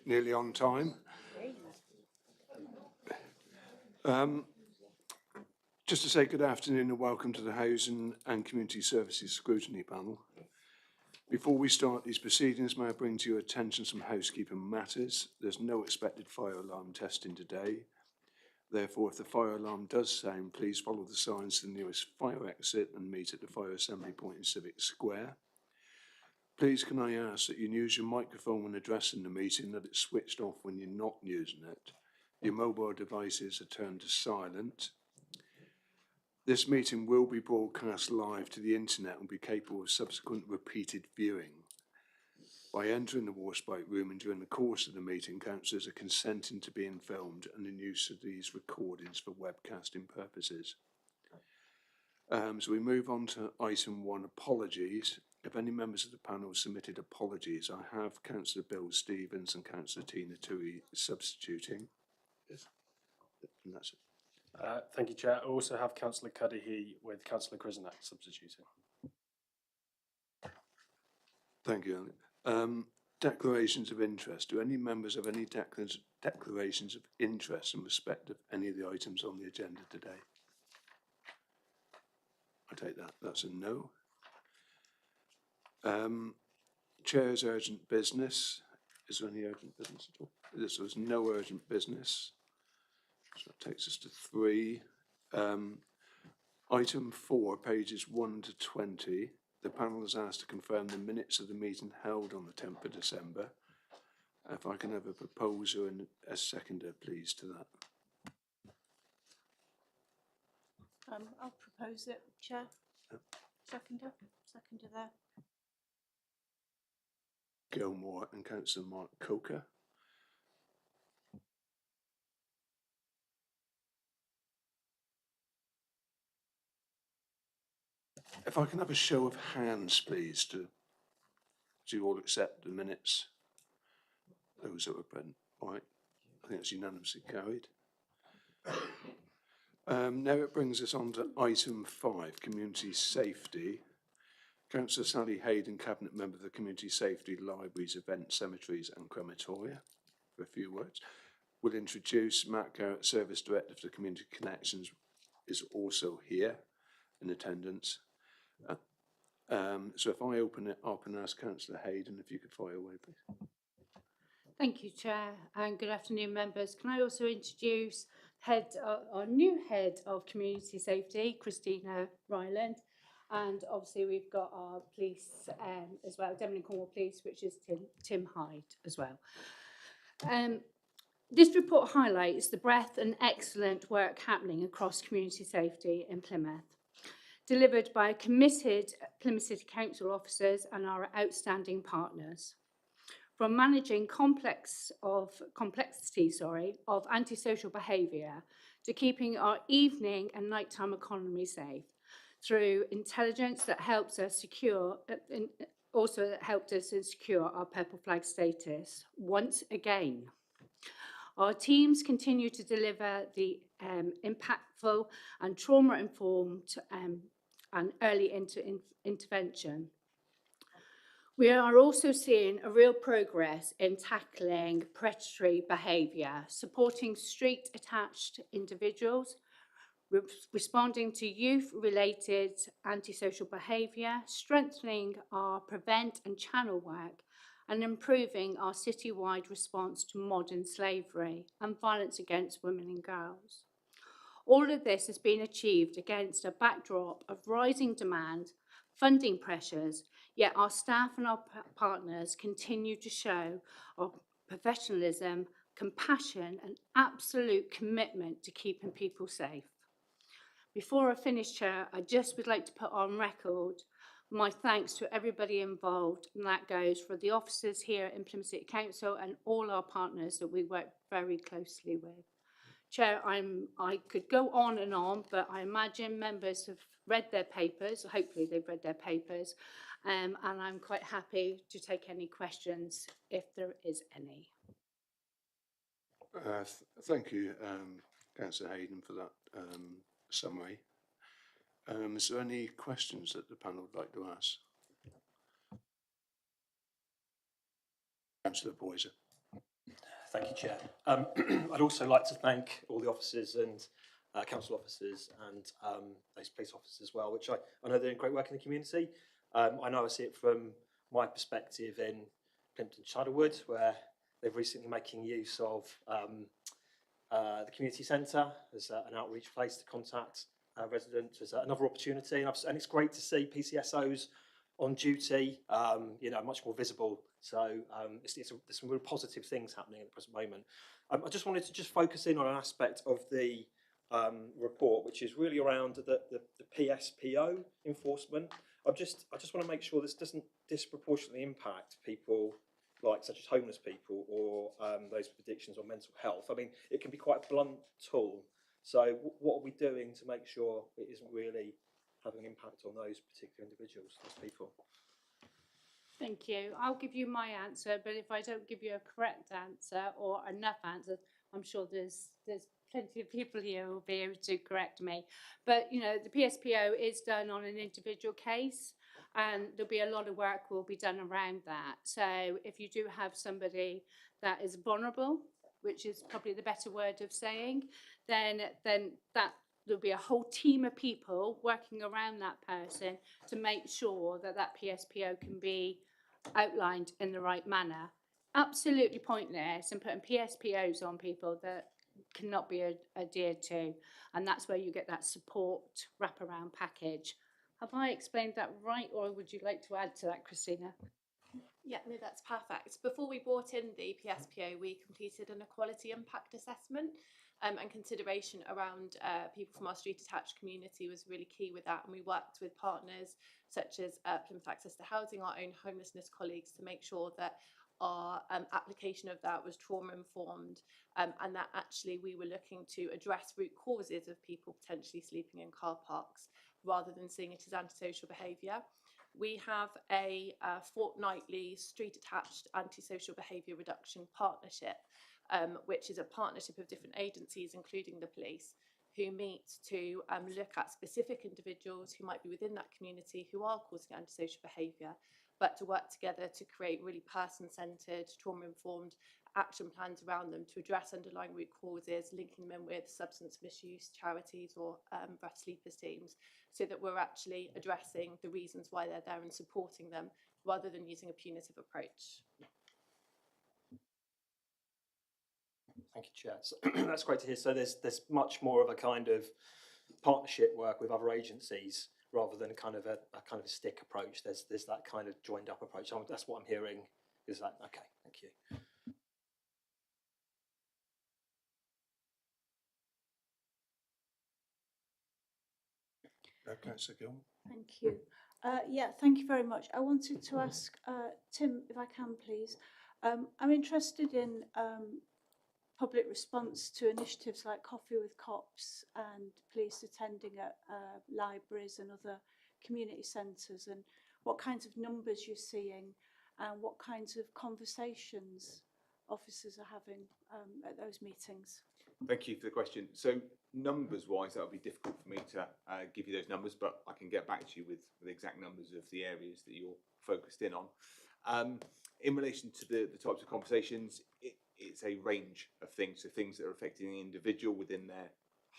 nearly on time. Just to say good afternoon and welcome to the Housing and Community Services Scrutiny panel. Before we start these proceedings, may I bring to your attention some housekeeping matters. There's no expected fire alarm testing today. Therefore, if the fire alarm does sound, please follow the signs to the nearest fire exit and meet at the fire assembly point in Civic Square. Please can I ask that you use your microphone when addressing the meeting, that it's switched off when you're not using it. Your mobile devices are turned to silent. This meeting will be broadcast live to the internet and be capable of subsequent repeated viewing. By entering the Warspite room and during the course of the meeting, councillors are consenting to being filmed and in use of these recordings for webcasting purposes. So we move on to item 1, apologies. If any members of the panel submitted apologies, I have Councillor Bill Stevens and Councillor Tina Tui substituting. Yes. And that's it. Thank you, Chair. I also have Councillor Cudahy with Councillor Krisenak substituting. Thank you, Alan. Declarations of interest. Do any members have any declarations of interest in respect of any of the items on the agenda today? I take that. That's a no. Chair's urgent business. Is there any urgent business at all? There's no urgent business. So that takes us to 3. Item 4, pages 1 to 20. The panel is asked to confirm the minutes of the meeting held on the 10th of December. If I can have a proposer and a seconder, please, to that. I'll propose it, Chair. Seconder there. Gilmore and Councillor Mark Coker. If I can have a show of hands, please, do you all accept the minutes? Those that were present. All right. I think it's unanimously carried. Now it brings us on to item 5, community safety. Councillor Sally Hayden, Cabinet Member of the Community Safety, Libraries, Events, Cemeteries and Crematoria, for a few words, will introduce. Matt Garrett, Service Director for the Community Connections, is also here in attendance. So if I open it up and ask Councillor Hayden if you could fire away, please. Thank you, Chair, and good afternoon, members. Can I also introduce our new head of community safety, Christina Ryland, and obviously we've got our police as well, Devon and Cornwall Police, which is Tim Hyde as well. This report highlights the breadth and excellent work happening across community safety in Plymouth, delivered by committed Plymouth City Council officers and our outstanding partners. From managing complexity of antisocial behaviour to keeping our evening and nighttime economy safe through intelligence that helps us secure, secure our purple flag status once again. Our teams continue to deliver the impactful and trauma-informed and early intervention. We are also seeing a real progress in tackling predatory behaviour, supporting street-attached individuals, responding to youth-related antisocial behaviour, strengthening our prevent and channel work, and improving our citywide response to modern slavery and violence against women and girls. All of this has been achieved against a backdrop of rising demand, funding pressures, yet our staff and our partners continue to show our professionalism, compassion and absolute commitment to keeping people safe. Before I finish, Chair, I just would like to put on record my thanks to everybody involved, and that goes for the officers here in Plymouth City Council and all our partners that we work very closely with. Chair, I could go on, but I imagine members have read their papers. Hopefully they've read their papers, and I'm quite happy to take any questions if there is any. Thank you, Councillor Hayden, for that summary. Is there any questions that the panel would like to ask? Councillor Boyser. Thank you, Chair. I'd also like to thank all the officers and council officers and those police officers as well, which I know they're doing great work in the community. I know I see it from my perspective in Plymouth and Shadowwood, where they've recently making use of the community centre as an outreach place to contact residents as another opportunity. And it's great to see PCSOs on duty, much more visible. So there's some real positive things happening at the present moment. I just wanted to focus in on an aspect of the report, which is really around the PSPO enforcement. I just want to make sure this doesn't disproportionately impact people such as homeless people or those with addictions or mental health. I mean, it can be quite a blunt tool. So what are we doing to make sure it isn't really having an impact on those particular individuals, those people? Thank you. I'll give you my answer, but if I don't give you a correct answer or enough answers, I'm sure there's plenty of people here who will be able to correct me. But, you know, the PSPO is done on an individual case, and there'll be a lot of work will be done around that. So if you do have somebody that is vulnerable, which is probably the better word of saying, then that there'll be a whole team of people working around that person to make sure that that PSPO can be outlined in the right manner. Absolutely pointless and putting PSPOs on people that cannot be adhered to, and that's where you get that support wraparound package. Have I explained that right, or would you like to add to that, Christina? Yeah, no, that's perfect. Before we brought in the PSPO, we completed an equality impact assessment, and consideration around people from our street attached community was really key with that. And we worked with partners such as Plymouth Access to Housing, our own homelessness colleagues, to make sure that our application of that was trauma informed, and that actually we were looking to address root causes of people potentially sleeping in car parks rather than seeing it as antisocial behaviour. We have a fortnightly street attached antisocial behaviour reduction partnership, which is a partnership of different agencies, including the police, who meet to look at specific individuals who might be within that community who are causing antisocial behaviour, but to work together to create really person-centred, trauma-informed action plans around them to address underlying root causes, linking them with substance misuse charities or rough sleepers teams, so that we're actually addressing the reasons why they're there and supporting them rather than using a punitive approach. Thank you, Chair. So, that's great to hear. So there's much more of a kind of partnership work with other agencies rather than a kind of a stick approach. There's that kind of joined up approach. That's what I'm hearing. Is that okay? Thank you. Councillor Gill. Thank you. Yeah, thank you very much. I wanted to ask Tim, if I can, please. I'm interested in public response to initiatives like Coffee with Cops and police attending at libraries and other community centres, and what kinds of numbers you're seeing and what kinds of conversations officers are having at those meetings. Thank you for the question. So numbers-wise, that would be difficult for me to give you those numbers, but I can get back to you with the exact numbers of the areas that you're focused in on. In relation to the types of conversations, it's a range of things, so things that are affecting the individual within their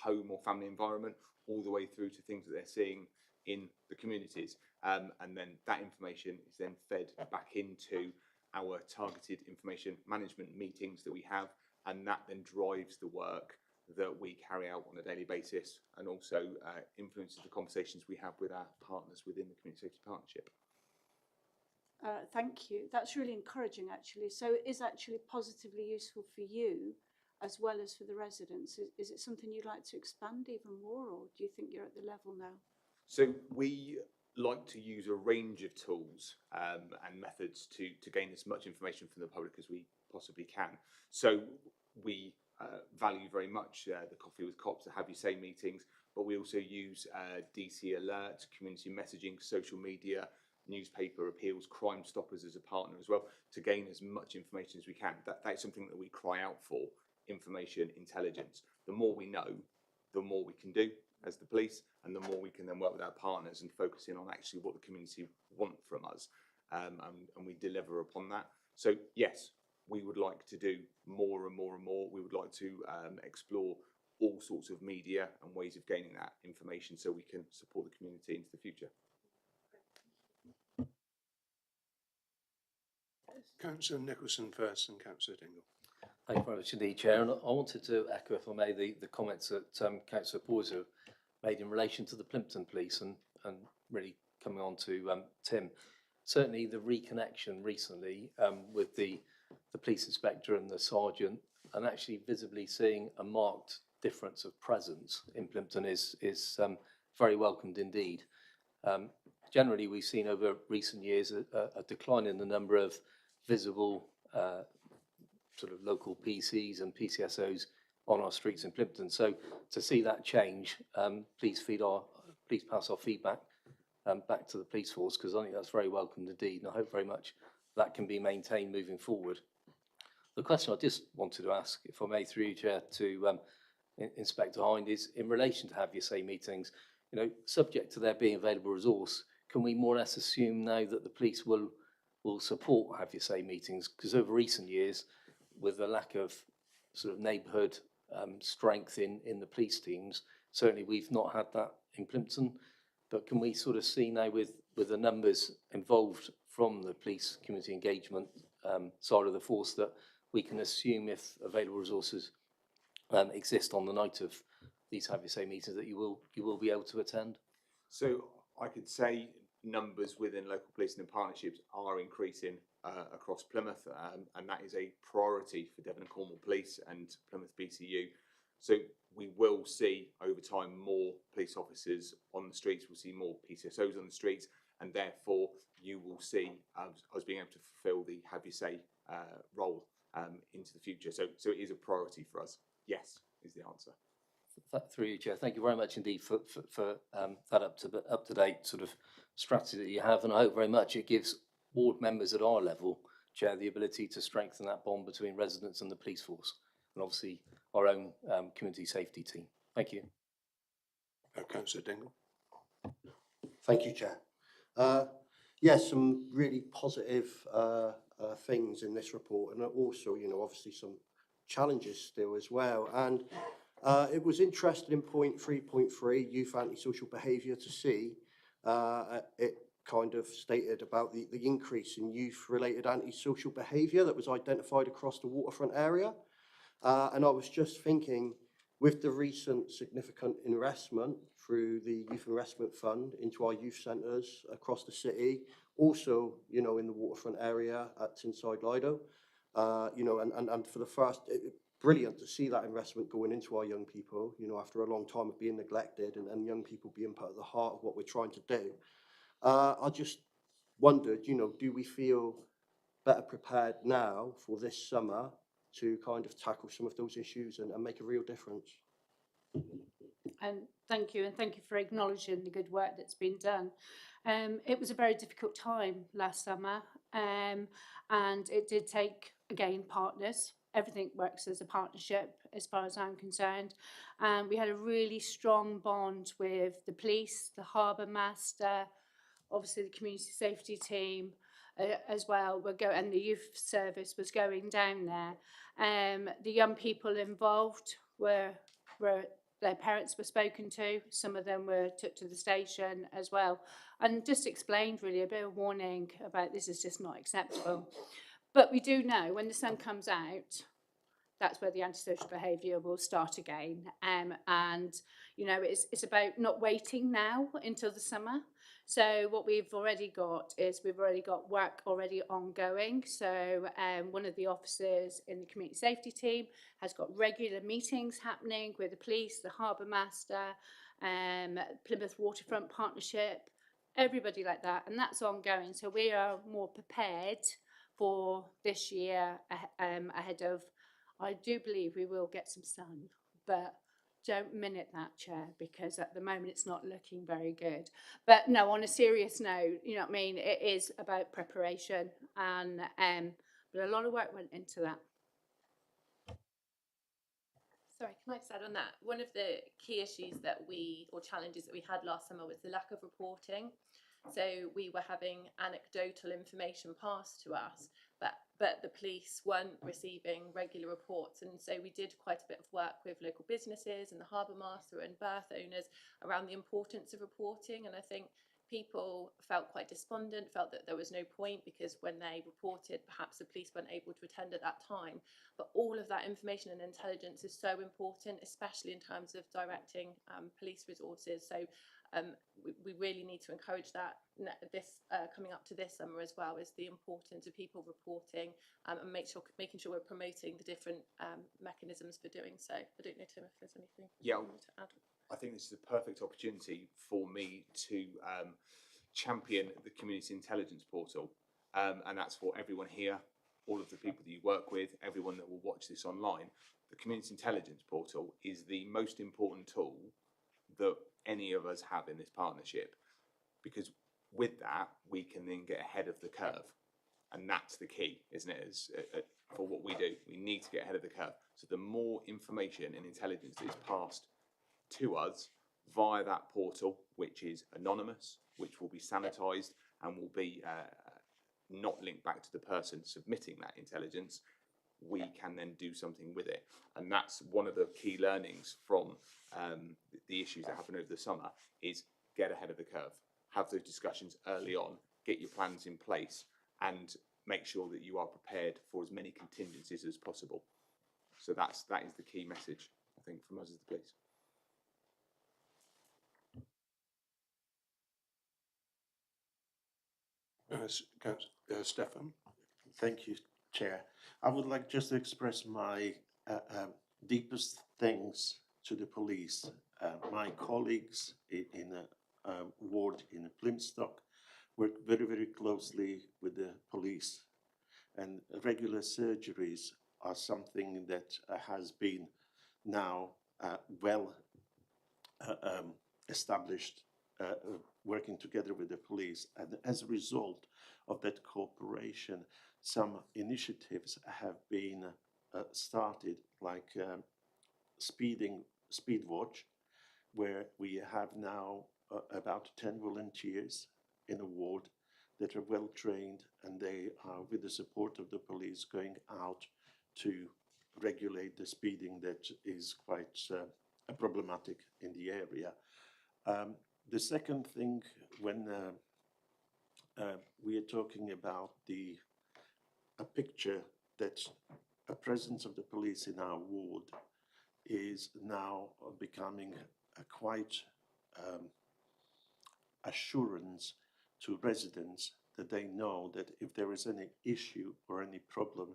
home or family environment, all the way through to things that they're seeing in the communities. And then that information is then fed back into our targeted information management meetings that we have, and that then drives the work that we carry out on a daily basis, and also influences the conversations we have with our partners within the Community Safety Partnership. Thank you. That's really encouraging, actually. So it is actually positively useful for you as well as for the residents. Is it something you'd like to expand even more, or do you think you're at the level now? So we like to use a range of tools and methods to gain as much information from the public as we possibly can. So we value very much the Coffee with Cops, the Have You Say meetings, but we also use DC Alert, community messaging, social media, newspaper appeals, Crime Stoppers as a partner as well, to gain as much information as we can. That's something that we cry out for, information, intelligence. The more we know, the more we can do as the police, and the more we can then work with our partners and focus in on actually what the community want from us, and we deliver upon that. So yes, we would like to do more and more and more. We would like to explore all sorts of media and ways of gaining that information so we can support the community into the future. Councillor Nicholson first and Councillor Dingle. Thank you very much indeed, Chair. And I wanted to echo, if I may, the comments that Councillor Porter made in relation to the Plympton Police and really coming on to Tim. Certainly the reconnection recently with the police inspector and the sergeant, and actually visibly seeing a marked difference of presence in Plympton is very welcomed indeed. Generally, we've seen over recent years a decline in the number of visible sort of local PCs and PCSOs on our streets in Plympton. So to see that change, please pass our feedback back to the police force, because I think that's very welcome indeed, and I hope very much that can be maintained moving forward. The question I just wanted to ask, if I may, through you, Chair, to Inspector Hind, is in relation to have your say meetings, you know, subject to there being available resource, can we more or less assume now that the police will support have your say meetings? Because over recent years, with the lack of sort of neighbourhood strength in the police teams, certainly we've not had that in Plympton. But can we sort of see now with the numbers involved from the police community engagement side of the force that we can assume, if available resources exist on the night of these have your say meetings, that you will be able to attend? So I could say numbers within local policing and partnerships are increasing across Plymouth, and that is a priority for Devon and Cornwall Police and Plymouth BCU. So we will see over time more police officers on the streets, we'll see more PCSOs on the streets, and therefore you will see us being able to fulfil the have your say role into the future. So it is a priority for us. Yes, is the answer. Through you, Chair. Thank you very much indeed for that up to date sort of strategy that you have, and I hope very much it gives ward members at our level, Chair, the ability to strengthen that bond between residents and the police force, and obviously our own community safety team. Thank you. Councillor Dingle. Thank you, Chair. Yes, some really positive things in this report, and also, you know, obviously some challenges still as well. And it was interesting in point 3.3, youth antisocial behaviour, to see it kind of stated about the increase in youth-related antisocial behaviour that was identified across the waterfront area. And I was just thinking, with the recent significant investment through the Youth Investment Fund into our youth centres across the city, also, you know, in the waterfront area at Tinside Lido, you know, and for the first, brilliant to see that investment going into our young people, you know, after a long time of being neglected, and young people being put at the heart of what we're trying to do. I just wondered, you know, do we feel better prepared now for this summer to kind of tackle some of those issues and make a real difference? And thank you for acknowledging the good work that's been done. It was a very difficult time last summer, and it did take, again, partners. Everything works as a partnership as far as I'm concerned. And we had a really strong bond with the police, the harbour master, obviously the community safety team as well, and the youth service was going down there. The young people involved were their parents were spoken to, some of them were took to the station as well, and just explained really a bit of warning about this is just not acceptable. But we do know when the sun comes out, that's where the antisocial behaviour will start again. And, you know, it's about not waiting now until the summer. So what we've already got work already ongoing. So one of the officers in the community safety team has got regular meetings happening with the police, the harbour master, Plymouth Waterfront Partnership, everybody like that. And that's ongoing. So we are more prepared for this year ahead of, I do believe we will get some sun, but don't minute that, Chair, because at the moment it's not looking very good. But no, on a serious note, you know what I mean, it is about preparation, and but a lot of work went into that. Sorry, can I just add on that? One of the key issues or challenges that we had last summer was the lack of reporting. So we were having anecdotal information passed to us, but but the police weren't receiving regular reports. And so we did quite a bit of work with local businesses and the harbour master and berth owners around the importance of reporting. And I think people felt quite despondent, felt that there was no point because when they reported, perhaps the police weren't able to attend at that time. But all of that information and intelligence is so important, especially in terms of directing police resources. So we really need to encourage that. This coming up to this summer as well is the importance of people reporting and making sure we're promoting the different mechanisms for doing so. I don't know, Tim, if there's anything Yeah. you want to add. I think this is a perfect opportunity for me to champion the community intelligence portal, and that's for everyone here, all of the people that you work with, everyone that will watch this online. The community intelligence portal is the most important tool that any of us have in this partnership, because with that we can then get ahead of the curve, and that's the key, isn't it? For what we do, we need to get ahead of the curve. So the more information and intelligence that is passed to us via that portal, which is anonymous, which will be sanitised and will be not linked back to the person submitting that intelligence, we can then do something with it. And that's one of the key learnings from the issues that happen over the summer, is get ahead of the curve, have those discussions early on, get your plans in place, and make sure that you are prepared for as many contingencies as possible. So that is the key message, I think, from us as the police. Stefan. Thank you, Chair. I would like just to express my deepest thanks to the police. My colleagues in a ward in Plymouth work very, very closely with the police, and regular surgeries are something that has been now well established, working together with the police. And as a result of that cooperation, some initiatives have been started, like Speed Watch, where we have now about 10 volunteers in a ward that are well trained, and they are, with the support of the police, going out to regulate the speeding that is quite problematic in the area. The second thing, when we are talking about a picture that a presence of the police in our ward is now becoming a quite assurance to residents that they know that if there is any issue or any problem,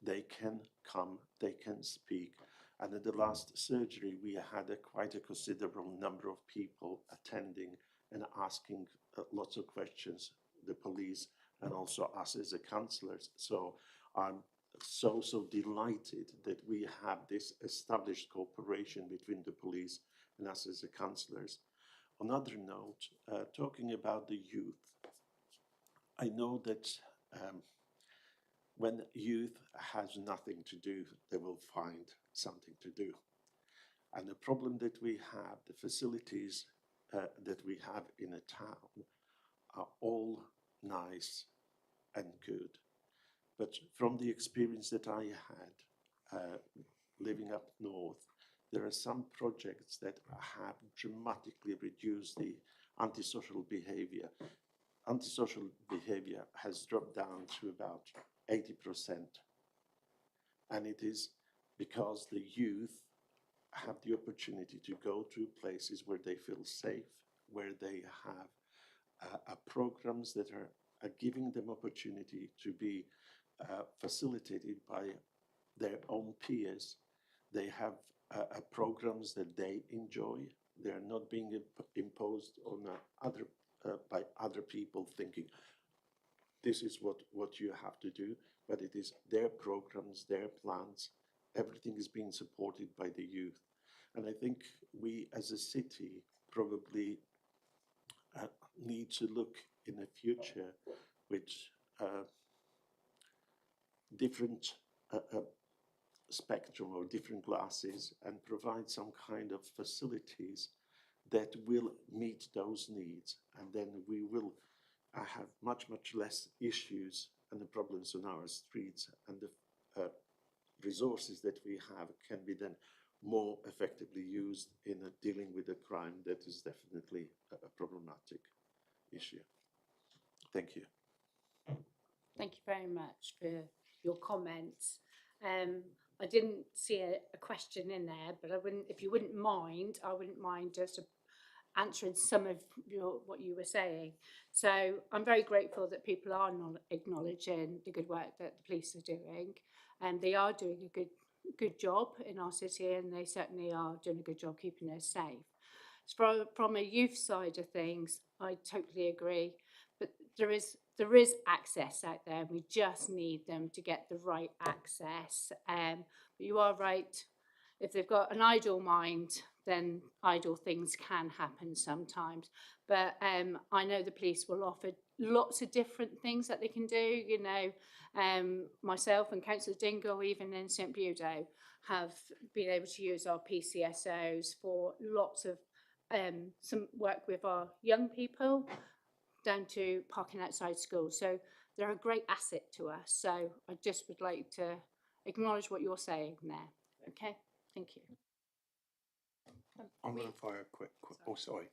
they can come, they can speak. And at the last surgery, we had quite a considerable number of people attending and asking lots of questions, the police and also us as a councillors. So I'm so delighted that we have this established cooperation between the police and us as a councillors. On another note, talking about the youth, I know that when youth has nothing to do, they will find something to do. And the problem that we have, the facilities that we have in a town are all nice and good. But from the experience that I had living up north, there are some projects that have dramatically reduced the antisocial behaviour. Antisocial behaviour has dropped down to about 80%. And it is because the youth have the opportunity to go to places where they feel safe, where they have programs that are giving them opportunity to be facilitated by their own peers. They have programs that they enjoy. They are not being imposed on by other people, thinking this is what you have to do, but it is their programs, their plans. Everything is being supported by the youth. And I think we as a city probably need to look in the future with different spectrum or different glasses, and provide some kind of facilities that will meet those needs. And then we will have much less issues and the problems on our streets, and the resources that we have can be then more effectively used in dealing with a crime that is definitely a problematic issue. Thank you. Thank you very much for your comments. I didn't see a question in there, but I wouldn't, if you wouldn't mind, I wouldn't mind just answering some of what you were saying. So I'm very grateful that people are acknowledging the good work that the police are doing, and they are doing a good job in our city, and they certainly are doing a good job keeping us safe. From a youth side of things, I totally agree, but there is access out there. We just need them to get the right access. But you are right. If they've got an idle mind, then idle things can happen sometimes. But I know the police will offer lots of different things that they can do. You know, myself and Councillor Dingle, even in St Budo, have been able to use our PCSOs for lots of some work with our young people, down to parking outside school. So they're a great asset to us. So I just would like to acknowledge what you're saying there. Okay, thank you. I'm going to fire a quick. Oh, sorry.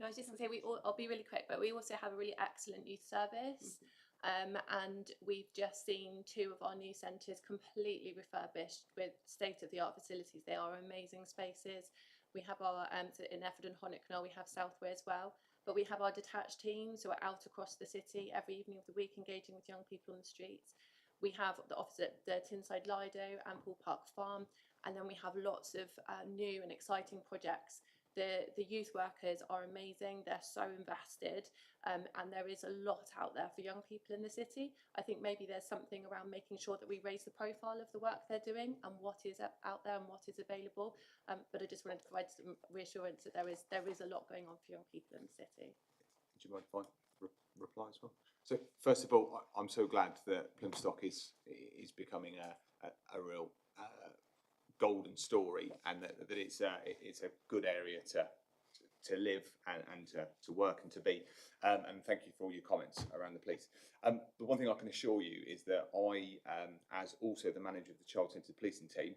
No, I was just going to say, I'll be really quick, but we also have a really excellent youth service. And we've just seen 2 of our new centres completely refurbished with state-of-the-art facilities. They are amazing spaces. We have our, in Efford and Honicknell, we have Southway as well. But we have our detached teams who are out across the city every evening of the week engaging with young people on the streets. We have the office at the Tinside Lido and Poole Park Farm. And then we have lots of new and exciting projects. The youth workers are amazing. They're so invested, and there is a lot out there for young people in the city. I think maybe there's something around making sure that we raise the profile of the work they're doing and what is out there and what is available. But I just wanted to provide some reassurance that there is a lot going on for young people in the city. Do you mind if I reply as well? So first of all, I'm so glad that Plymouth Stock is becoming a real golden story, and that it's a good area to live and to work and to be. And thank you for all your comments around the police. But one thing I can assure you is that I, as also the manager of the child-centred policing team,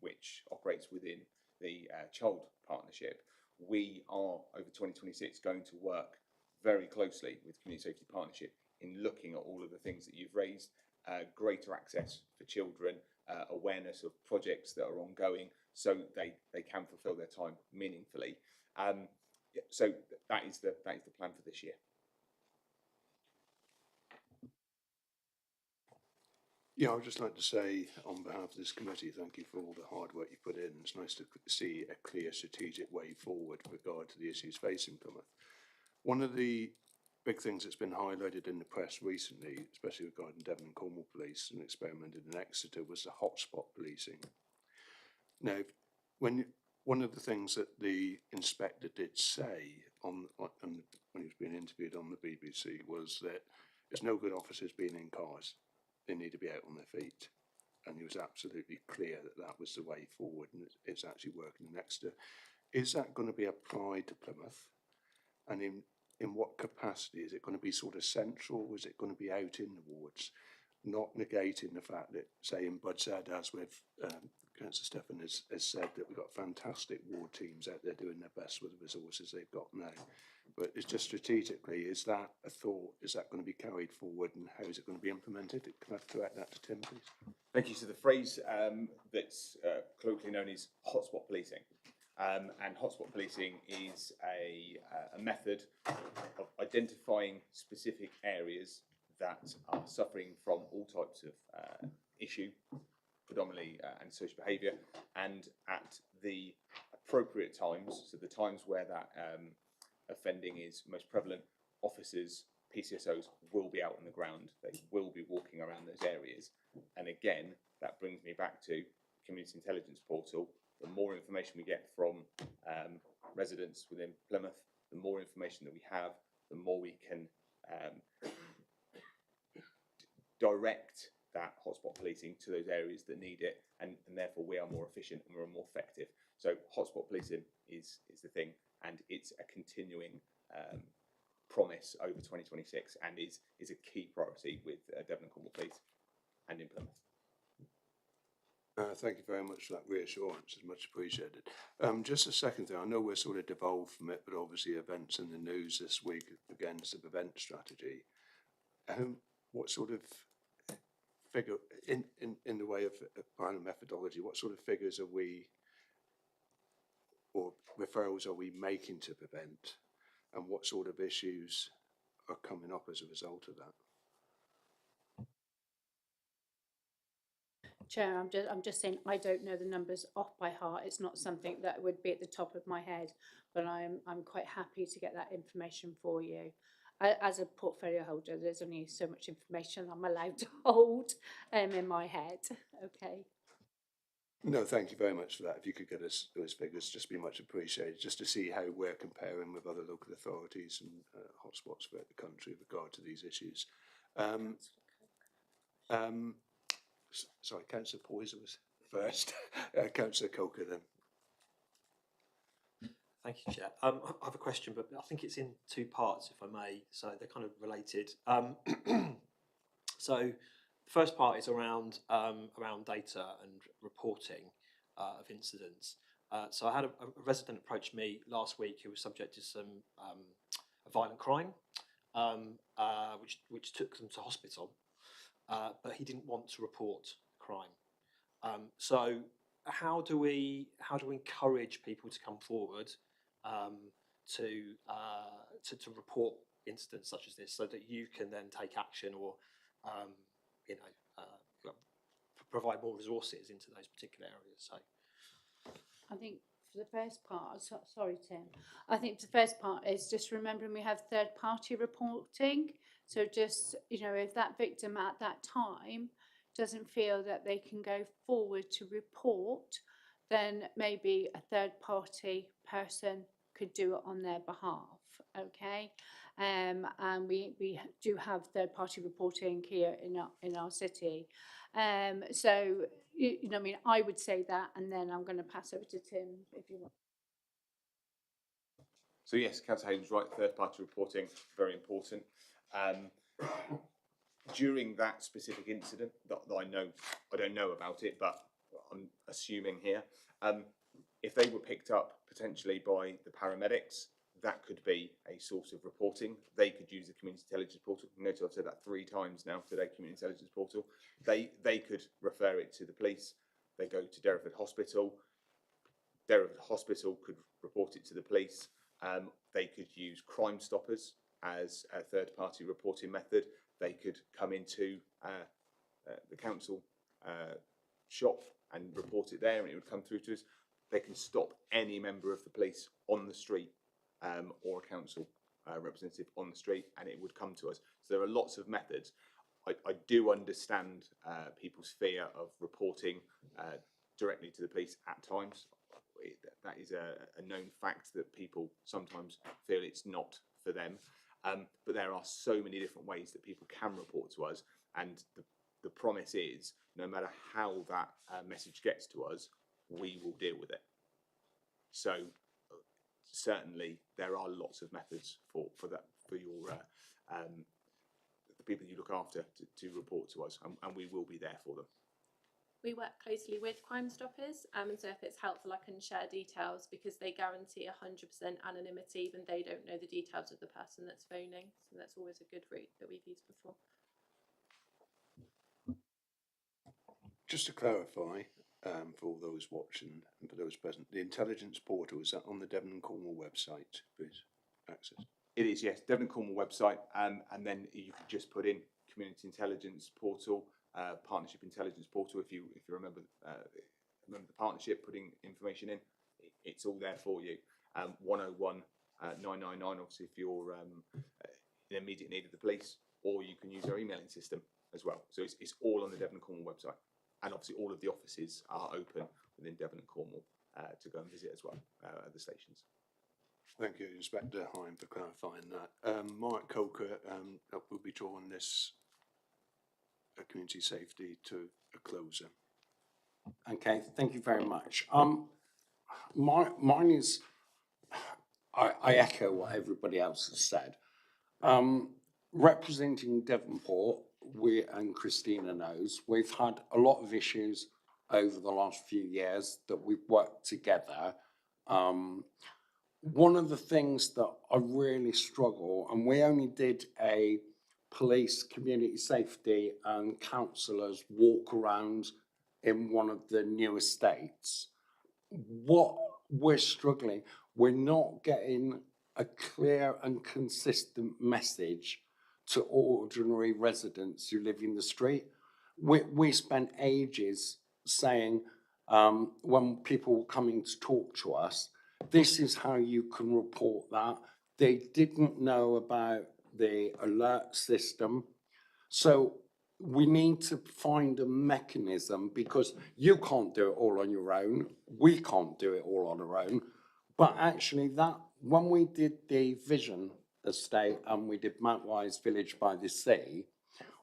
which operates within the child partnership, we are over 2026 going to work very closely with Community Safety Partnership in looking at all of the things that you've raised, greater access for children, awareness of projects that are ongoing so they can fulfil their time meaningfully. So that is the plan for this year. Yeah, I would just like to say on behalf of this committee, thank you for all the hard work you put in. It's nice to see a clear strategic way forward with regard to the issues facing Plymouth. One of the big things that's been highlighted in the press recently, especially regarding Devon and Cornwall Police and experimented in Exeter, was the hotspot policing. Now, one of the things that the inspector did say when he was being interviewed on the BBC was that there's no good officers being in cars. They need to be out on their feet. And he was absolutely clear that that was the way forward, and it's actually working in Exeter. Is that going to be applied to Plymouth? And in what capacity? Is it going to be sort of central? Is it going to be out in the wards? Not negating the fact that, say, in Budsad, as with Councillor Stephan has said, that we've got fantastic ward teams out there doing their best with the resources they've got now. But it's just strategically, is that a thought? Is that going to be carried forward, and how is it going to be implemented? Can I direct that to Tim, please? Thank you. So the phrase that's colloquially known as hotspot policing. And hotspot policing is a method of identifying specific areas that are suffering from all types of issue, predominantly antisocial behaviour, and at the appropriate times, so the times where that offending is most prevalent, officers, PCSOs will be out on the ground. They will be walking around those areas. And again, that brings me back to Community Intelligence Portal. The more information we get from residents within Plymouth, the more information that we have, the more we can direct that hotspot policing to those areas that need it, and therefore we are more efficient and we're more effective. So hotspot policing is the thing, and it's a continuing promise over 2026 and is a key priority with Devon and Cornwall Police and in Plymouth. Thank you very much for that reassurance. It's much appreciated. Just a second thing. I know we're sort of devolved from it, but obviously events in the news this week against the prevent strategy. What sort of figure, in the way of final methodology, what sort of figures are we, or referrals are we making to prevent, and what sort of issues are coming up as a result of that? Chair, I'm just saying I don't know the numbers off by heart. It's not something that would be at the top of my head, but I'm quite happy to get that information for you. As a portfolio holder, there's only so much information I'm allowed to hold in my head. Okay. No, thank you very much for that. If you could get us those figures, just be much appreciated, just to see how we're comparing with other local authorities and hotspots throughout the country with regard to these issues. Sorry, Councillor Poyser was first. Councillor Coker then. Thank you, Chair. I have a question, but I think it's in two parts, if I may, so they're kind of related. So the first part is around data and reporting of incidents. So I had a resident approach me last week who was subject to some a violent crime, which took them to hospital, but he didn't want to report crime. So how do we encourage people to come forward to report incidents such as this, so that you can then take action or provide more resources into those particular areas? So I think for the first part, sorry Tim, I think the first part is just remembering we have third party reporting. So just, if that victim at that time doesn't feel that they can go forward to report, then maybe a third party person could do it on their behalf, okay? And we do have third party reporting here in our city. So, I would say that, and then I'm going to pass over to Tim if you want. So yes, Councillor Hayden's right, third party reporting, very important. During that specific incident that I don't know about it, but I'm assuming here, if they were picked up potentially by the paramedics, that could be a source of reporting. They could use the community intelligence portal. Notice I've said that 3 times now today, community intelligence portal. They could refer it to the police. They go to Derriford Hospital. Derriford Hospital could report it to the police. They could use Crime Stoppers as a third party reporting method. They could come into the council shop and report it there, and it would come through to us. They can stop any member of the police on the street or a council representative on the street, and it would come to us. So there are lots of methods. I do understand people's fear of reporting directly to the police at times. That is a known fact that people sometimes feel it's not for them. But there are so many different ways that people can report to us, and the promise is, no matter how that message gets to us, we will deal with it. So certainly there are lots of methods for your the people you look after to report to us, and we will be there for them. We work closely with Crime Stoppers, and so if it's helpful, I can share details, because they guarantee 100% anonymity, even they don't know the details of the person that's phoning. So that's always a good route that we've used before. Just to clarify, for all those watching and for those present, the intelligence portal, is that on the Devon and Cornwall website, please? Access. It is, yes, Devon and Cornwall website, and then you could just put in community intelligence portal, partnership intelligence portal. If you remember the partnership, putting information in, it's all there for you. 101 999, obviously, if you're in immediate need of the police, or you can use our emailing system as well. So it's all on the Devon and Cornwall website, and obviously all of the offices are open within Devon and Cornwall to go and visit as well at the stations. Thank you, Inspector Hine, for clarifying that. Mark Coker will be drawing this community safety to a closer. Okay, thank you very much. Mine is, I echo what everybody else has said. Representing Devonport, and Christina knows, we've had a lot of issues over the last few years that we've worked together. One of the things that I really struggle, and we only did a police, community safety and councillors walk around in one of the new estates. What we're struggling, we're not getting a clear and consistent message to ordinary residents who live in the street. We spent ages saying, when people were coming to talk to us, this is how you can report that. They didn't know about the alert system. So we need to find a mechanism, because you can't do it all on your own. We can't do it all on our own. But actually that, when we did the Vision estate and we did Mountwise Village by the Sea,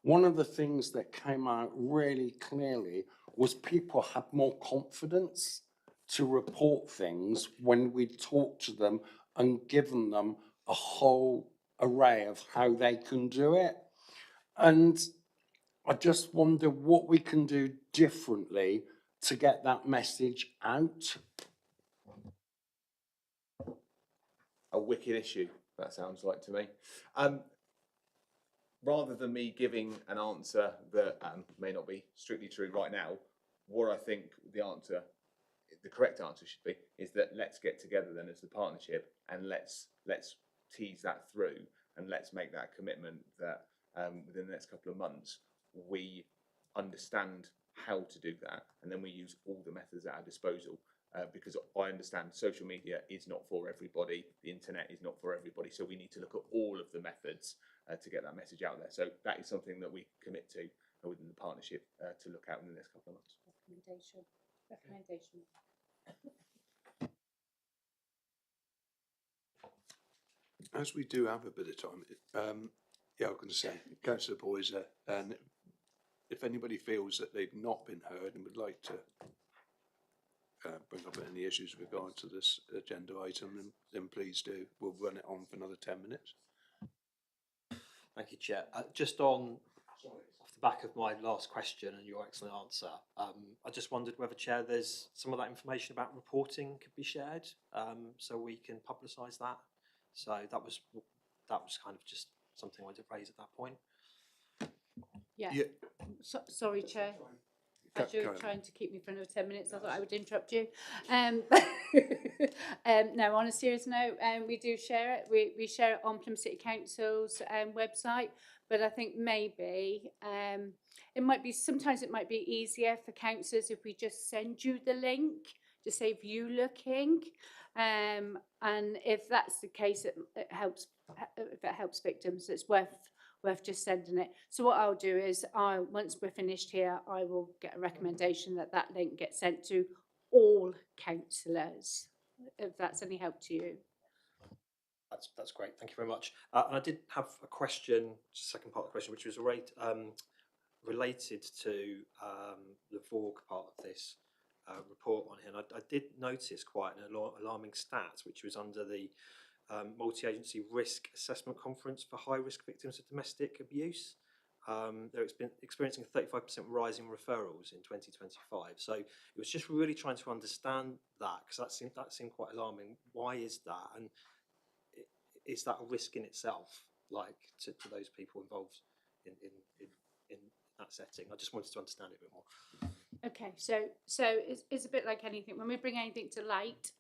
one of the things that came out really clearly was people had more confidence to report things when we talked to them and given them a whole array of how they can do it. And I just wonder what we can do differently to get that message out. A wicked issue, that sounds like to me. Rather than me giving an answer that may not be strictly true right now, what I think the correct answer should be, is that let's get together then as the partnership and let's tease that through, and let's make that commitment that within the next couple of months we understand how to do that, and then we use all the methods at our disposal. Because I understand social media is not for everybody, the internet is not for everybody, so we need to look at all of the methods to get that message out there. So that is something that we commit to within the partnership to look at in the next couple of months. Recommendation. As we do have a bit of time, yeah, I was going to say, Councillor Poyser, and if anybody feels that they've not been heard and would like to bring up any issues with regard to this agenda item, then please do. We'll run it on for another 10 minutes. Thank you, Chair. Just off the back of my last question and your excellent answer, I just wondered whether, Chair, there's some of that information about reporting could be shared, so we can publicise that. So that was kind of just something I wanted to raise at that point. Yeah. Yeah. Sorry, Chair. As you're trying to keep me for another 10 minutes, I thought I would interrupt you. No, on a serious note, we do share it. We share it on Plymouth City Council's website, but I think maybe it might be, sometimes it might be easier for councillors if we just send you the link to save you looking. And if that's the case, it helps. If it helps victims, it's worth just sending it. So what I'll do is, once we're finished here, I will get a recommendation that that link gets sent to all councillors, if that's any help to you. That's great. Thank you very much. And I did have a question, just the second part of the question, which was related to the VORG part of this report on here. And I did notice quite an alarming stat, which was under the Multi-Agency Risk Assessment Conference for High-Risk Victims of Domestic Abuse. They're experiencing a 35% rise in referrals in 2025. So it was just really trying to understand that, because that seemed quite alarming. Why is that? And is that a risk in itself, like to those people involved in that setting? I just wanted to understand it a bit more. Okay, so it's a bit like anything. When we bring anything to light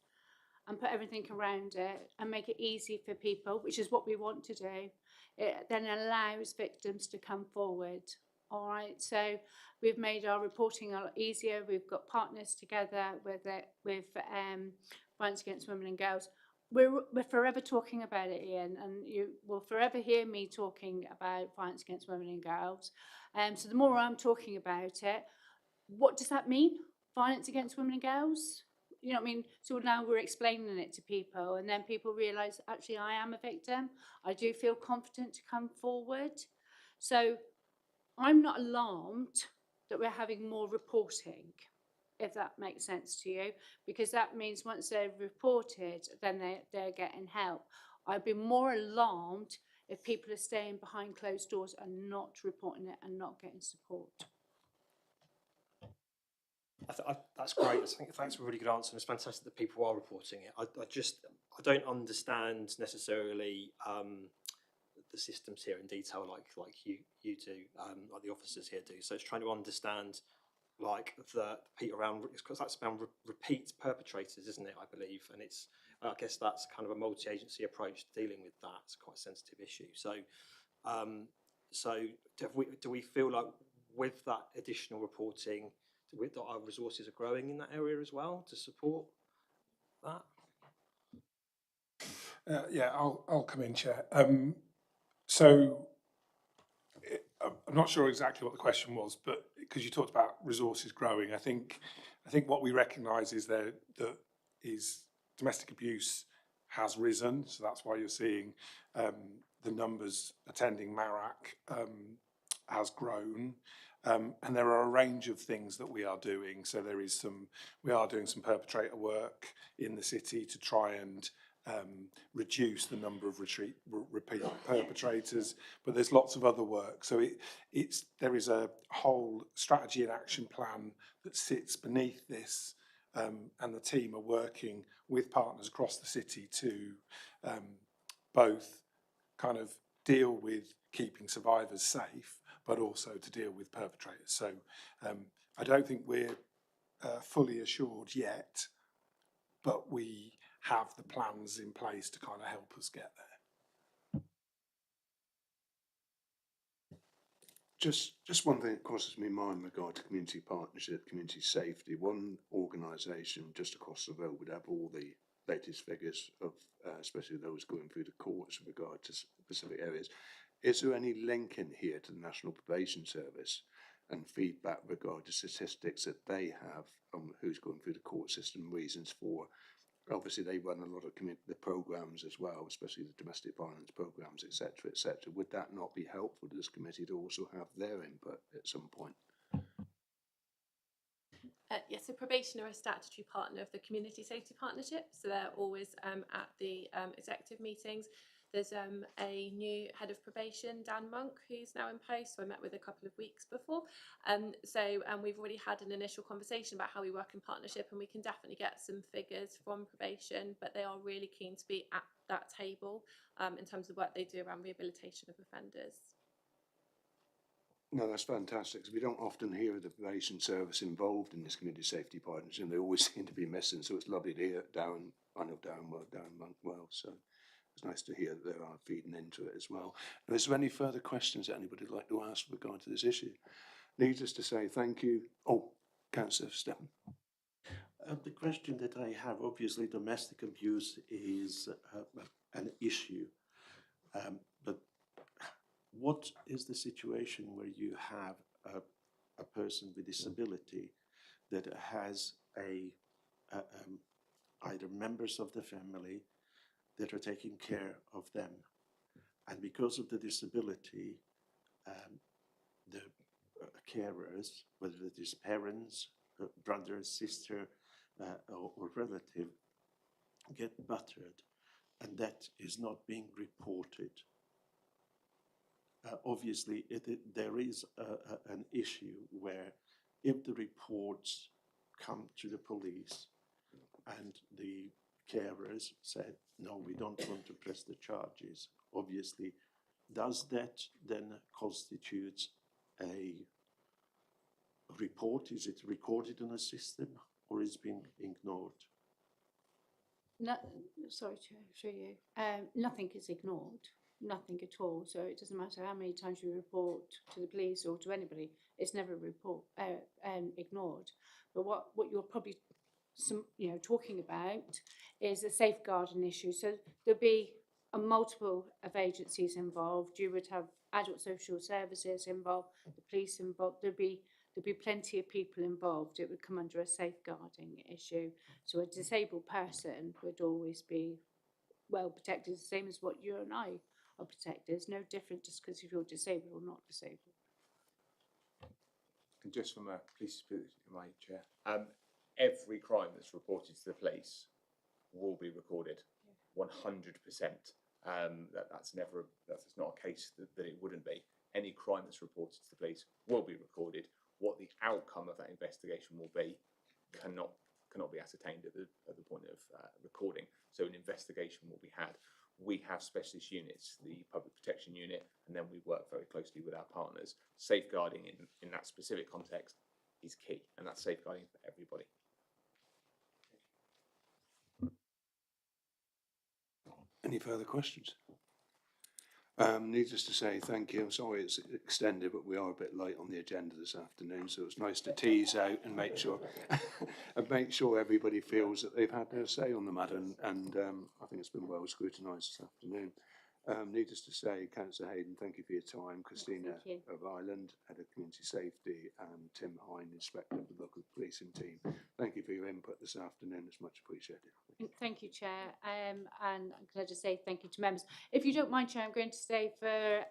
and put everything around it and make it easy for people, which is what we want to do, it then allows victims to come forward. All right, so we've made our reporting a lot easier. We've got partners together with Violence Against Women and Girls. We're forever talking about it, Ian, and you will forever hear me talking about violence against women and girls. So the more I'm talking about it, what does that mean? Violence against women and girls? You know what I mean? So now we're explaining it to people, and then people realise, actually, I am a victim. I do feel confident to come forward. So I'm not alarmed that we're having more reporting, if that makes sense to you, because that means once they're reported, then they're getting help. I'd be more alarmed if people are staying behind closed doors and not reporting it and not getting support. That's great. I think that's a really good answer, and it's fantastic that people are reporting it. I don't understand necessarily the systems here in detail like you do, like the officers here do. So it's trying to understand like the around, because that's about repeat perpetrators, isn't it? I believe, and I guess that's kind of a multi-agency approach to dealing with that. It's quite a sensitive issue. So, do we feel like with that additional reporting, that our resources are growing in that area as well to support that? Yeah, I'll come in, Chair. I'm not sure exactly what the question was, but because you talked about resources growing, I think what we recognise is that domestic abuse has risen, so that's why you're seeing the numbers attending MARAC has grown. And there are a range of things that we are doing. So we are doing some perpetrator work in the city to try and reduce the number of repeat perpetrators, but there's lots of other work. So there is a whole strategy and action plan that sits beneath this, and the team are working with partners across the city to both kind of deal with keeping survivors safe, but also to deal with perpetrators. So I don't think we're fully assured yet, but we have the plans in place to kind of help us get there. Just one thing that crosses my mind in regard to community partnership, community safety. One organisation just across the road would have all the latest figures of, especially those going through the courts with regard to specific areas. Is there any link in here to the National Probation Service and feedback regarding the statistics that they have on who's going through the court system, reasons for? Obviously, they run a lot of the programmes as well, especially the domestic violence programmes, etc., etc. Would that not be helpful to this committee to also have their input at some point? Yes, so probation are a statutory partner of the Community Safety Partnership, so they're always at the executive meetings. There's a new head of probation, Dan Monk, who's now in post, so I met with a couple of weeks before. We've already had an initial conversation about how we work in partnership, and we can definitely get some figures from probation, but they are really keen to be at that table in terms of what they do around rehabilitation of offenders. No, that's fantastic, because we don't often hear of the probation service involved in this community safety partnership, and they always seem to be missing, so it's lovely to hear Darren, I know Darren Monk well, so it's nice to hear that they are feeding into it as well. Now, is there any further questions that anybody would like to ask with regard to this issue? Needless to say, thank you. Oh, Councillor Stephen. The question that I have, obviously domestic abuse is an issue, but what is the situation where you have a person with disability that has either members of the family that are taking care of them, and because of the disability, the carers, whether it is parents, brother, sister, or relative, get battered, and that is not being reported. Obviously, there is an issue where if the reports come to the police and the carers said, no, we don't want to press the charges, obviously, does that then constitute a report? Is it recorded in a system, or is it being ignored? No, sorry to through you. Nothing is ignored, nothing at all. So it doesn't matter how many times you report to the police or to anybody, it's never ignored. But what you're probably talking about is a safeguarding issue. So there'll be a multiple of agencies involved. You would have adult social services involved, the police involved. There'd be plenty of people involved. It would come under a safeguarding issue. So a disabled person would always be well protected, the same as what you and I are protected. It's no different just because if you're disabled or not disabled. And just from a police my chair, every crime that's reported to the police will be recorded, 100%. That's not a case that it wouldn't be. Any crime that's reported to the police will be recorded. What the outcome of that investigation will be cannot be ascertained at the point of recording. So an investigation will be had. We have specialist units, the public protection unit, and then we work very closely with our partners. Safeguarding in that specific context is key, and that's safeguarding for everybody. Any further questions? Needless to say, thank you. I'm sorry it's extended, but we are a bit late on the agenda this afternoon, so it's nice to tease out and make sure everybody feels that they've had their say on the matter, and I think it's been well scrutinised this afternoon. Needless to say, Councillor Hayden, thank you for your time. Christina of Ireland, Head of Community Safety, and Tim Hine, Inspector of the local policing team. Thank you for your input this afternoon. It's much appreciated. Thank you, Chair. And can I just say thank you to members. If you don't mind, Chair, I'm going to stay for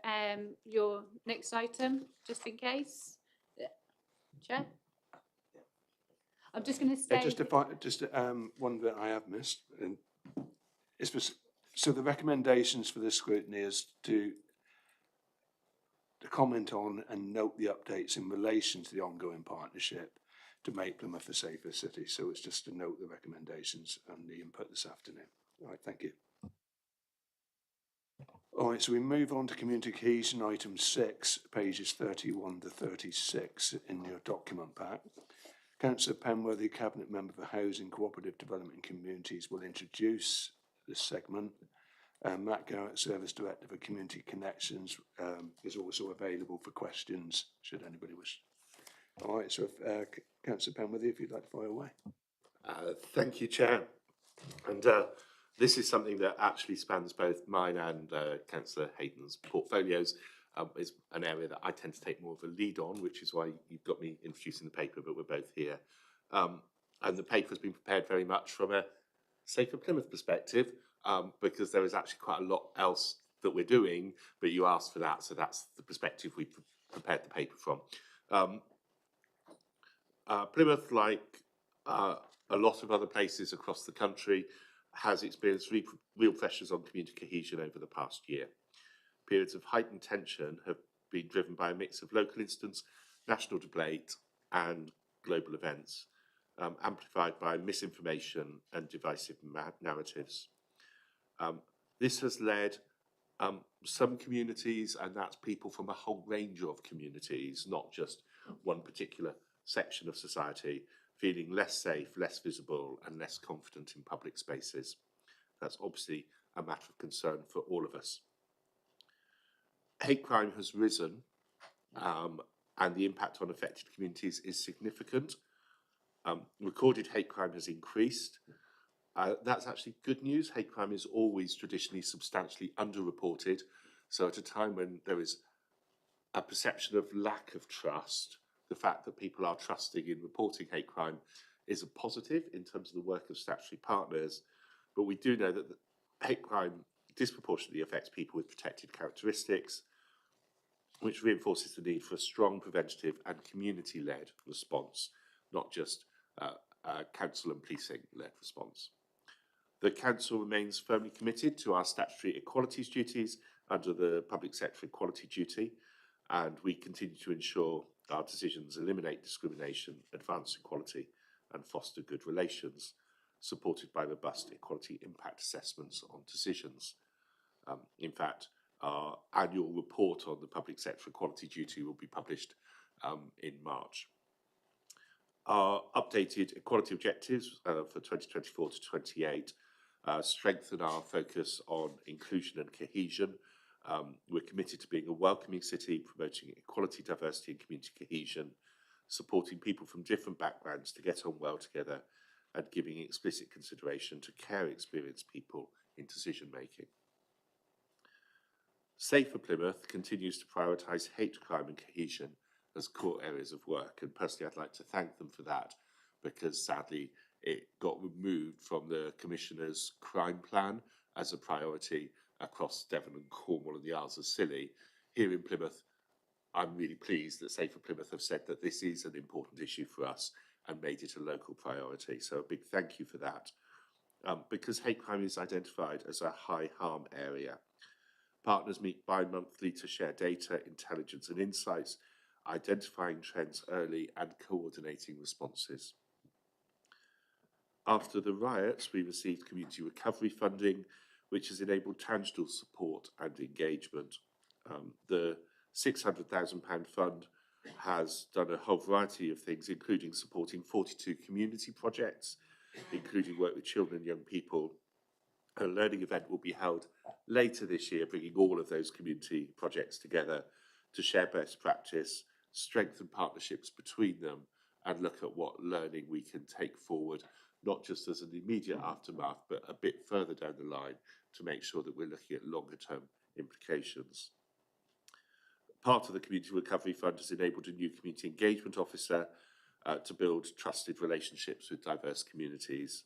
your next item, just in case. Chair? I'm just going to stay. One that I have missed, and so the recommendations for this scrutiny is to comment on and note the updates in relation to the ongoing partnership to make Plymouth a safer city. So it's just to note the recommendations and the input this afternoon. All right, thank you. All right, so we move on to community cohesion, item 6, pages 31 to 36 in your document pack. Councillor Penworthy, Cabinet Member for Housing, Cooperative Development and Communities, will introduce this segment. Matt Garrett, Service Director for Community Connections, is also available for questions, should anybody wish. All right, so Councillor Penworthy, if you'd like to fire away. Thank you, Chair. And this is something that actually spans both mine and Councillor Hayden's portfolios. It's an area that I tend to take more of a lead on, which is why you've got me introducing the paper, but we're both here. And the paper has been prepared very much from a Safer Plymouth perspective, because there is actually quite a lot else that we're doing, but you asked for that, so that's the perspective we prepared the paper from. Plymouth, like a lot of other places across the country, has experienced real pressures on community cohesion over the past year. Periods of heightened tension have been driven by a mix of local incidents, national debate and global events, amplified by misinformation and divisive narratives. This has led some communities, and that's people from a whole range of communities, not just one particular section of society, feeling less safe, less visible and less confident in public spaces. That's obviously a matter of concern for all of us. Hate crime has risen, and the impact on affected communities is significant. Recorded hate crime has increased. That's actually good news. Hate crime is always traditionally substantially underreported. So at a time when there is a perception of lack of trust, the fact that people are trusting in reporting hate crime is a positive in terms of the work of statutory partners. But we do know that hate crime disproportionately affects people with protected characteristics, which reinforces the need for a strong preventative and community-led response, not just council and policing-led response. The council remains firmly committed to our statutory equalities duties under the public sector equality duty, and we continue to ensure our decisions eliminate discrimination, advance equality and foster good relations, supported by robust equality impact assessments on decisions. In fact, our annual report on the public sector equality duty will be published in March. Our updated equality objectives for 2024 to 28 strengthen our focus on inclusion and cohesion. We're committed to being a welcoming city, promoting equality, diversity and community cohesion, supporting people from different backgrounds to get on well together and giving explicit consideration to care experienced people in decision making. Safer Plymouth continues to prioritise hate crime and cohesion as core areas of work, and personally I'd like to thank them for that, because sadly it got removed from the Commissioner's crime plan as a priority across Devon and Cornwall and the Isles of Scilly. Here in Plymouth, I'm really pleased that Safer Plymouth have said that this is an important issue for us and made it a local priority. So a big thank you for that. Because hate crime is identified as a high harm area, partners meet bi-monthly to share data, intelligence and insights, identifying trends early and coordinating responses. After the riots, we received community recovery funding, which has enabled tangible support and engagement. The £600,000 fund has done a whole variety of things, including supporting 42 community projects, including work with children and young people. A learning event will be held later this year, bringing all of those community projects together to share best practice, strengthen partnerships between them, and look at what learning we can take forward, not just as an immediate aftermath, but a bit further down the line to make sure that we're looking at longer term implications. Part of the Community Recovery Fund has enabled a new community engagement officer to build trusted relationships with diverse communities.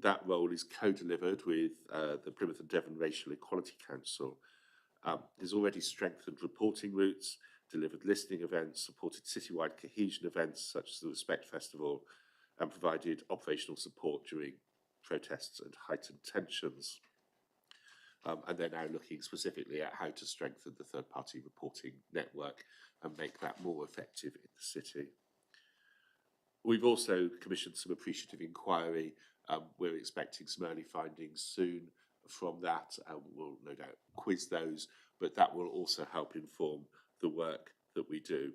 That role is co-delivered with the Plymouth and Devon Racial Equality Council. Has already strengthened reporting routes, delivered listening events, supported citywide cohesion events such as the Respect Festival, and provided operational support during protests and heightened tensions. And they're now looking specifically at how to strengthen the third-party reporting network and make that more effective in the city. We've also commissioned some appreciative inquiry. We're expecting some early findings soon from that, and we'll no doubt quiz those, but that will also help inform the work that we do.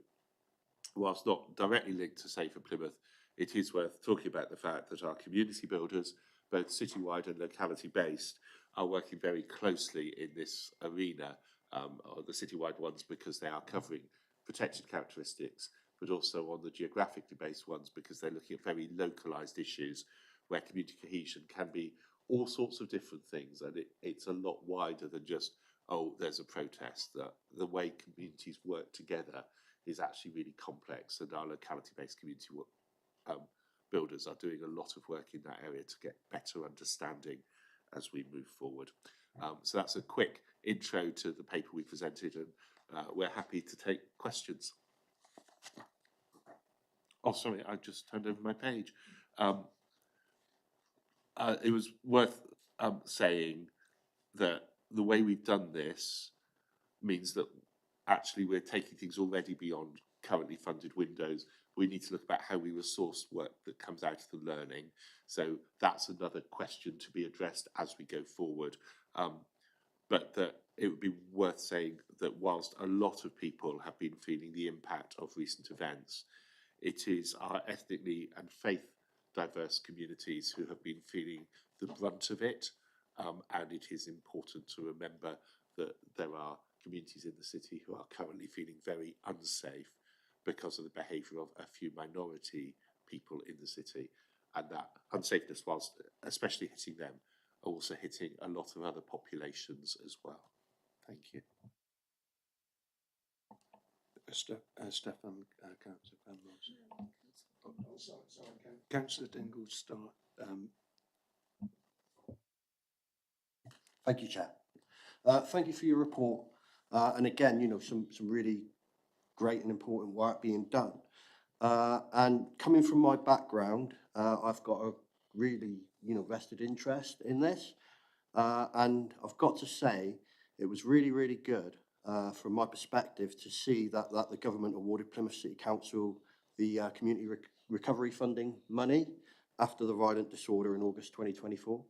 Whilst not directly linked to Safer Plymouth, it is worth talking about the fact that our community builders, both citywide and locality based, are working very closely in this arena, or the citywide ones because they are covering protected characteristics, but also on the geographically based ones because they're looking at very localised issues where community cohesion can be all sorts of different things, and it's a lot wider than just, oh, there's a protest. The way communities work together is actually really complex, and our locality-based community builders are doing a lot of work in that area to get better understanding as we move forward. So that's a quick intro to the paper we presented, and we're happy to take questions. Oh, sorry, I just turned over my page. It was worth saying that the way we've done this means that actually we're taking things already beyond currently funded windows. We need to look about how we resource work that comes out of the learning. So that's another question to be addressed as we go forward. But that it would be worth saying that whilst a lot of people have been feeling the impact of recent events, it is our ethnically and faith diverse communities who have been feeling the brunt of it. And it is important to remember that there are communities in the city who are currently feeling very unsafe because of the behaviour of a few minority people in the city. And that unsafeness, whilst especially hitting them, are also hitting a lot of other populations as well. Thank you. Stefan, Councillor Penrose. Councillor Dingle, start. Thank you, Chair. Thank you for your report. And again, you know, some really great and important work being done. And coming from my background, I've got a really, you know, vested interest in this. And I've got to say, it was really, really good from my perspective to see that the government awarded Plymouth City Council the community recovery funding money after the violent disorder in August 2024.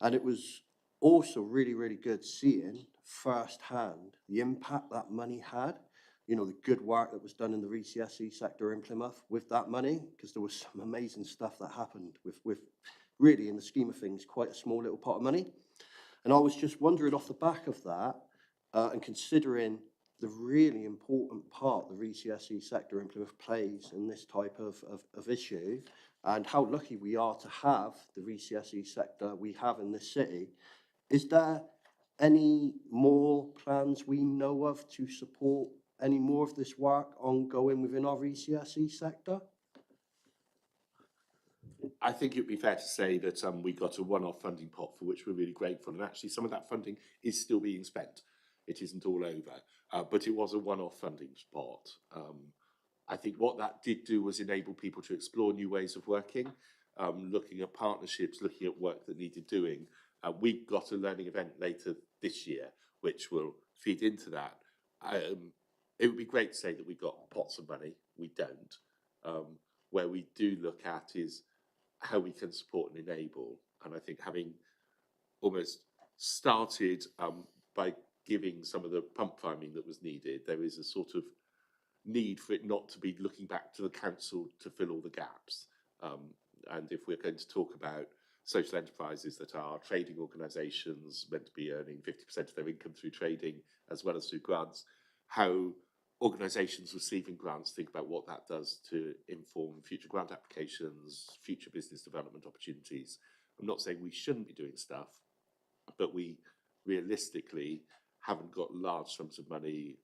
And it was also really, really good seeing firsthand the impact that money had, you know, the good work that was done in the VCSE sector in Plymouth with that money, because there was some amazing stuff that happened with really, in the scheme of things, quite a small little pot of money. And I was just wondering off the back of that, and considering the really important part the VCSE sector in Plymouth plays in this type of issue, and how lucky we are to have the VCSE sector we have in this city, is there any more plans we know of to support any more of this work ongoing within our VCSE sector? I think it would be fair to say that we got a one-off funding pot for which we're really grateful, and actually some of that funding is still being spent. It isn't all over, but it was a one-off funding pot. I think what that did do was enable people to explore new ways of working. looking at partnerships, looking at work that needed doing. We've got a learning event later this year, which will feed into that. It would be great to say that we've got pots of money. We don't. Where we do look at is how we can support and enable. And I think having almost started by giving some of the pump priming that was needed, there is a sort of need for it not to be looking back to the council to fill all the gaps. And if we're going to talk about social enterprises that are trading organisations meant to be earning 50% of their income through trading as well as through grants, how organisations receiving grants think about what that does to inform future grant applications, future business development opportunities. I'm not saying we shouldn't be doing stuff, but we realistically haven't got large sums of money,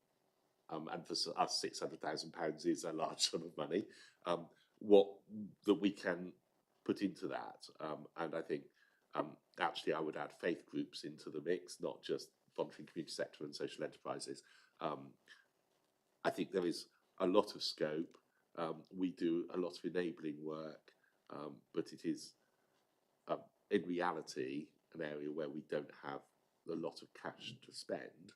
and for us £600,000 is a large sum of money, what that we can put into that. And I think actually I would add faith groups into the mix, not just voluntary community sector and social enterprises. I think there is a lot of scope. We do a lot of enabling work, but it is in reality an area where we don't have a lot of cash to spend.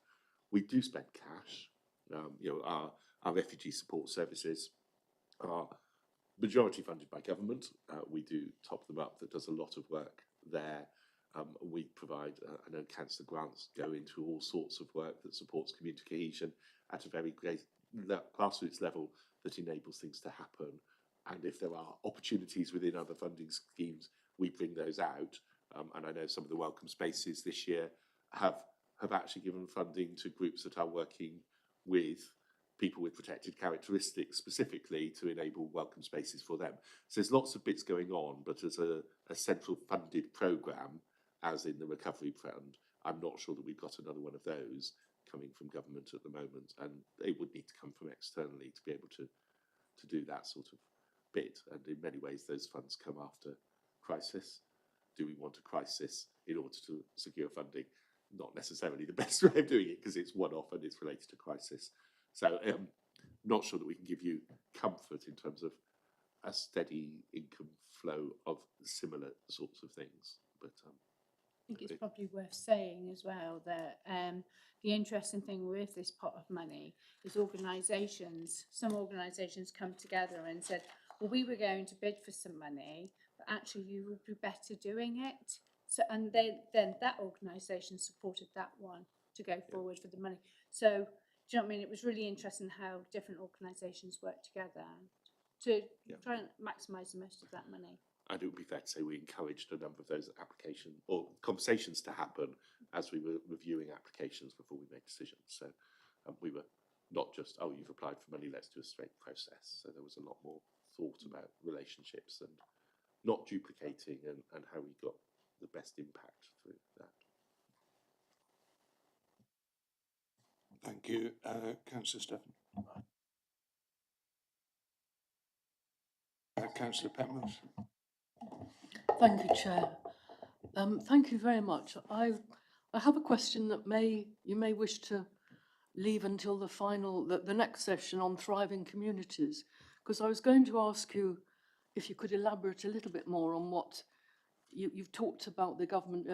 We do spend cash. Our refugee support services are majority funded by government. We do top them up. That does a lot of work there. We provide, I know council grants go into all sorts of work that supports community cohesion at a very great grassroots level that enables things to happen. And if there are opportunities within other funding schemes, we bring those out. And I know some of the welcome spaces this year have actually given funding to groups that are working with people with protected characteristics specifically to enable welcome spaces for them. So there's lots of bits going on, but as a central funded programme, as in the recovery fund, I'm not sure that we've got another one of those coming from government at the moment, and it would need to come from externally to be able to do that sort of bit. And in many ways, those funds come after crisis. Do we want a crisis in order to secure funding? Not necessarily the best way of doing it, because it's one-off and it's related to crisis. So not sure that we can give you comfort in terms of a steady income flow of similar sorts of things. But I think it's probably worth saying as well that the interesting thing with this pot of money is some organisations come together and said, well, we were going to bid for some money, but actually you would be better doing it. So, and then that organisation supported that one to go forward for the money. So, do you know what I mean? It was really interesting how different organisations work together to try and maximise the most of that money. And it would be fair to say we encouraged a number of those application or conversations to happen as we were reviewing applications before we made decisions. So we were not just, oh, you've applied for money, let's do a straight process. So there was a lot more thought about relationships and not duplicating and how we got the best impact through that. Thank you. Councillor Stephen. Councillor Petmos. Thank you, Chair. Thank you very much. I have a question that you may wish to leave until the next session on thriving communities, because I was going to ask you if you could elaborate a little bit more on what you've talked about the government,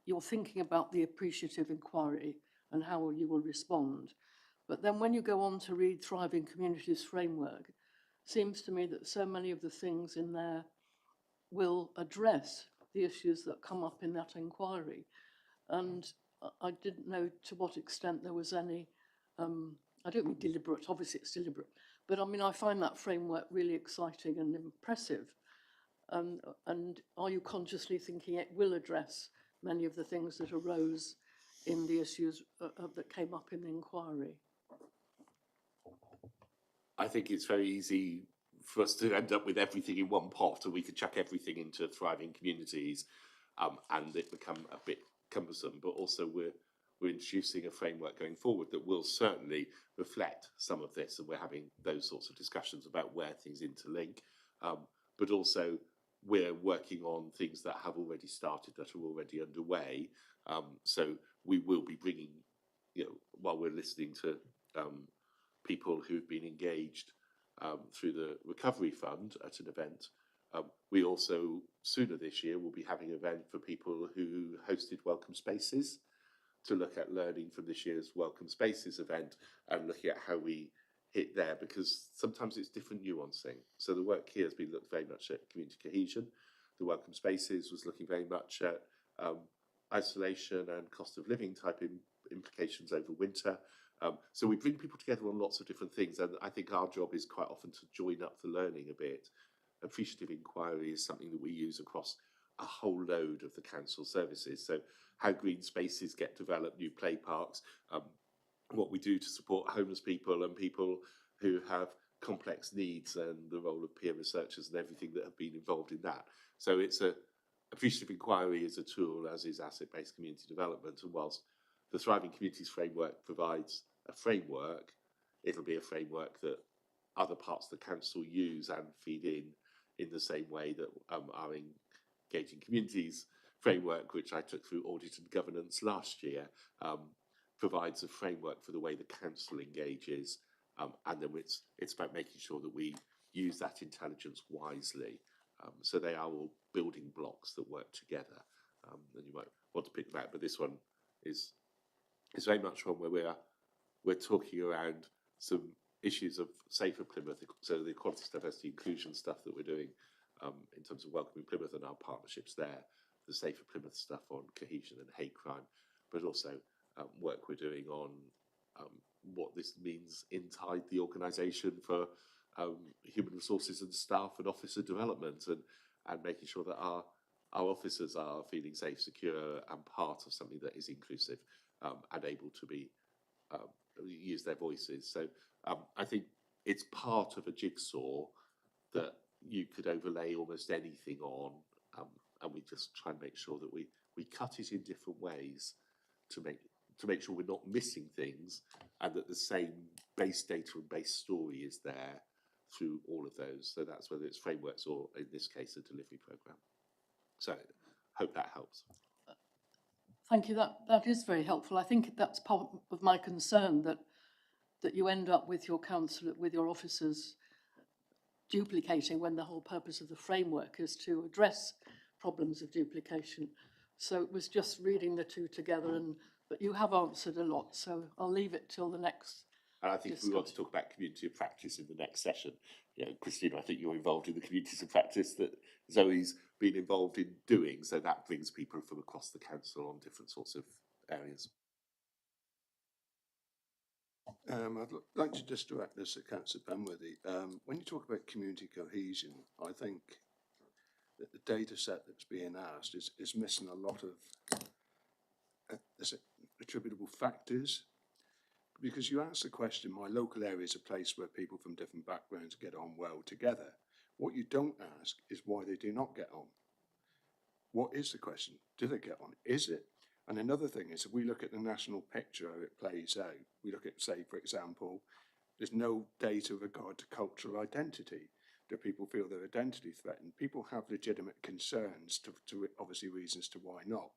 you're thinking about the appreciative inquiry and how you will respond. But then when you go on to read Thriving Communities Framework, it seems to me that so many of the things in there will address the issues that come up in that inquiry. And I didn't know to what extent there was any, I don't mean deliberate, obviously it's deliberate, but I mean, I find that framework really exciting and impressive. And are you consciously thinking it will address many of the things that arose in the issues that came up in the inquiry? I think it's very easy for us to end up with everything in one pot, and we could chuck everything into thriving communities, and it become a bit cumbersome. But also we're introducing a framework going forward that will certainly reflect some of this, and we're having those sorts of discussions about where things interlink. But also we're working on things that have already started, that are already underway. So we will be bringing, while we're listening to people who've been engaged through the Recovery Fund at an event, We also, sooner this year, will be having an event for people who hosted Welcome Spaces to look at learning from this year's Welcome Spaces event and looking at how we hit there, because sometimes it's different nuancing. So the work here has been looked very much at community cohesion. The Welcome Spaces was looking very much at isolation and cost of living type implications over winter. So we bring people together on lots of different things, and I think our job is quite often to join up the learning a bit. Appreciative inquiry is something that we use across a whole load of the council services. So how green spaces get developed, new play parks, what we do to support homeless people and people who have complex needs, and the role of peer researchers and everything that have been involved in that. So it's appreciative inquiry is a tool, as is asset-based community development. And whilst the Thriving Communities Framework provides a framework, it'll be a framework that other parts of the council use and feed in the same way that our Engaging Communities framework, which I took through audit and governance last year, provides a framework for the way the council engages, and then it's about making sure that we use that intelligence wisely. So they are all building blocks that work together. And you might want to pick them out, but this one is very much one where we're talking around some issues of safer Plymouth, so the equality, diversity, inclusion stuff that we're doing in terms of welcoming Plymouth and our partnerships there, the safer Plymouth stuff on cohesion and hate crime, but also work we're doing on what this means inside the organisation for human resources and staff and officer development, and making sure that our officers are feeling safe, secure, and part of something that is inclusive and able to be use their voices. So I think it's part of a jigsaw that you could overlay almost anything on, and we just try and make sure that we cut it in different ways to make sure we're not missing things, and that the same base data and base story is there through all of those. So that's whether it's frameworks or, in this case, a delivery programme. So hope that helps. Thank you. That is very helpful. I think that's part of my concern, that you end up with your council, with your officers duplicating, when the whole purpose of the framework is to address problems of duplication. So it was just reading the two together, but you have answered a lot, so I'll leave it till the next. And I think if we want to talk about community of practice in the next session, Christine, I think you're involved in the communities of practice that Zoe's been involved in doing, so that brings people from across the council on different sorts of areas. I'd like to just direct this at Councillor Penworthy. When you talk about community cohesion, I think that the data set that's being asked is missing a lot of attributable factors. Because you ask the question, my local area is a place where people from different backgrounds get on well together. What you don't ask is why they do not get on. What is the question? Do they get on? Is it? And another thing is, if we look at the national picture, how it plays out, we look at, say, for example, there's no data with regard to cultural identity. Do people feel their identity threatened? People have legitimate concerns to obviously reasons to why not.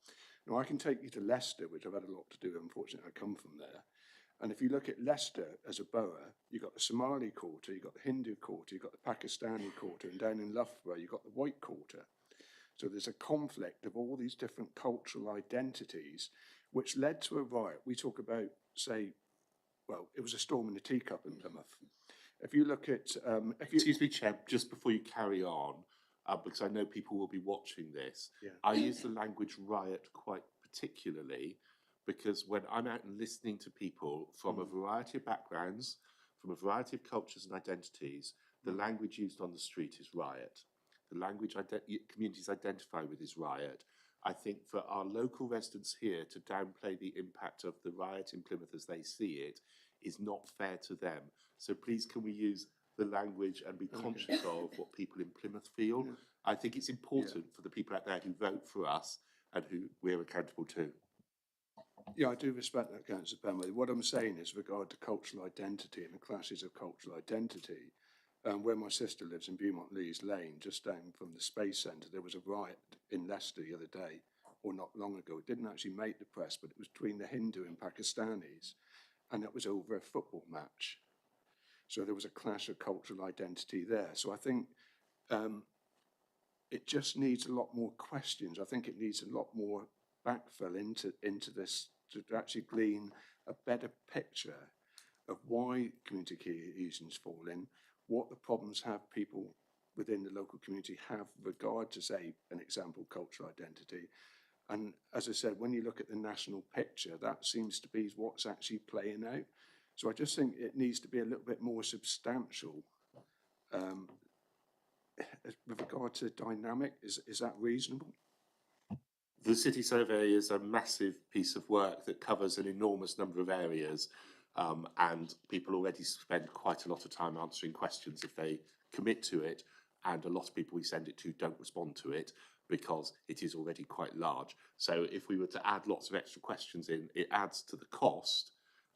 Now, I can take you to Leicester, which I've had a lot to do, unfortunately, I come from there. And if you look at Leicester as a borough, you've got the Somali quarter, you've got the Hindu quarter, you've got the Pakistani quarter, and down in Loughborough, you've got the white quarter. So there's a conflict of all these different cultural identities, which led to a riot. We talk about, say, well, it was a storm in a teacup in Plymouth. If you look at... Excuse me, Chair, just before you carry on, because I know people will be watching this, I use the language riot quite particularly, because when I'm out and listening to people from a variety of backgrounds, from a variety of cultures and identities, the language used on the street is riot. The language communities identify with is riot. I think for our local residents here to downplay the impact of the riot in Plymouth as they see it is not fair to them. So please, can we use the language and be conscious of what people in Plymouth feel? Yeah. I think it's important for the people out there who vote for us and who we're accountable to. Yeah, I do respect that, Councillor Penworthy. What I'm saying is, with regard to cultural identity and the clashes of cultural identity, where my sister lives in Beaumont Lees Lane, just down from the Space Centre, there was a riot in Leicester the other day, or not long ago. It didn't actually make the press, but it was between the Hindu and Pakistanis, and it was over a football match. So there was a clash of cultural identity there. So I think it just needs a lot more questions. I think it needs a lot more backfill into this to actually glean a better picture of why community cohesion is falling, what the problems have people within the local community have with regard to, say, an example, cultural identity. And as I said, when you look at the national picture, that seems to be what's actually playing out. So I just think it needs to be a little bit more substantial. With regard to dynamic, is that reasonable? The city survey is a massive piece of work that covers an enormous number of areas, and people already spend quite a lot of time answering questions if they commit to it, and a lot of people we send it to don't respond to it because it is already quite large. So if we were to add lots of extra questions in, it adds to the cost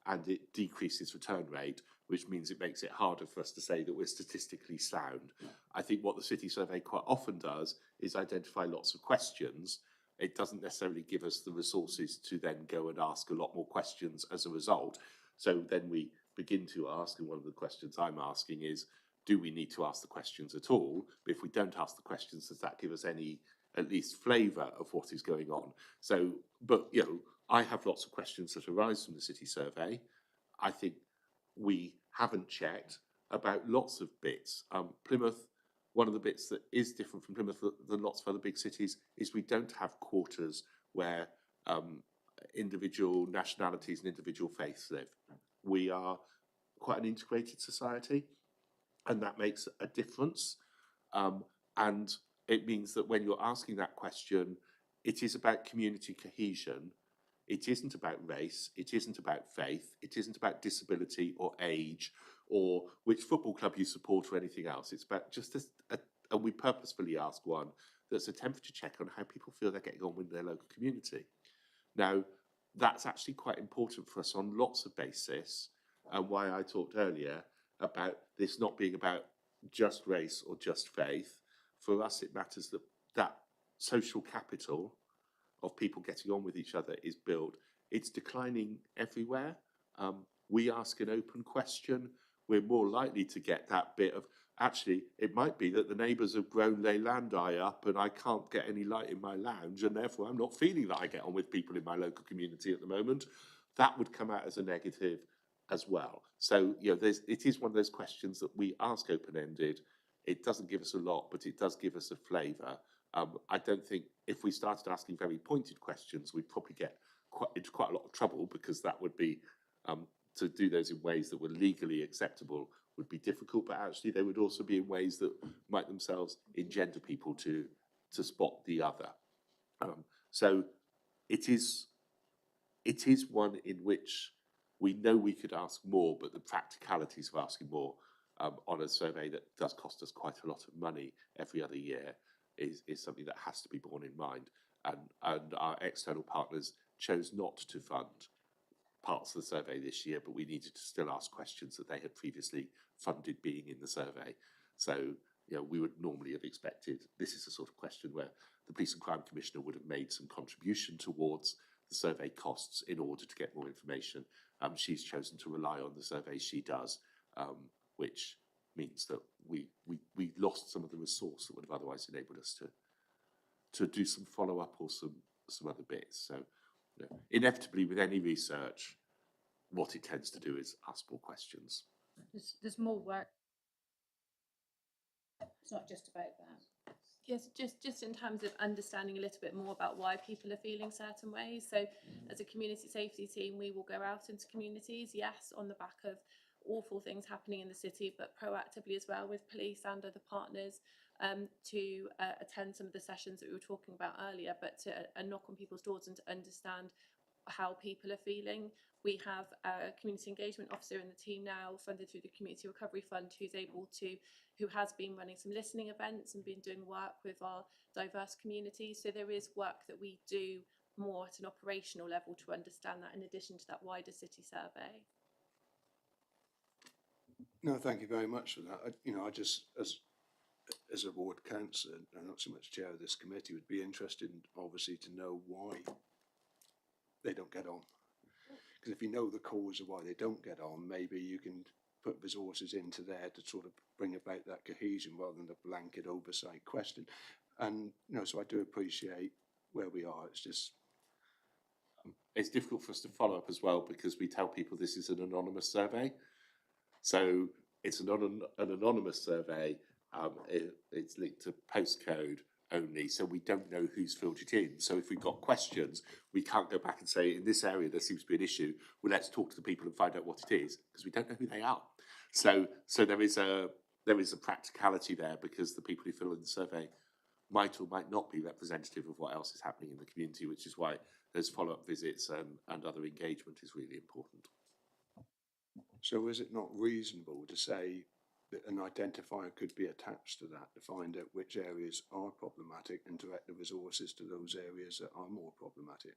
and it decreases return rate, which means it makes it harder for us to say that we're statistically sound. I think what the city survey quite often does is identify lots of questions. It doesn't necessarily give us the resources to then go and ask a lot more questions as a result. So then we begin to ask, and one of the questions I'm asking is, do we need to ask the questions at all? But if we don't ask the questions, does that give us any, at least flavour of what is going on? So, but, you know, I have lots of questions that arise from the city survey. I think we haven't checked about lots of bits. Plymouth, one of the bits that is different from Plymouth than lots of other big cities is we don't have quarters where individual nationalities and individual faiths live. We are quite an integrated society, and that makes a difference. And it means that when you're asking that question, it is about community cohesion. It isn't about race, it isn't about faith, it isn't about disability or age or which football club you support or anything else. It's about just and we purposefully ask one that's a temperature check on how people feel they're getting on with their local community. Now, that's actually quite important for us on lots of basis, and why I talked earlier about this not being about just race or just faith. For us, it matters that that social capital of people getting on with each other is built. It's declining everywhere. We ask an open question, we're more likely to get that bit of, actually, it might be that the neighbours have grown leyland up and I can't get any light in my lounge and therefore I'm not feeling that I get on with people in my local community at the moment. That would come out as a negative as well. So, you know, it is one of those questions that we ask open-ended. It doesn't give us a lot, but it does give us a flavour. I don't think if we started asking very pointed questions, we'd probably get into quite a lot of trouble, because that would be, to do those in ways that were legally acceptable would be difficult, but actually they would also be in ways that might themselves engender people to spot the other. So it is one in which we know we could ask more, but the practicalities of asking more on a survey that does cost us quite a lot of money every other year is something that has to be borne in mind. And our external partners chose not to fund parts of the survey this year, but we needed to still ask questions that they had previously funded being in the survey. So, you know, we would normally have expected, this is a sort of question where the Police and Crime Commissioner would have made some contribution towards the survey costs in order to get more information. She's chosen to rely on the survey she does, which means that we lost some of the resource that would have otherwise enabled us to do some follow-up or some other bits. So, you know, inevitably with any research, what it tends to do is ask more questions. There's more work. It's not just about that. Yes, just in terms of understanding a little bit more about why people are feeling certain ways. So as a community safety team, we will go out into communities, yes, on the back of awful things happening in the city, but proactively as well with police and other partners to attend some of the sessions that we were talking about earlier, but to knock on people's doors and to understand how people are feeling. We have a community engagement officer in the team now, funded through the Community Recovery Fund, who has been running some listening events and been doing work with our diverse communities. So there is work that we do more at an operational level to understand that, in addition to that wider city survey. No, thank you very much for that. I just, as a ward councillor, and not so much chair of this committee, would be interested, obviously, to know why they don't get on. Because if you know the cause of why they don't get on, maybe you can put resources into there to sort of bring about that cohesion rather than the blanket oversight question. And, you know, so I do appreciate where we are. It's just, It's difficult for us to follow up as well because we tell people this is an anonymous survey. So it's an anonymous survey. It's linked to postcode only, so we don't know who's filled it in. So if we've got questions, we can't go back and say, in this area there seems to be an issue. Well, let's talk to the people and find out what it is, because we don't know who they are. So there is a practicality there, because the people who fill in the survey might or might not be representative of what else is happening in the community, which is why those follow-up visits and other engagement is really important. so is it not reasonable to say that an identifier could be attached to that to find out which areas are problematic and direct the resources to those areas that are more problematic?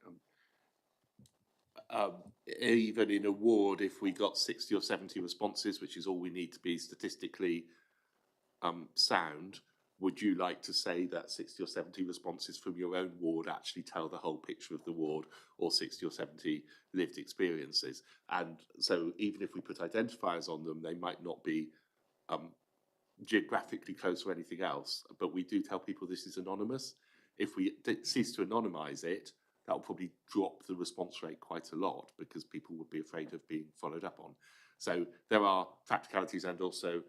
Even in a ward, if we got 60 or 70 responses, which is all we need to be statistically sound, would you like to say that 60 or 70 responses from your own ward actually tell the whole picture of the ward, or 60 or 70 lived experiences? And so even if we put identifiers on them, they might not be geographically close or anything else, but we do tell people this is anonymous. If we cease to anonymise it, that will probably drop the response rate quite a lot, because people would be afraid of being followed up on. So there are practicalities and also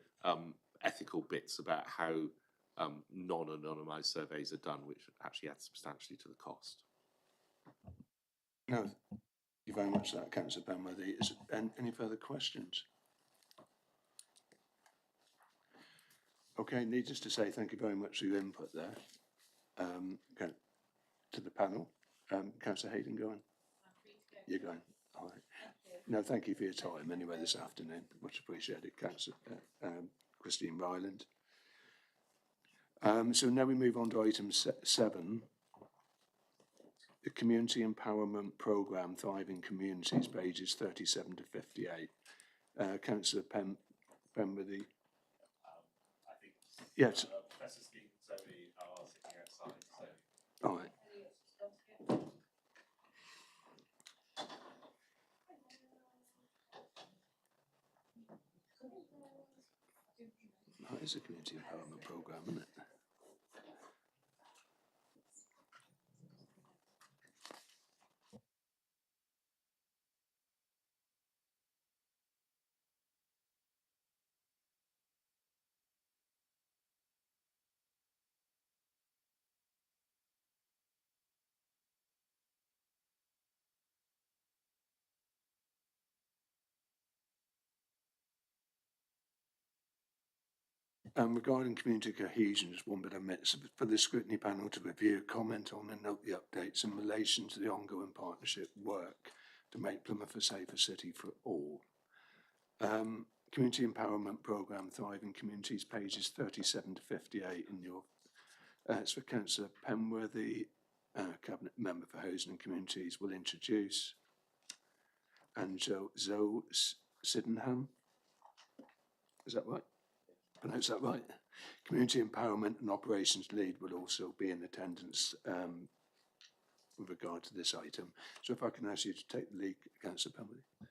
ethical bits about how non-anonymised surveys are done, which actually adds substantially to the cost. No, thank you very much for that, Councillor Penworthy. Is there any further questions? Okay, needless to say, thank you very much for your input there. Go to the panel. Councillor Hayden, go on. You're going. All right. No, thank you for your time anyway this afternoon. Much appreciated, Councillor Christine Ryland. So now we move on to item 7, the Community Empowerment Programme Thriving Communities, pages 37 to 58. Councillor Penworthy. I think yes. Professor Skeet and Zoe are sitting outside. So. All right. That is a community empowerment programme, isn't it? Regarding community cohesion, just one bit of minutes for the scrutiny panel to review, comment on and note the updates in relation to the ongoing partnership work to make Plymouth a safer city for all. Community Empowerment Programme Thriving Communities, pages 37 to 58 in your, it's for Councillor Penworthy, Cabinet Member for Housing and Communities, will introduce, and Zoe Sydenham, is that right? Pronounce that right? Community Empowerment and Operations Lead will also be in attendance with regard to this item. So if I can ask you to take the lead, Councillor Penworthy.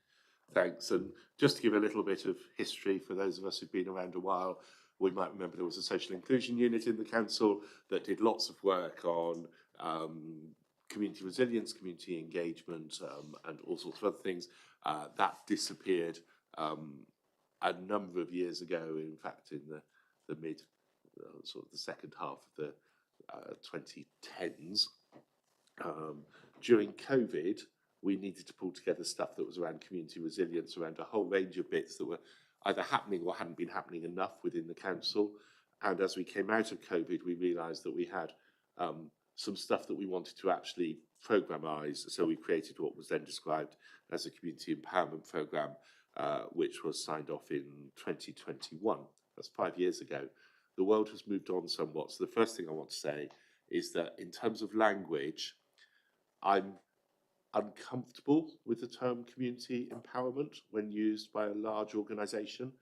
Thanks. And just to give a little bit of history for those of us who've been around a while, we might remember there was a social inclusion unit in the council that did lots of work on community resilience, community engagement, and all sorts of other things. That disappeared a number of years ago, in fact, in the mid, sort of the second half of the 2010s. During COVID, we needed to pull together stuff that was around community resilience, around a whole range of bits that were either happening or hadn't been happening enough within the council. And as we came out of COVID, we realised that we had some stuff that we wanted to actually programmise. So we created what was then described as a community empowerment programme, which was signed off in 2021. That's 5 years ago. The world has moved on somewhat. So the first thing I want to say is that in terms of language, I'm uncomfortable with the term community empowerment when used by a large organisation,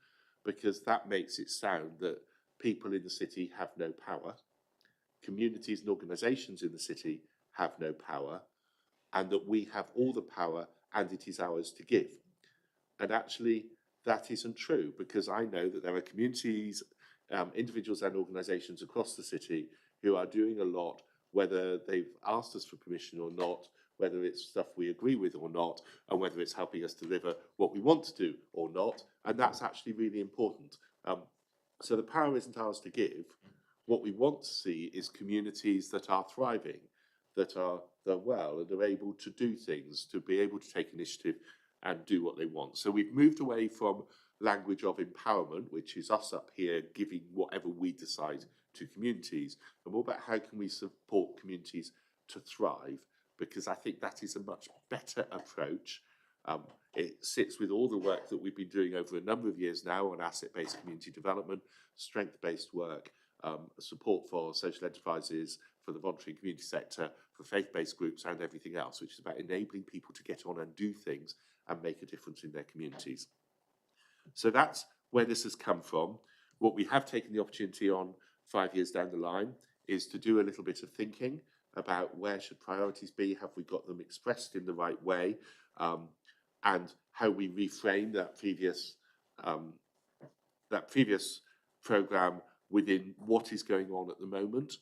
because that makes it sound that people in the city have no power, communities and organisations in the city have no power, and that we have all the power and it is ours to give. And actually, that isn't true, because I know that there are communities, individuals and organisations across the city who are doing a lot, whether they've asked us for permission or not, whether it's stuff we agree with or not, and whether it's helping us deliver what we want to do or not. And that's actually really important. So the power isn't ours to give. What we want to see is communities that are thriving, that are well and are able to do things, to be able to take initiative and do what they want. So we've moved away from language of empowerment, which is us up here giving whatever we decide to communities, and more about how can we support communities to thrive, because I think that is a much better approach. It sits with all the work that we've been doing over a number of years now on asset-based community development, strength-based work, support for social enterprises, for the voluntary community sector, for faith-based groups and everything else, which is about enabling people to get on and do things and make a difference in their communities. So that's where this has come from. What we have taken the opportunity on 5 years down the line is to do a little bit of thinking about where should priorities be, have we got them expressed in the right way, and how we reframe that previous programme within what is going on at the moment,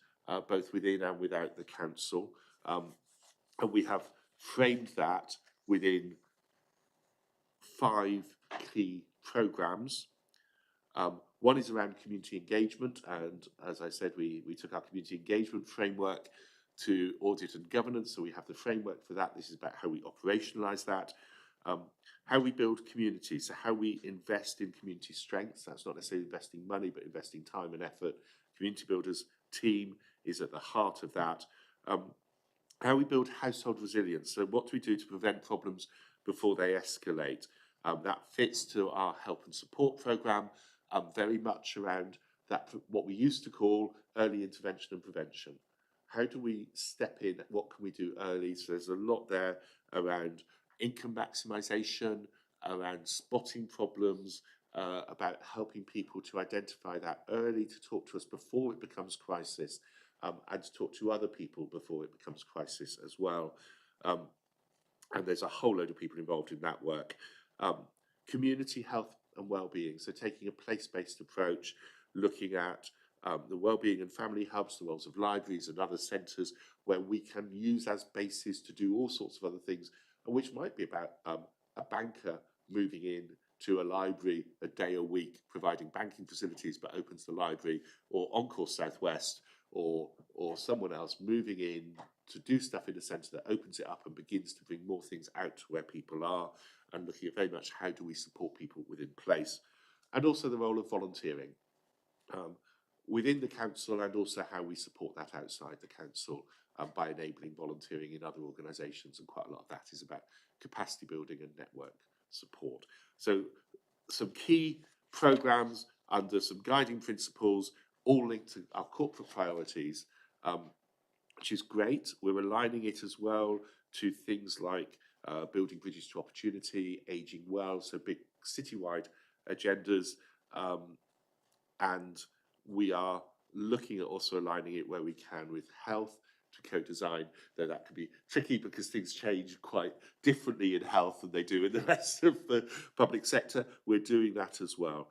both within and without the council. And we have framed that within 5 key programmes. One is around community engagement, and as I said, we took our community engagement framework to audit and governance, so we have the framework for that. This is about how we operationalise that. How we build communities, so how we invest in community strengths. That's not necessarily investing money, but investing time and effort. Community Builders team is at the heart of that. How we build household resilience. So what do we do to prevent problems before they escalate? That fits to our help and support programme, very much around that, what we used to call early intervention and prevention. How do we step in? What can we do early? So there's a lot there around income maximisation, around spotting problems, about helping people to identify that early, to talk to us before it becomes crisis, and to talk to other people before it becomes crisis as well. And there's a whole load of people involved in that work. Community health and well-being, so taking a place-based approach, looking at the well-being and family hubs, the roles of libraries and other centres where we can use as bases to do all sorts of other things, and which might be about a banker moving in to a library a day a week, providing banking facilities but opens the library, or Encore Southwest, or someone else moving in to do stuff in a centre that opens it up and begins to bring more things out to where people are, and looking at very much how do we support people within place, and also the role of volunteering within the council, and also how we support that outside the council by enabling volunteering in other organisations, and quite a lot of that is about capacity building and network support. So some key programmes under some guiding principles, all linked to our corporate priorities, which is great. We're aligning it as well to things like building bridges to opportunity, ageing well, so big citywide agendas, and we are looking at also aligning it where we can with health to co-design, though that can be tricky because things change quite differently in health than they do in the rest of the public sector. We're doing that as well.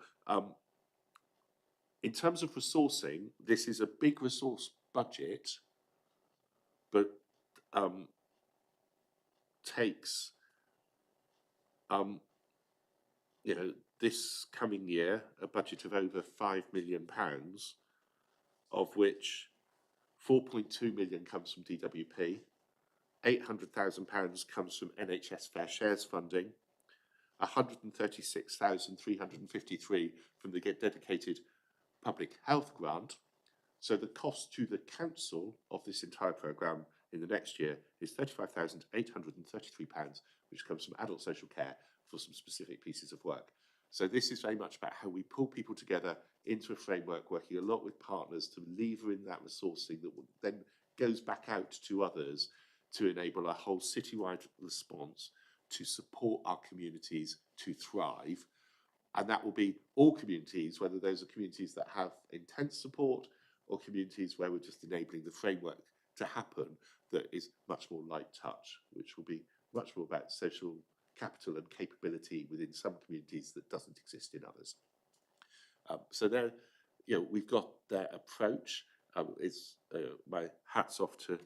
In terms of resourcing, this is a big resource budget, but takes this coming year a budget of over £5 million, of which 4.2 million comes from DWP, £800,000 comes from NHS Fair Shares funding, 136,353 from the dedicated public health grant. So the cost to the council of this entire programme in the next year is £35,833, which comes from adult social care for some specific pieces of work. So this is very much about how we pull people together into a framework, working a lot with partners to lever in that resourcing that then goes back out to others to enable a whole citywide response to support our communities to thrive. And that will be all communities, whether those are communities that have intense support or communities where we're just enabling the framework to happen that is much more light touch, which will be much more about social capital and capability within some communities that doesn't exist in others. So there, we've got their approach. it's my hats off to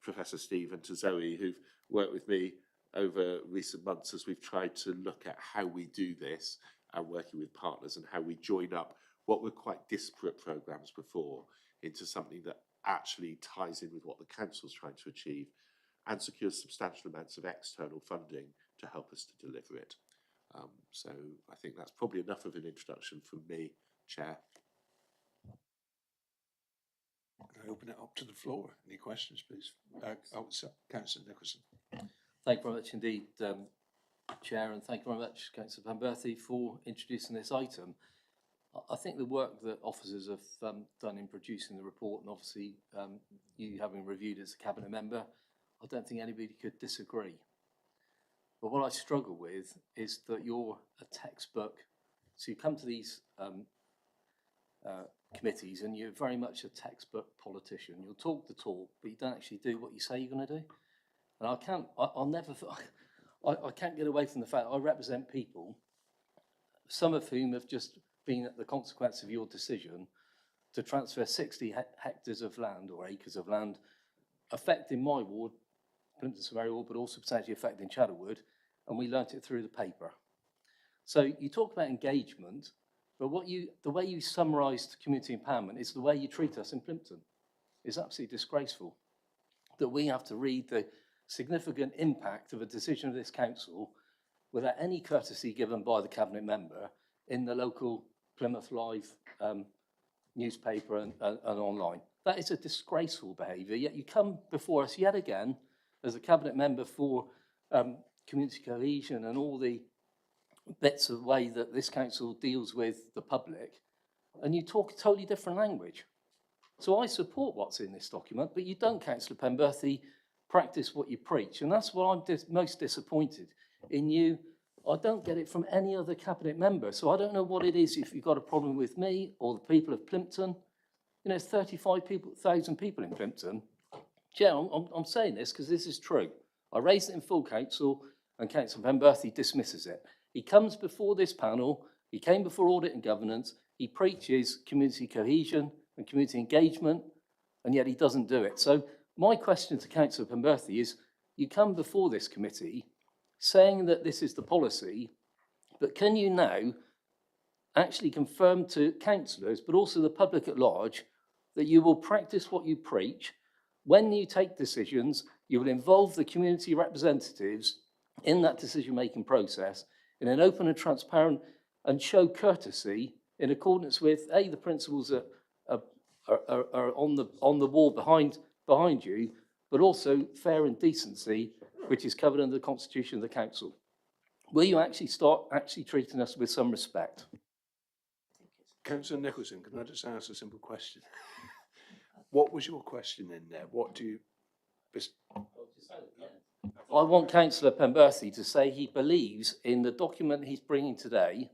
Professor Steve and to Zoe, who've worked with me over recent months as we've tried to look at how we do this and working with partners and how we join up what were quite disparate programmes before into something that actually ties in with what the council's trying to achieve and secures substantial amounts of external funding to help us to deliver it. So I think that's probably enough of an introduction from me, Chair. Can I open it up to the floor? Any questions, please? Councillor Nicholson. Thank you very much indeed, Chair, and thank you very much, Councillor Pemberthy, for introducing this item. I think the work that officers have done in producing the report, and obviously you having reviewed as a Cabinet member, I don't think anybody could disagree. But what I struggle with is that you're a textbook. So you come to these committees and you're very much a textbook politician. You'll talk the talk, but you don't actually do what you say you're going to do. And I can't get away from the fact I represent people, some of whom have just been at the consequence of your decision to transfer 60 hectares of land or acres of land affecting my ward, Plymouth Surrey ward, but also potentially affecting Chadderwood, and we learnt it through the paper. So you talk about engagement, but the way you summarised community empowerment is the way you treat us in Plympton. It's absolutely disgraceful that we have to read the significant impact of a decision of this council without any courtesy given by the Cabinet member in the local Plymouth Live newspaper and online. That is a disgraceful behaviour, yet you come before us yet again as a Cabinet member for community cohesion and all the bits of the way that this council deals with the public, and you talk a totally different language. So I support what's in this document, but you don't, Councillor Pemberthy, practice what you preach, and that's what I'm most disappointed in you. I don't get it from any other Cabinet member, so I don't know what it is, if you've got a problem with me or the people of Plympton. You know, it's 35,000 people in Plympton. Chair, I'm saying this because this is true. I raised it in full council and Councillor Pemberthy dismisses it. He comes before this panel, he came before Audit and Governance, he preaches community cohesion and community engagement, and yet he doesn't do it. So my question to Councillor Pemberthy is, you come before this committee saying that this is the policy, but can you now actually confirm to councillors, but also the public at large, that you will practice what you preach? When you take decisions, you will involve the community representatives in that decision-making process in an open and transparent and show courtesy in accordance with, A, the principles that are on the wall behind you, but also fair and decency, which is covered under the Constitution of the Council. Will you actually start treating us with some respect? Councillor Nicholson, can I just ask a simple question? What was your question in there? What do you... I want Councillor Pemberthy to say he believes in the document he's bringing today,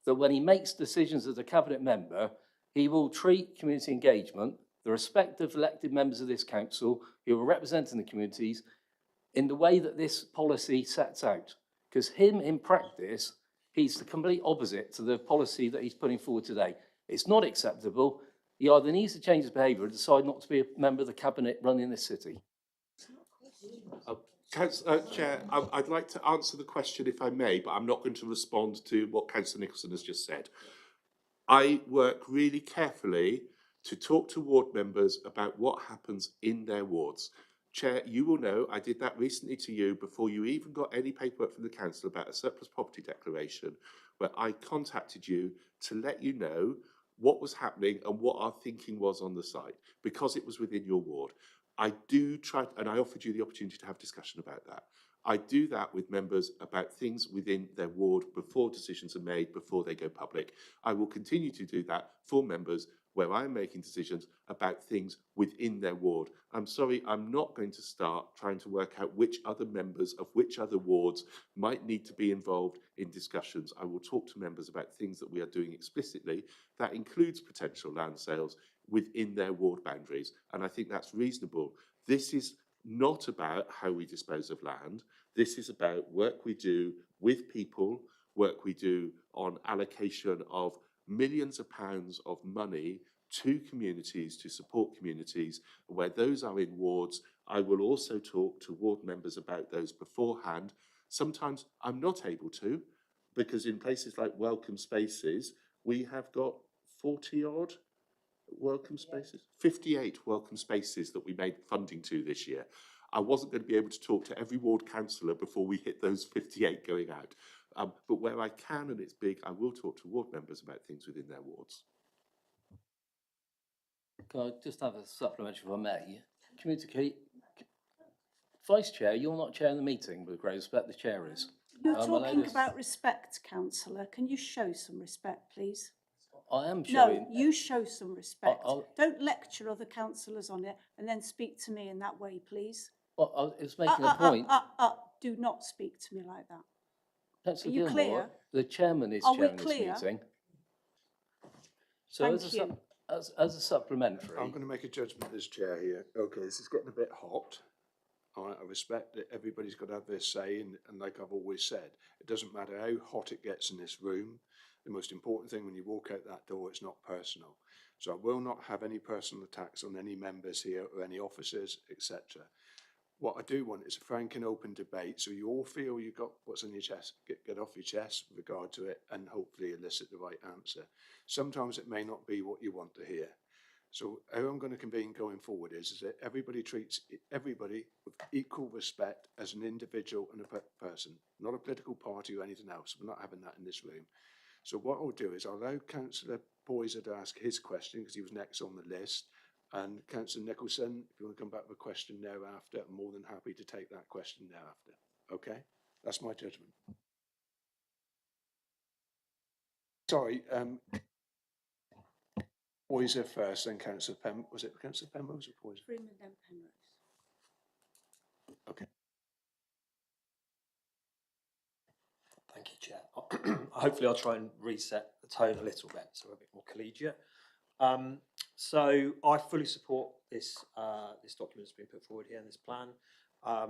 that when he makes decisions as a Cabinet member, he will treat community engagement, the respective elected members of this council who are representing the communities, in the way that this policy sets out. Because him, in practice, he's the complete opposite to the policy that he's putting forward today. It's not acceptable. He either needs to change his behaviour or decide not to be a member of the Cabinet running this city. Chair, I'd like to answer the question if I may, but I'm not going to respond to what Councillor Nicholson has just said. I work really carefully to talk to ward members about what happens in their wards. Chair, you will know I did that recently to you before you even got any paperwork from the council about a surplus property declaration, where I contacted you to let you know what was happening and what our thinking was on the site, because it was within your ward. I do try, and I offered you the opportunity to have discussion about that. I do that with members about things within their ward before decisions are made, before they go public. I will continue to do that for members where I'm making decisions about things within their ward. I'm sorry, I'm not going to start trying to work out which other members of which other wards might need to be involved in discussions. I will talk to members about things that we are doing explicitly. That includes potential land sales within their ward boundaries, and I think that's reasonable. This is not about how we dispose of land. This is about work we do with people, work we do on allocation of millions of pounds of money to communities, to support communities. Where those are in wards, I will also talk to ward members about those beforehand. Sometimes I'm not able to, because in places like Welcome Spaces, we have got 40 odd welcome spaces, 58 welcome spaces that we made funding to this year. I wasn't going to be able to talk to every ward councillor before we hit those 58 going out. But where I can and it's big, I will talk to ward members about things within their wards. Can I just have a supplementary if I may? Communicate. Vice Chair, you're not chairing the meeting, with great respect, the chair is. You're I talking noticed- about respect, councillor. Can you show some respect, please? I am showing. No, you show some respect. I'll- Don't lecture other councillors on it and then speak to me in that way, please. Well, I was making a point. Do not speak to me like that. Councillor Are you Gilmore, clear? the chairman is Are we chairing this clear? meeting. So Thank as a, you. I'm as a supplementary, going to make a judgment as chair here. Okay, this is getting a bit hot. All right, I respect that everybody's got to have their say, and like I've always said, it doesn't matter how hot it gets in this room. The most important thing when you walk out that door, it's not personal. So I will not have any personal attacks on any members here or any officers, etc. What I do want is a frank and open debate, so you all feel you got what's on your chest, get off your chest with regard to it, and hopefully elicit the right answer. Sometimes it may not be what you want to hear. So how I'm going to convene going forward is that everybody treats everybody with equal respect as an individual and a person, not a political party or anything else. We're not having that in this room. So what I'll do is I'll allow Councillor Poyser to ask his question because he was next on the list. And Councillor Nicholson, if you want to come back with a question thereafter, I'm more than happy to take that question thereafter. Okay? That's my judgment. Sorry, Poyser first, then Councillor Penrose. Was it Councillor Penrose or Poyser? Freeman, then Penrose. Okay. Thank you, Chair. Hopefully I'll try and reset the tone a little bit so we're a bit more collegiate. So I fully support this this document that's been put forward here in this plan. I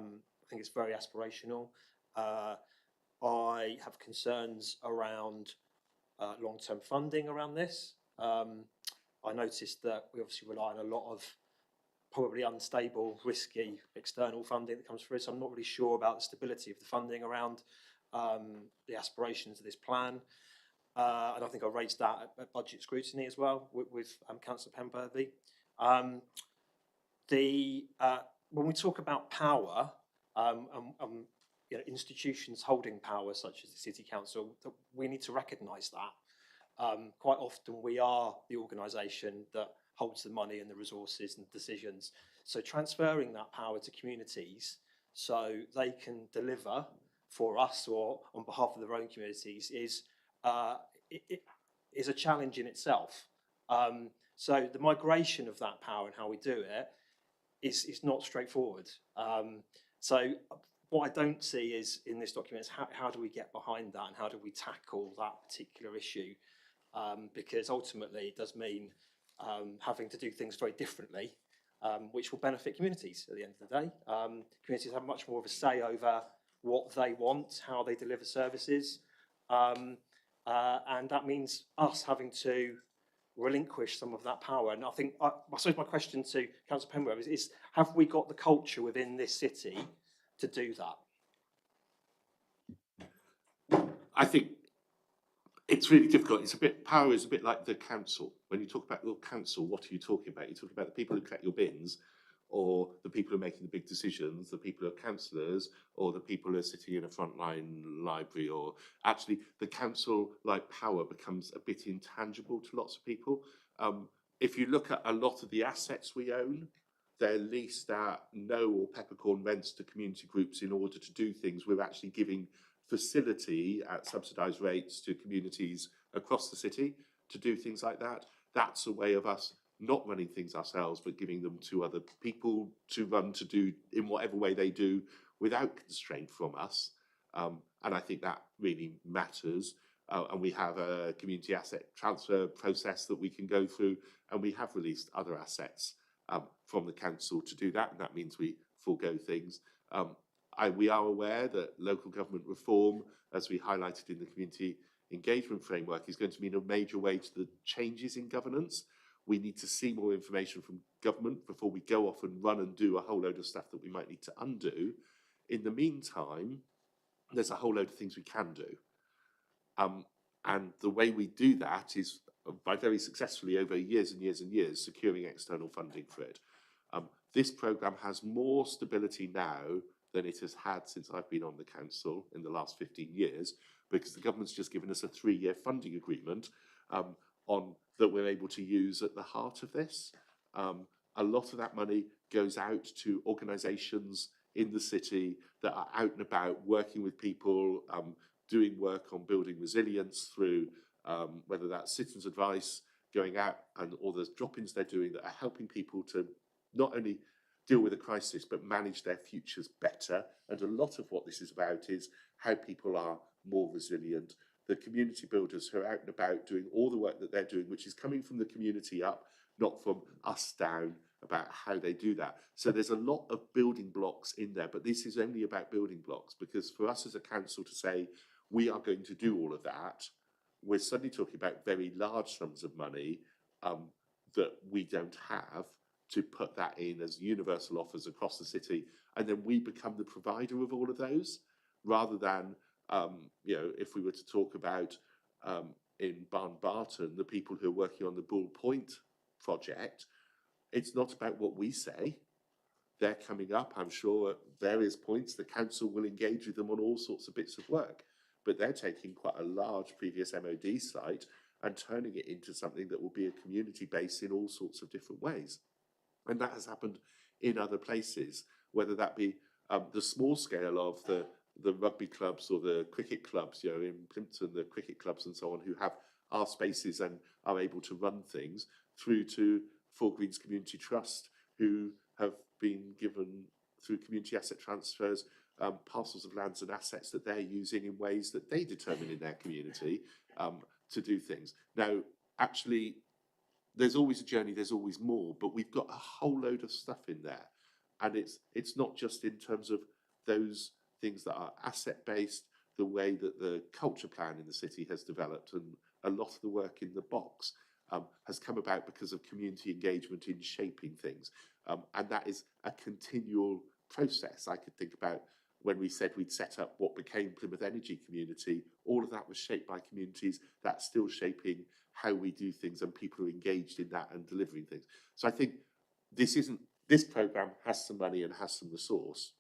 think it's very aspirational. I have concerns around long-term funding around this. I noticed that we obviously rely on a lot of probably unstable, risky external funding that comes through, so I'm not really sure about the stability of the funding around the aspirations of this plan. And I think I raised that at budget scrutiny as well with Councillor Penberthy. When we talk about power, you know, institutions holding power such as the City Council, we need to recognise that. Quite often we are the organisation that holds the money and the resources and decisions. So transferring that power to communities so they can deliver for us or on behalf of their own communities is a challenge in itself. So the migration of that power and how we do it is not straightforward. So what I don't see is in this document is how do we get behind that and how do we tackle that particular issue? Because ultimately it does mean having to do things very differently, which will benefit communities at the end of the day. Communities have much more of a say over what they want, how they deliver services, and that means us having to relinquish some of that power. And I think, I suppose my question to Councillor Penrose is have we got the culture within this city to do that? I think it's really difficult. Power is a bit like the council. When you talk about your council, what are you talking about? You're talking about the people who collect your bins, or the people who are making the big decisions, the people who are councillors, or the people who are sitting in a frontline library, or actually the council-like power becomes a bit intangible to lots of people. If you look at a lot of the assets we own, they're leased at no or peppercorn rents to community groups in order to do things. We're actually giving facility at subsidised rates to communities across the city to do things like that. That's a way of us not running things ourselves, but giving them to other people to run, to do in whatever way they do without constraint from us. And I think that really matters. And we have a community asset transfer process that we can go through, and we have released other assets from the council to do that, and that means we forego things. We are aware that local government reform, as we highlighted in the community engagement framework, is going to mean a major way to the changes in governance. we need to see more information from government before we go off and run and do a whole load of stuff that we might need to undo. In the meantime, there's a whole load of things we can do. And the way we do that is by very successfully over years and years and years securing external funding for it. This programme has more stability now than it has had since I've been on the council in the last 15 years, because the government's just given us a 3-year funding agreement on that we're able to use at the heart of this. A lot of that money goes out to organisations in the city that are out and about working with people, doing work on building resilience through whether that's citizens' advice, going out and all the drop-ins they're doing that are helping people to not only deal with a crisis but manage their futures better. And a lot of what this is about is how people are more resilient. The community builders who are out and about doing all the work that they're doing, which is coming from the community up, not from us down, about how they do that. So there's a lot of building blocks in there, but this is only about building blocks, because for us as a council to say we are going to do all of that, we're suddenly talking about very large sums of money that we don't have to put that in as universal offers across the city, and then we become the provider of all of those, rather than if we were to talk about in Barton, the people who are working on the Bull Point project, it's not about what we say. They're coming up, I'm sure, at various points. The council will engage with them on all sorts of bits of work, but they're taking quite a large previous MOD site and turning it into something that will be a community base in all sorts of different ways. And that has happened in other places, whether that be the small scale of the rugby clubs or the cricket clubs, in Plymouth, the cricket clubs and so on, who have our spaces and are able to run things, through to Four Greens Community Trust, who have been given through community asset transfers parcels of lands and assets that they're using in ways that they determine in their community to do things. Now, actually, there's always a journey, there's always more, but we've got a whole load of stuff in there. And it's not just in terms of those things that are asset-based, the way that the culture plan in the city has developed, and a lot of the work in the box has come about because of community engagement in shaping things. And that is a continual process. I could think about when we said we'd set up what became Plymouth Energy Community, all of that was shaped by communities. That's still shaping how we do things, and people are engaged in that and delivering things. So I think this programme has some money and has some resource.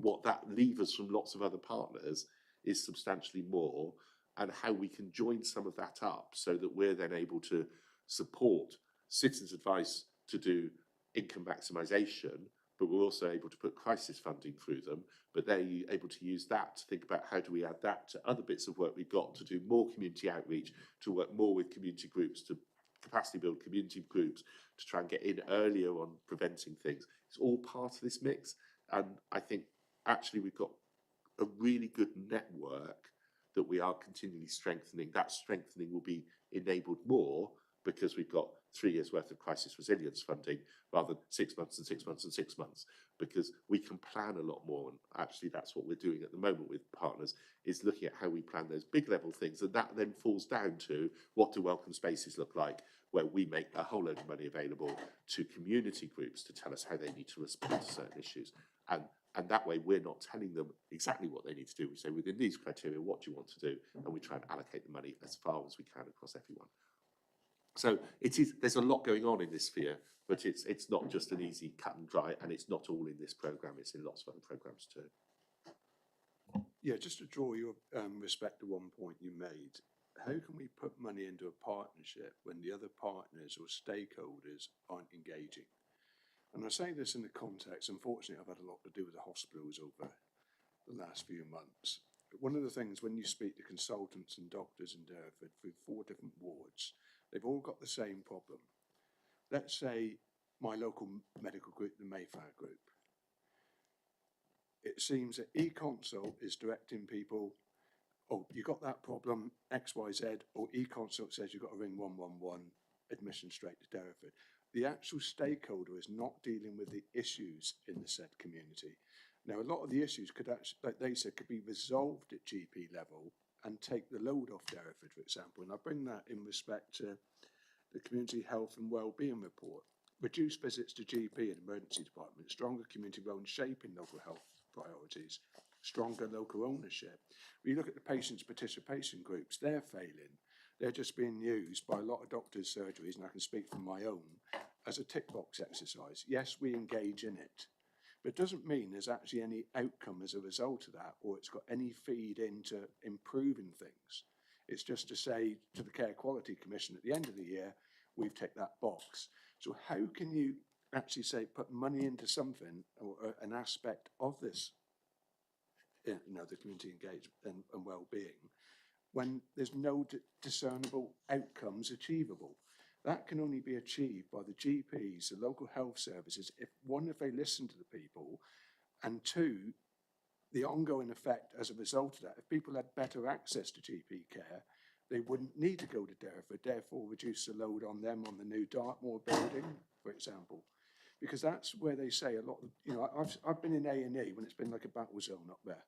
What that levers from lots of other partners is substantially more, and how we can join some of that up so that we're then able to support citizens' advice to do income maximisation, but we're also able to put crisis funding through them, but they're able to use that to think about how do we add that to other bits of work we've got, to do more community outreach, to work more with community groups, to capacity build community groups, to try and get in earlier on preventing things. It's all part of this mix, and I think actually we've got a really good network that we are continually strengthening. That strengthening will be enabled more because we've got 3 years worth of crisis resilience funding rather than 6 months and 6 months and 6 months, because we can plan a lot more. And actually that's what we're doing at the moment with partners, is looking at how we plan those big level things. And that then falls down to what do welcome spaces look like, where we make a whole load of money available to community groups to tell us how they need to respond to certain issues. And that way we're not telling them exactly what they need to do. We say, within these criteria, what do you want to do? And we try and allocate the money as far as we can across everyone. So there's a lot going on in this sphere, but it's not just an easy cut and dry, and it's not all in this programme, it's in lots of other programmes too. Yeah, just to draw your respect to one point you made, how can we put money into a partnership when the other partners or stakeholders aren't engaging? And I say this in the context, unfortunately, I've had a lot to do with the hospitals over the last few months. But one of the things, when you speak to consultants and doctors in Derriford through 4 different wards, they've all got the same problem. Let's say my local medical group, the Mayfair Group. It seems that eConsult is directing people, oh, you got that problem, XYZ, or eConsult says you've got to ring 111, admission straight to Derriford. The actual stakeholder is not dealing with the issues in the said community. Now, a lot of the issues could actually, like they said, could be resolved at GP level and take the load off Derriford, for example. And I bring that in respect to the Community Health and Wellbeing Report. Reduced visits to GP and emergency department, stronger community role in shaping local health priorities, stronger local ownership. When you look at the patients' participation groups, they're failing. They're just being used by a lot of doctors' surgeries, and I can speak from my own, as a tick box exercise. Yes, we engage in it, but it doesn't mean there's actually any outcome as a result of that, or it's got any feed into improving things. It's just to say to the Care Quality Commission at the end of the year, we've ticked that box. So how can you actually say put money into something or an aspect of this, you know, the community engagement and well-being, when there's no discernible outcomes achievable? That can only be achieved by the GPs, the local health services, if one, if they listen to the people, and two, the ongoing effect as a result of that. If people had better access to GP care, they wouldn't need to go to Derriford, therefore reduce the load on them on the new Dartmoor building, for example. Because that's where they say a lot of, you know, I've been in A&E when it's been like a battle zone up there,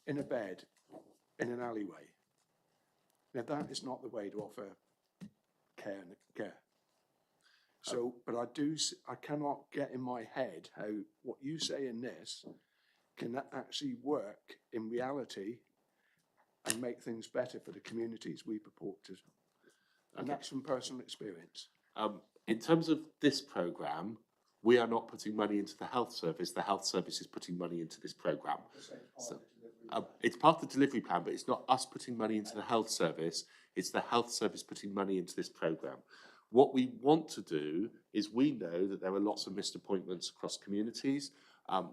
in a bed, in an alleyway. Now that is not the way to offer care. So, but I cannot get in my head how what you say in this can that actually work in reality and make things better for the communities we purport to. And that's from personal experience. In terms of this programme, we are not putting money into the health service is putting money into this programme. So, it's part of the delivery plan, but it's not us putting money into the health service, it's the health service putting money into this programme. What we want to do is we know that there are lots of missed appointments across communities.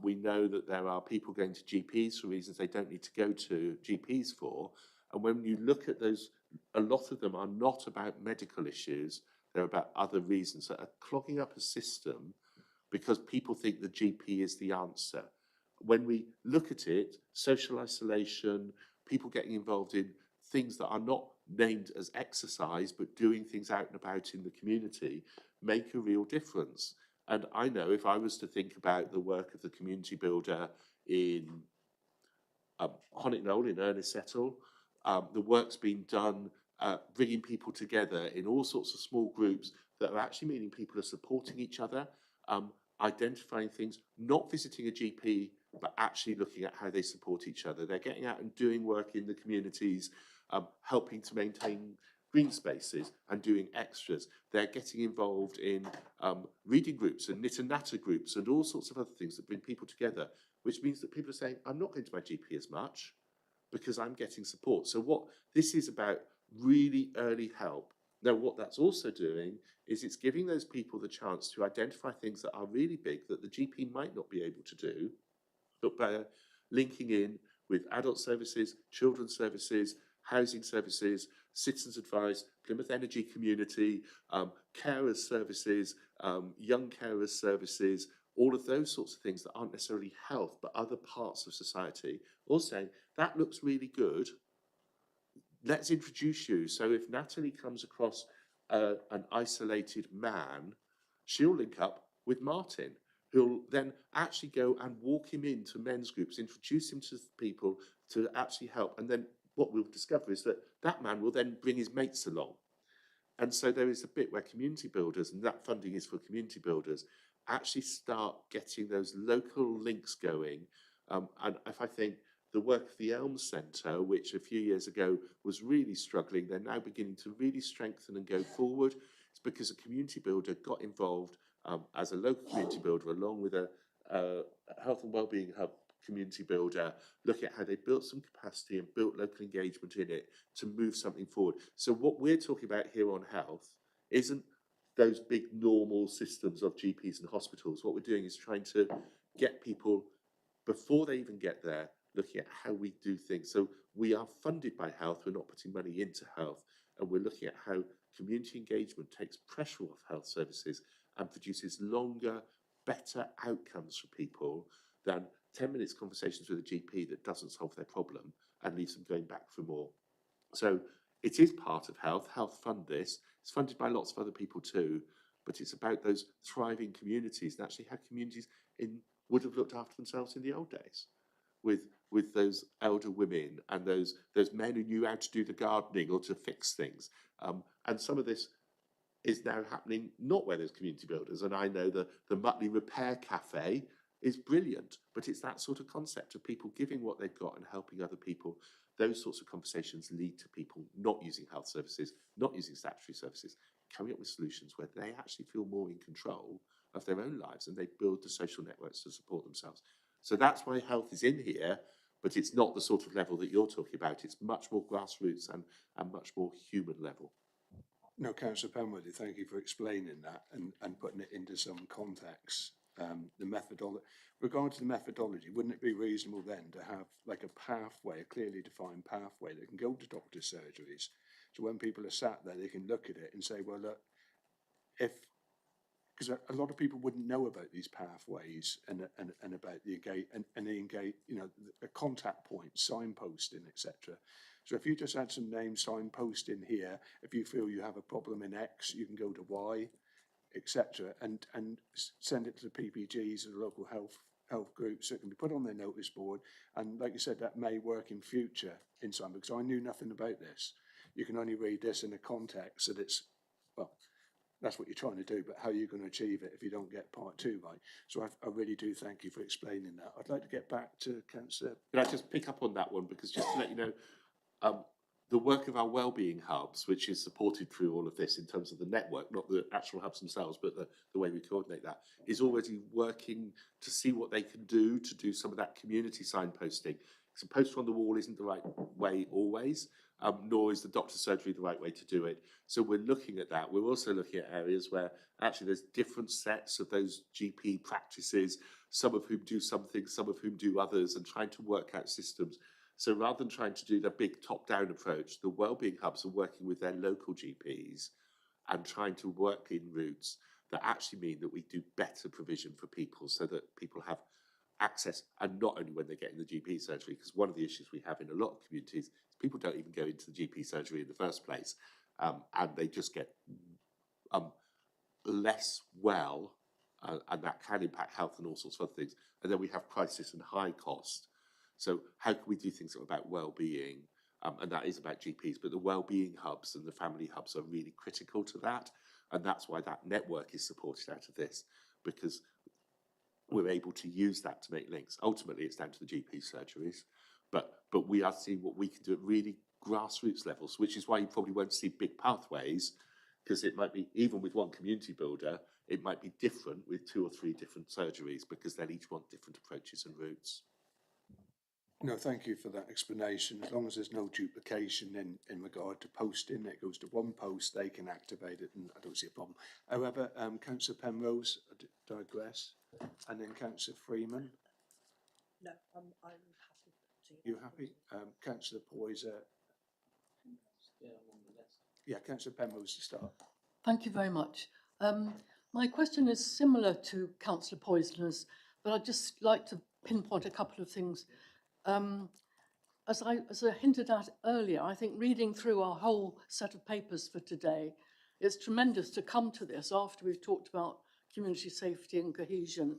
We know that there are people going to GPs for reasons they don't need to go to GPs for. And when you look at those, a lot of them are not about medical issues, they're about other reasons that are clogging up a system because people think the GP is the answer. When we look at it, social isolation, people getting involved in things that are not named as exercise, but doing things out and about in the community, make a real difference. And I know if I was to think about the work of the community builder in Honick Knoll, in Ernest Settle, the work's been done bringing people together in all sorts of small groups that are actually meaning people are supporting each other, identifying things, not visiting a GP, but actually looking at how they support each other. They're getting out and doing work in the communities, helping to maintain green spaces and doing extras. They're getting involved in reading groups and knit and natter groups and all sorts of other things that bring people together, which means that people are saying, I'm not going to my GP as much because I'm getting support. So what this is about, really early help. Now, what that's also doing is it's giving those people the chance to identify things that are really big that the GP might not be able to do, but by linking in with adult services, children's services, housing services, citizens advice, Plymouth Energy Community, carers services, young carers services, all of those sorts of things that aren't necessarily health, but other parts of society, all saying, that looks really good, let's introduce you. So if Natalie comes across an isolated man, she'll link up with Martin, who'll then actually go and walk him into men's groups, introduce him to people to actually help. And then what we'll discover is that that man will then bring his mates along. And so there is a bit where community builders, and that funding is for community builders, actually start getting those local links going. And if I think the work of the Elms Centre, which a few years ago was really struggling, they're now beginning to really strengthen and go forward. It's because a community builder got involved as a local community builder, along with a health and wellbeing hub community builder, looking at how they built some capacity and built local engagement in it to move something forward. So what we're talking about here on health isn't those big normal systems of GPs and hospitals. What we're doing is trying to get people, before they even get there, looking at how we do things. So we are funded by health, we're not putting money into health, and we're looking at how community engagement takes pressure off health services and produces longer, better outcomes for people than 10 minutes conversations with a GP that doesn't solve their problem and leaves them going back for more. So it is part of health fund this, it's funded by lots of other people too, but it's about those thriving communities and actually how communities would have looked after themselves in the old days with those elder women and those men who knew how to do the gardening or to fix things. And some of this is now happening not where there's community builders. And I know the Mutley Repair Cafe is brilliant, but it's that sort of concept of people giving what they've got and helping other people. Those sorts of conversations lead to people not using health services, not using statutory services, coming up with solutions where they actually feel more in control of their own lives and they build the social networks to support themselves. So that's why health is in here, but it's not the sort of level that you're talking about. It's much more grassroots and much more human level. No, Councillor Penworthy, thank you for explaining that and putting it into some context. The methodology, regarding the methodology, wouldn't it be reasonable then to have like a pathway, a clearly defined pathway that can go to doctor's surgeries? So when people are sat there, they can look at it and say, well, look, because a lot of people wouldn't know about these pathways and about the engage, you know, the contact points, signposting, etc. So if you just add some name signposting here, if you feel you have a problem in X, you can go to Y, etc. and send it to the PPGs and the local health groups so it can be put on their notice board. And like you said, that may work in future in some, because I knew nothing about this. You can only read this in a context that it's, well, that's what you're trying to do, but how are you going to achieve it if you don't get part two right? So I really do thank you for explaining that. I'd like to get back to Councillor. Can I just pick up on that one? Because just to let you know, the work of our wellbeing hubs, which is supported through all of this in terms of the network, not the actual hubs themselves, but the way we coordinate that, is already working to see what they can do to do some of that community signposting. Because a poster on the wall isn't the right way always, nor is the doctor's surgery the right way to do it. So we're looking at that. We're also looking at areas where actually there's different sets of those GP practices, some of whom do some things, some of whom do others, and trying to work out systems. So rather than trying to do the big top-down approach, the wellbeing hubs are working with their local GPs and trying to work in routes that actually mean that we do better provision for people so that people have access, and not only when they get in the GP surgery, because one of the issues we have in a lot of communities is people don't even go into the GP surgery in the first place, and they just get less well, and that can impact health and all sorts of other things. And then we have crisis and high cost. So how can we do things about well-being? And that is about GPs, but the well-being hubs and the family hubs are really critical to that. And that's why that network is supported out of this, because we're able to use that to make links. Ultimately, it's down to the GP surgeries, but we are seeing what we can do at really grassroots levels, which is why you probably won't see big pathways, because it might be, even with one community builder, it might be different with 2 or 3 different surgeries, because they'll each want different approaches and routes. No, thank you for that explanation. As long as there's no duplication in regard to posting, it goes to one post, they can activate it, and I don't see a problem. However, Councillor Penrose, I digress, and then Councillor Freeman. No, I'm happy to. You happy? Councillor Poyser. Yeah, Councillor Penrose to start. Thank you very much. My question is similar to Councillor Poyser's, but I'd just like to pinpoint a couple of things. As I hinted at earlier, I think reading through our whole set of papers for today, it's tremendous to come to this after we've talked about community safety and cohesion,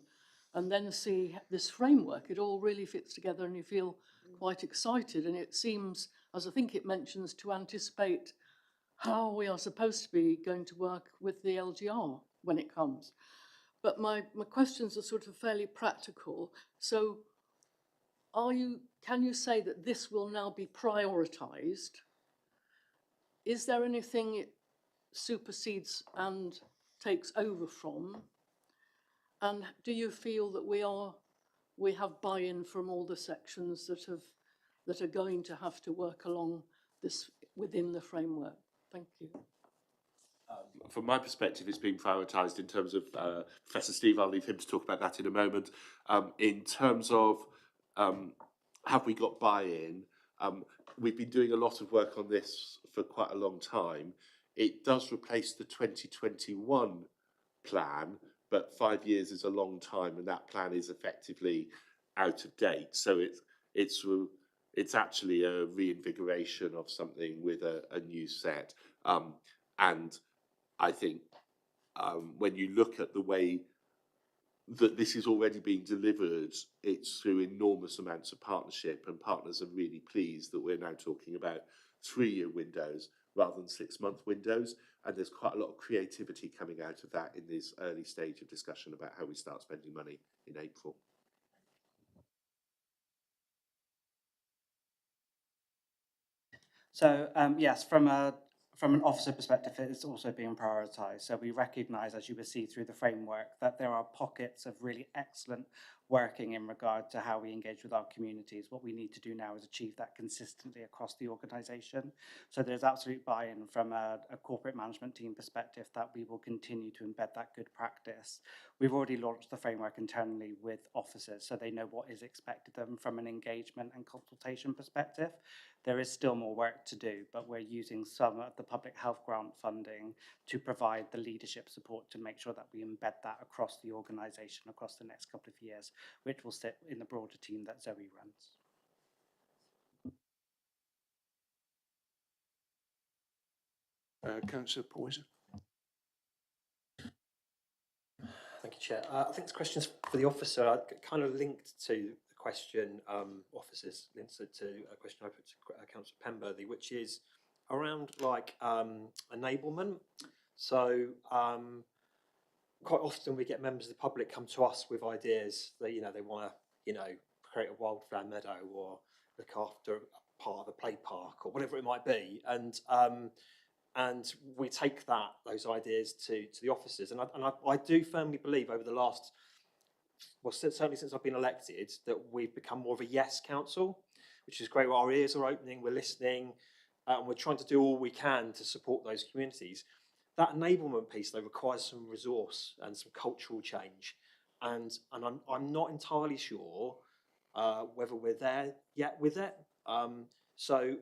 and then see this framework. It all really fits together and you feel quite excited, and it seems, as I think it mentions, to anticipate how we are supposed to be going to work with the LGR when it comes. But my questions are sort of fairly practical. So can you say that this will now be prioritised? Is there anything it supersedes and takes over from? And do you feel that we have buy-in from all the sections that are going to have to work along this within the framework? Thank you. From my perspective, it's been prioritised in terms of Professor Steve. I'll leave him to talk about that in a moment. In terms of have we got buy-in? We've been doing a lot of work on this for quite a long time. It does replace the 2021 plan, but 5 years is a long time, and that plan is effectively out of date. So it's actually a reinvigoration of something with a new set. And I think when you look at the way that this is already being delivered, it's through enormous amounts of partnership, and partners are really pleased that we're now talking about 3-year windows rather than 6-month windows. And there's quite a lot of creativity coming out of that in this early stage of discussion about how we start spending money in April. So yes, from an officer perspective, it's also being prioritised. So we recognise, as you will see through the framework, that there are pockets of really excellent working in regard to how we engage with our communities. What we need to do now is achieve that consistently across the organisation. So there's absolute buy-in from a corporate management team perspective that we will continue to embed that good practice. We've already launched the framework internally with officers, so they know what is expected of them from an engagement and consultation perspective. There is still more work to do, but we're using some of the public health grant funding to provide the leadership support to make sure that we embed that across the organisation across the next couple of years, which will sit in the broader team that Zoe runs. Councillor Poyser. Thank you, Chair. I think this question's for the officer, kind of linked to the question, officers, linked to a question I put to Councillor Penberthy, which is around like enablement. So quite often we get members of the public come to us with ideas that, they want to, create a wildflower meadow or look after a part of a play park or whatever it might be. And we take those ideas to the officers. And I do firmly believe over the last, well, certainly since I've been elected, that we've become more of a yes council, which is great. Our ears are opening, we're listening, and we're trying to do all we can to support those communities. That enablement piece, though, requires some resource and some cultural change. And I'm not entirely sure whether we're there yet with it. So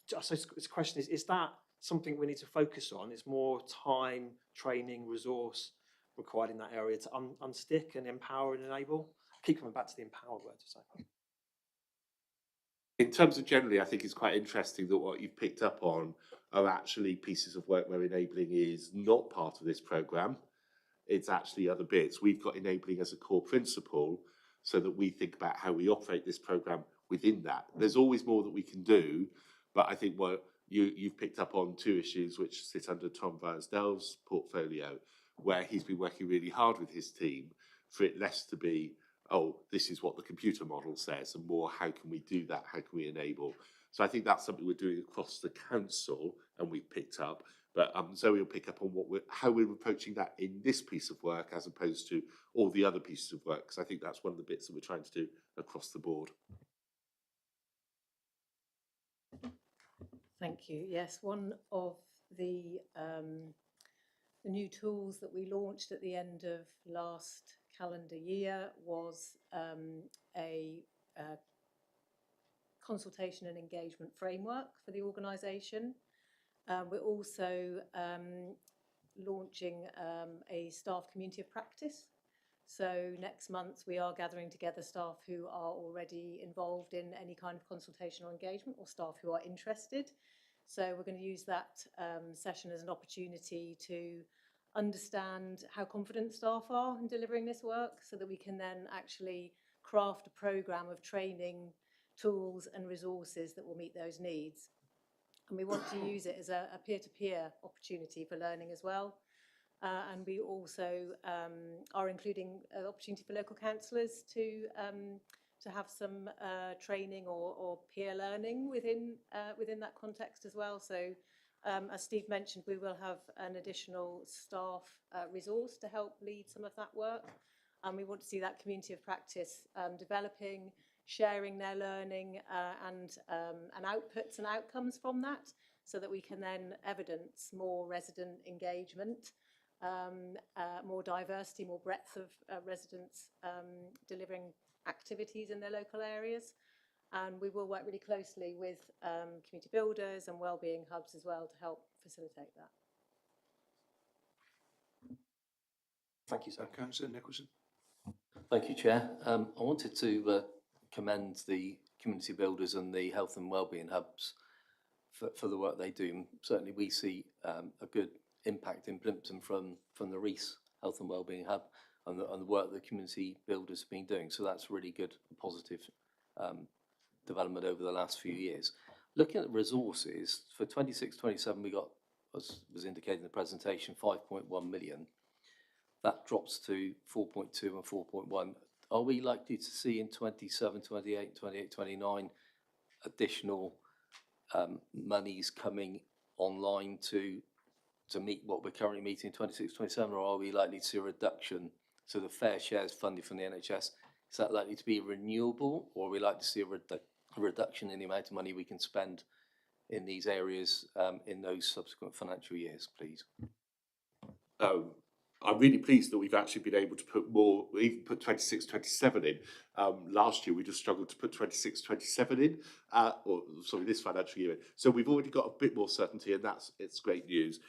the question is that something we need to focus on? It's more time, training, resource required in that area to unstick and empower and enable? I keep coming back to the empower word. So. In terms of generally, I think it's quite interesting that what you've picked up on are actually pieces of work where enabling is not part of this programme. It's actually other bits. We've got enabling as a core principle so that we think about how we operate this programme within that. There's always more that we can do, but I think what you've picked up on two issues which sit under Tom Varsdell's portfolio, where he's been working really hard with his team for it less to be, oh, this is what the computer model says, and more, how can we do that? How can we enable? So I think that's something we're doing across the council, and we've picked up. But Zoe will pick up on how we're approaching that in this piece of work, as opposed to all the other pieces of work, because I think that's one of the bits that we're trying to do across the board. Thank you. Yes, one of the new tools that we launched at the end of last calendar year was a consultation and engagement framework for the organisation. We're also launching a staff community of practice. So next month we are gathering together staff who are already involved in any kind of consultation or engagement, or staff who are interested. So we're going to use that session as an opportunity to understand how confident staff are in delivering this work, so that we can then actually craft a programme of training, tools and resources that will meet those needs. And we want to use it as a peer-to-peer opportunity for learning as well. And we also are including an opportunity for local councillors to have some training or peer learning within that context as well. So as Steve mentioned, we will have an additional staff resource to help lead some of that work. And we want to see that community of practice developing, sharing their learning and outputs and outcomes from that, so that we can then evidence more resident engagement, more diversity, more breadth of residents delivering activities in their local areas. And we will work really closely with community builders and wellbeing hubs as well to help facilitate that. Thank you, sir. Councillor Nicholson. Thank you, Chair. I wanted to commend the community builders and the health and wellbeing hubs for the work they do. And certainly we see a good impact in Plympton from the Reese Health and Wellbeing Hub and the work the community builders have been doing. So that's really good, positive development over the last few years. Looking at the resources, for 26-27 we got, as was indicated in the presentation, 5.1 million. That drops to 4.2 and 4.1. Are we likely to see in 27, 28, 28, 29 additional monies coming online to meet what we're currently meeting in 26-27, or are we likely to see a reduction? So the fair shares funding from the NHS, is that likely to be renewable, or are we likely to see a reduction in the amount of money we can spend in these areas in those subsequent financial years, please? I'm really pleased that we've actually been able to put more, even put 26-27 in. Last year we just struggled to put 26-27 in, or sorry, this financial year in. So we've already got a bit more certainty, and it's great news.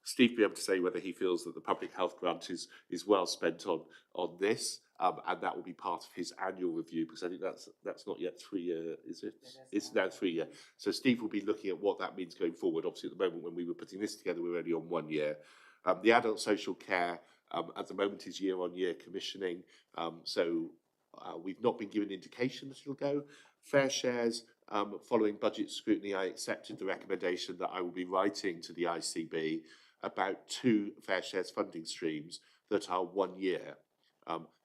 Steve will be able to say whether he feels that the public health grant is well spent on this, and that will be part of his annual review, because I think that's not yet 3 year, is it? It's now 3 year. So Steve will be looking at what that means going forward. Obviously, at the moment when we were putting this together, we were only on 1 year. The adult social care at the moment is year-on-year commissioning, so we've not been given indication that it'll go. Fair shares, following budget scrutiny, I accepted the recommendation that I will be writing to the ICB about 2 fair shares funding streams that are 1 year.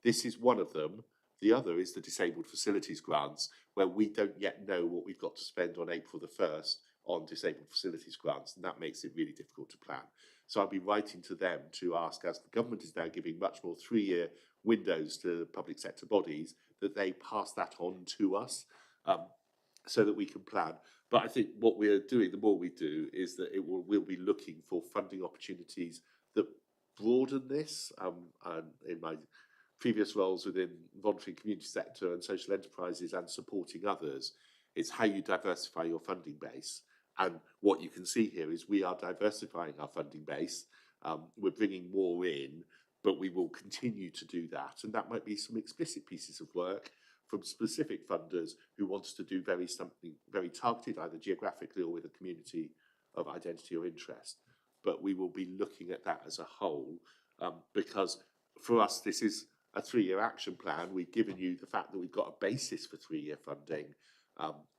This is one of them. The other is the disabled facilities grants, where we don't yet know what we've got to spend on April the 1st on disabled facilities grants, and that makes it really difficult to plan. So I'll be writing to them to ask, as the government is now giving much more 3-year windows to public sector bodies, that they pass that on to us so that we can plan. But I think what we're doing, the more we do, is that we'll be looking for funding opportunities that broaden this. And in my previous roles within voluntary community sector and social enterprises and supporting others, it's how you diversify your funding base. And what you can see here is we are diversifying our funding base. We're bringing more in, but we will continue to do that. And that might be some explicit pieces of work from specific funders who want us to do something very targeted, either geographically or with a community of identity or interest. But we will be looking at that as a whole, because for us, this is a 3-year action plan. We've given you the fact that we've got a basis for 3-year funding.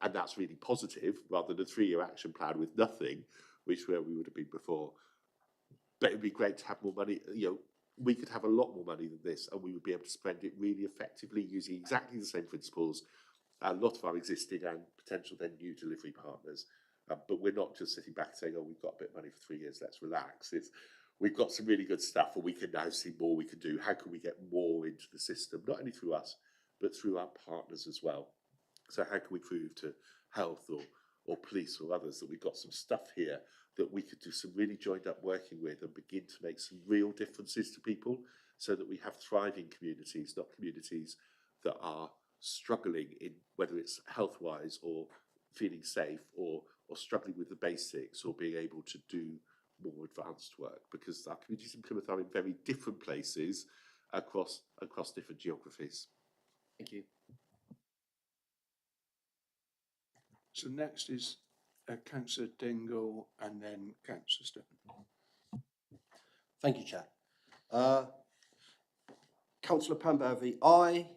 And that's really positive, rather than a 3-year action plan with nothing, which where we would have been before. But it'd be great to have more money. We could have a lot more money than this, and we would be able to spend it really effectively using exactly the same principles, a lot of our existing and potential then new delivery partners. But we're not just sitting back saying, oh, we've got a bit of money for 3 years, let's relax. We've got some really good stuff, and we can now see more we can do. How can we get more into the system, not only through us, but through our partners as well? So how can we prove to health or police or others that we've got some stuff here that we could do some really joined up working with and begin to make some real differences to people, so that we have thriving communities, not communities that are struggling in whether it's health-wise or feeling safe or struggling with the basics or being able to do more advanced work, because our communities in Plymouth are in very different places across different geographies. Thank you. So next is Councillor Dingle and then Councillor Stephen. Thank you, Chair. Councillor Pembervey, I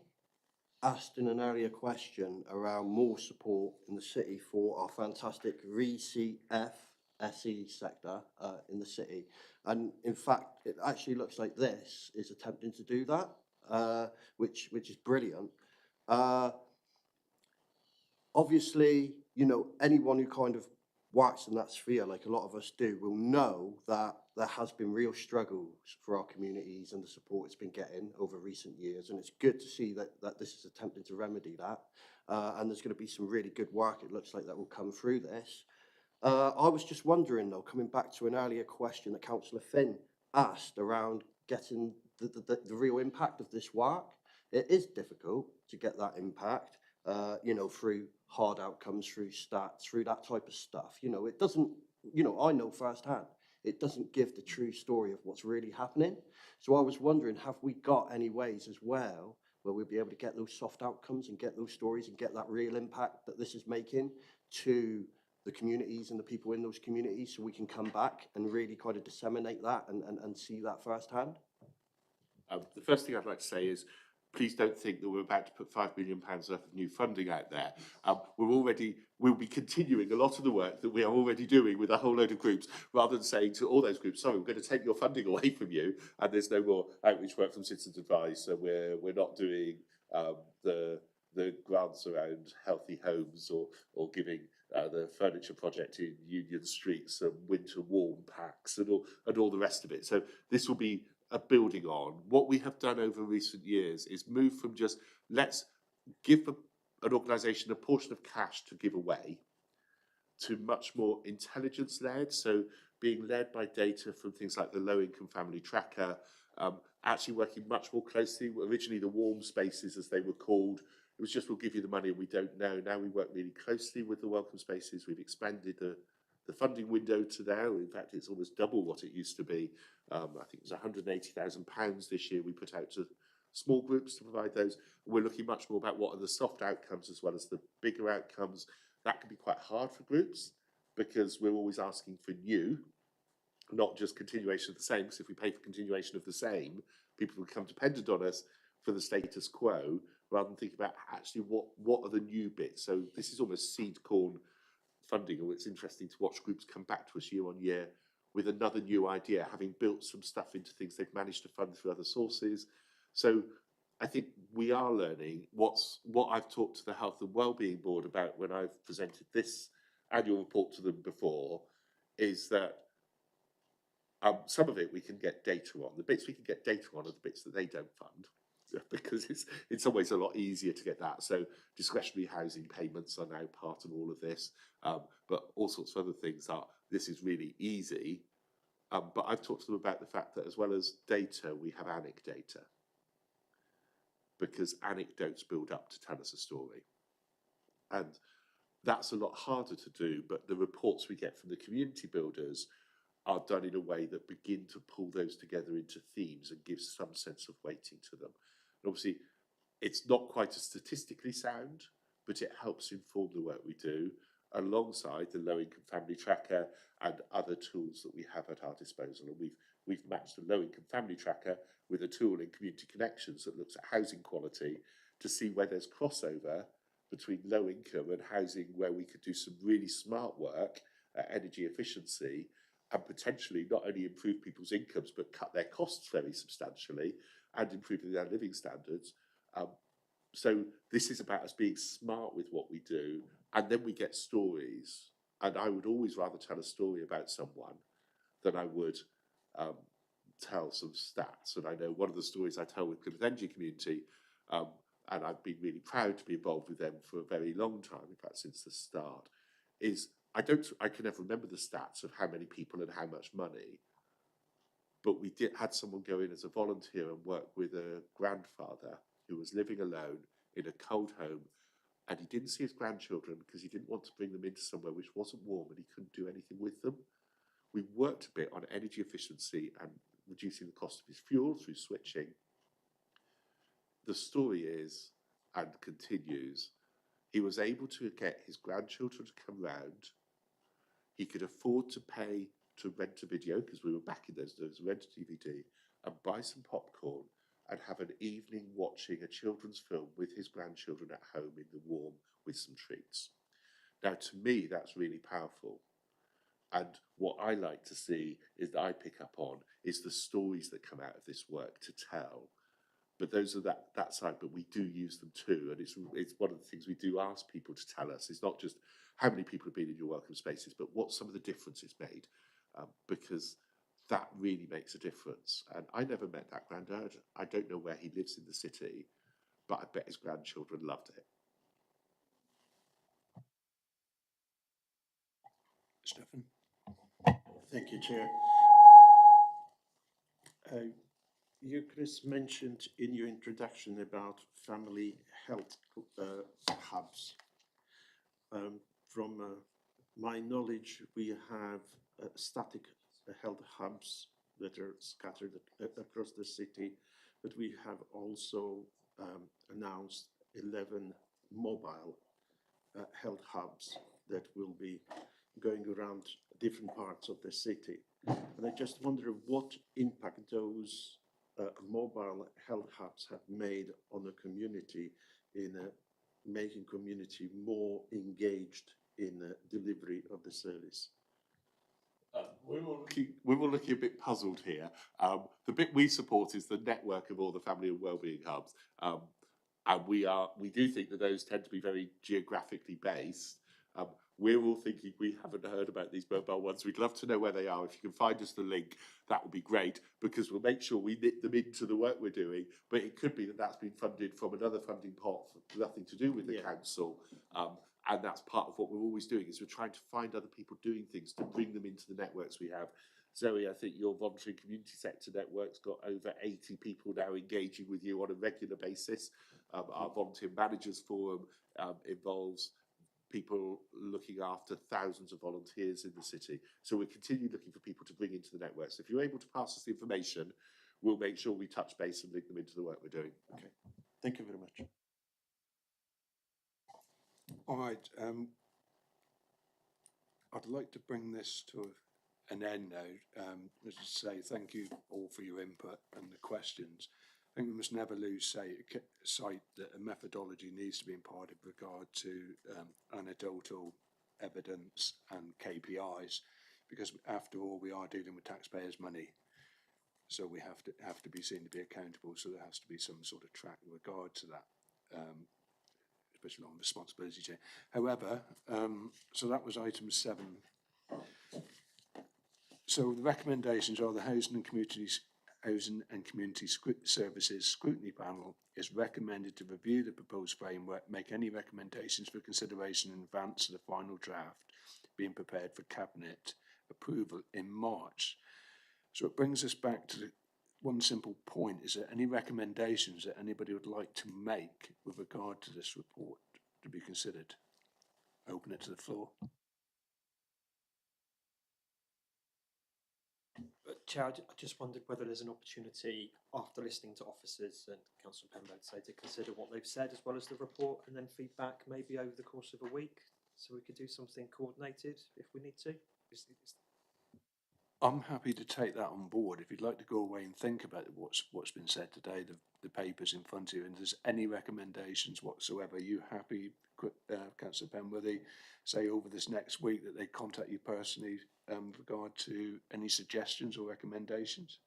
asked in an earlier question around more support in the city for our fantastic RECF-SE sector in the city. And in fact, it actually looks like this is attempting to do that, which is brilliant. Obviously, anyone who kind of works in that sphere, like a lot of us do, will know that there has been real struggles for our communities and the support it's been getting over recent years. And it's good to see that this is attempting to remedy that. And there's going to be some really good work, it looks like, that will come through this. I was just wondering, though, coming back to an earlier question that Councillor Finn asked around getting the real impact of this work. It is difficult to get that impact. Through hard outcomes, through stats, through that type of stuff. It doesn't, I know firsthand, it doesn't give the true story of what's really happening. So I was wondering, have we got any ways as well where we'll be able to get those soft outcomes and get those stories and get that real impact that this is making to the communities and the people in those communities, so we can come back and really kind of disseminate that and see that firsthand? The first thing I'd like to say is please don't think that we're about to put £5 million worth of new funding out there. We'll be continuing a lot of the work that we are already doing with a whole load of groups, rather than saying to all those groups, sorry, we're going to take your funding away from you, and there's no more outreach work from Citizens Advice, so we're not doing the grants around healthy homes or giving the furniture project in Union Street some winter warm packs and all the rest of it. So this will be a building on. What we have done over recent years is move from just let's give an organisation a portion of cash to give away to much more intelligence-led, so being led by data from things like the Low Income Family Tracker, actually working much more closely. Originally, the warm spaces, as they were called, it was just, we'll give you the money and we don't know. Now we work really closely with the welcome spaces. We've expanded the funding window to there. In fact, it's almost double what it used to be. I think it was £180,000 this year we put out to small groups to provide those. We're looking much more about what are the soft outcomes as well as the bigger outcomes. That can be quite hard for groups because we're always asking for new, not just continuation of the same, because if we pay for continuation of the same, people become dependent on us for the status quo, rather than thinking about actually what are the new bits. So this is almost seed corn funding, and it's interesting to watch groups come back to us year on year with another new idea, having built some stuff into things they've managed to fund through other sources. So I think we are learning what I've talked to the Health and Wellbeing Board about when I've presented this annual report to them before, is that some of it we can get data on. The bits we can get data on are the bits that they don't fund, because it's in some ways a lot easier to get that. So discretionary housing payments are now part of all of this, but all sorts of other things are, this is really easy. But I've talked to them about the fact that as well as data, we have anecdata, because anecdotes build up to tell us a story. And that's a lot harder to do, but the reports we get from the community builders are done in a way that begin to pull those together into themes and give some sense of weighting to them. And obviously, it's not quite as statistically sound, but it helps inform the work we do, alongside the Low Income Family Tracker and other tools that we have at our disposal. And we've matched the Low Income Family Tracker with a tool in Community Connections that looks at housing quality to see where there's crossover between low income and housing, where we could do some really smart work at energy efficiency and potentially not only improve people's incomes, but cut their costs very substantially and improving their living standards. So this is about us being smart with what we do, and then we get stories. And I would always rather tell a story about someone than I would tell some stats. And I know one of the stories I tell with Plymouth Energy Community, and I've been really proud to be involved with them for a very long time, in fact since the start, is I can never remember the stats of how many people and how much money, but we had someone go in as a volunteer and work with a grandfather who was living alone in a cold home, and he didn't see his grandchildren because he didn't want to bring them into somewhere which wasn't warm and he couldn't do anything with them. We worked a bit on energy efficiency and reducing the cost of his fuel through switching. The story is, and continues, he was able to get his grandchildren to come round. He could afford to pay to rent a video, because we were back in those days, rent a DVD, and buy some popcorn and have an evening watching a children's film with his grandchildren at home in the warm with some treats. Now, to me, that's really powerful. And what I like to see is that I pick up on is the stories that come out of this work to tell. But those are that side, but we do use them too. And it's one of the things we do ask people to tell us. It's not just how many people have been in your welcome spaces, but what some of the difference it's made, because that really makes a difference. And I never met that granddad. I don't know where he lives in the city, but I bet his grandchildren loved it. Stefan. Thank you, Chair. You, Chris, mentioned in your introduction about family health hubs. From my knowledge, we have static health hubs that are scattered across the city, but we have also announced 11 mobile health hubs that will be going around different parts of the city. And I just wonder what impact those mobile health hubs have made on the community in making community more engaged in delivery of the service? We're all looking a bit puzzled here. The bit we support is the network of all the family and wellbeing hubs. And we do think that those tend to be very geographically based. We're all thinking we haven't heard about these mobile ones. We'd love to know where they are. If you can find us the link, that would be great, because we'll make sure we knit them into the work we're doing. But it could be that that's been funded from another funding pot, nothing to do with the council. And that's part of what we're always doing, is we're trying to find other people doing things to bring them into the networks we have. Zoe, I think your voluntary community sector network's got over 80 people now engaging with you on a regular basis. Our volunteer managers forum involves people looking after thousands of volunteers in the city. So we're continually looking for people to bring into the network. So if you're able to pass us the information, we'll make sure we touch base and link them into the work we're doing. Okay, thank you very much. All right, I'd like to bring this to an end now. As I say, thank you all for your input and the questions. I think we must never lose sight that a methodology needs to be imparted with regard to anecdotal evidence and KPIs, because after all, we are dealing with taxpayers' money. So we have to be seen to be accountable. So there has to be some sort of track with regard to that. Especially on responsibility chain. However, so that was item 7. So the recommendations are: the Housing and Community Services Scrutiny Panel is recommended to review the proposed framework, make any recommendations for consideration in advance of the final draft being prepared for Cabinet approval in March. So it brings us back to one simple point: is there any recommendations that anybody would like to make with regard to this report to be considered? Open it to the floor. Chair, I just wondered whether there's an opportunity, after listening to officers and Councillor Pembrose, say, to consider what they've said as well as the report, and then feedback maybe over the course of a week, so we could do something coordinated if we need to. I'm happy to take that on board. If you'd like to go away and think about what's been said today, the papers in front of you, and if there's any recommendations whatsoever, are you happy, Councillor Penworthy, say over this next week that they contact you personally with regard to any suggestions or recommendations?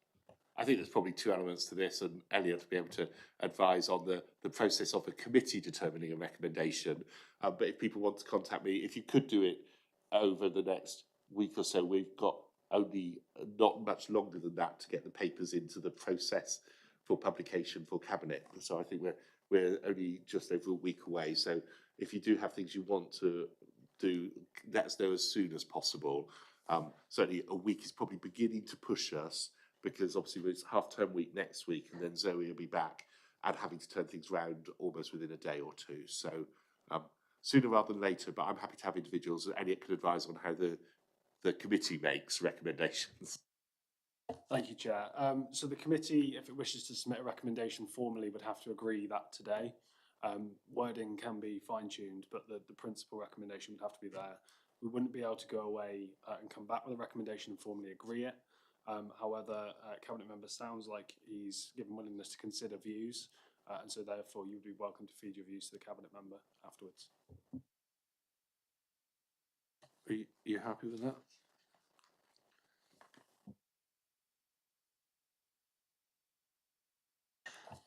I think there's probably 2 elements to this, and Elliot will be able to advise on the process of a committee determining a recommendation. But if people want to contact me, if you could do it over the next week or so, we've got only not much longer than that to get the papers into the process for publication for Cabinet. So I think we're only just over a week away. So if you do have things you want to do, let us know as soon as possible. Certainly a week is probably beginning to push us, because obviously it's half-term week next week, and then Zoe will be back and having to turn things around almost within a day or two. So sooner rather than later, but I'm happy to have individuals, and Elliot can advise on how the committee makes recommendations. Thank you, Chair. So the committee, if it wishes to submit a recommendation formally, would have to agree that today. Wording can be fine-tuned, but the principal recommendation would have to be there. We wouldn't be able to go away and come back with a recommendation and formally agree it. However, Cabinet member sounds like he's given willingness to consider views, and so therefore you'd be welcome to feed your views to the Cabinet member afterwards. Are you happy with that?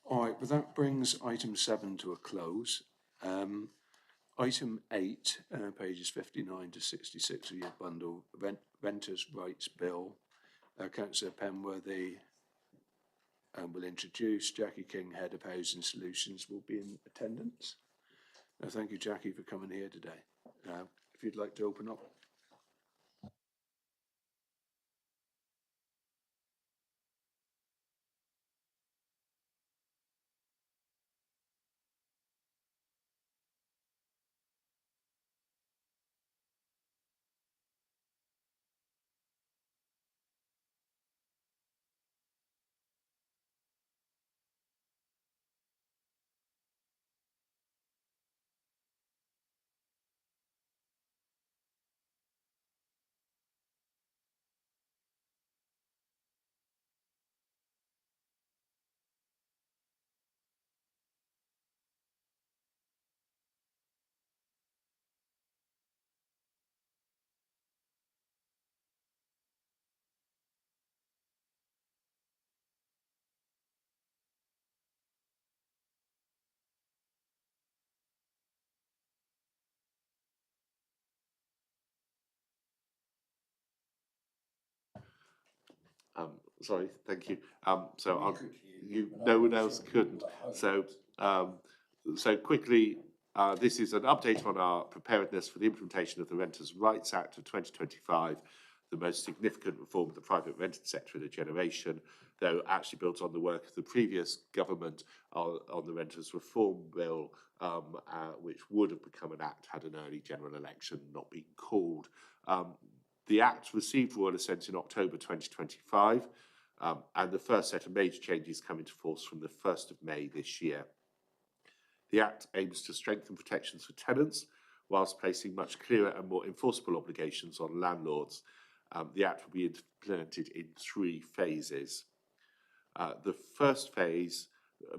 All right, but that brings item 7 to a close. Item 8, pages 59 to 66 of your bundle, Renters' Rights Bill. Councillor Penworthy will introduce. Jackie King, Head of Housing Solutions, will be in attendance. Thank you, Jackie, for coming here today. If you'd like to open up. Sorry, thank you. No one else couldn't. So quickly, this is an update on our preparedness for the implementation of the Renters' Rights Act of 2025, the most significant reform of the private rented sector in a generation, though actually built on the work of the previous government on the Renters' Reform Bill, which would have become an act had an early general election not been called. The Act received royal assent in October 2025, and the first set of major changes come into force from the 1st of May this year. The Act aims to strengthen protections for tenants, whilst placing much clearer and more enforceable obligations on landlords. The Act will be implemented in 3 phases. The first phase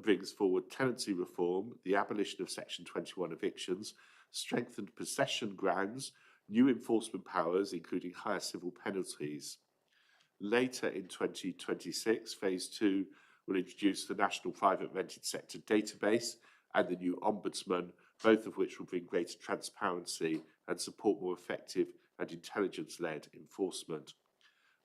brings forward tenancy reform, the abolition of Section 21 evictions, strengthened possession grounds, new enforcement powers, including higher civil penalties. Later in 2026, Phase 2 will introduce the National Private Rented Sector Database and the new Ombudsman, both of which will bring greater transparency and support more effective and intelligence-led enforcement.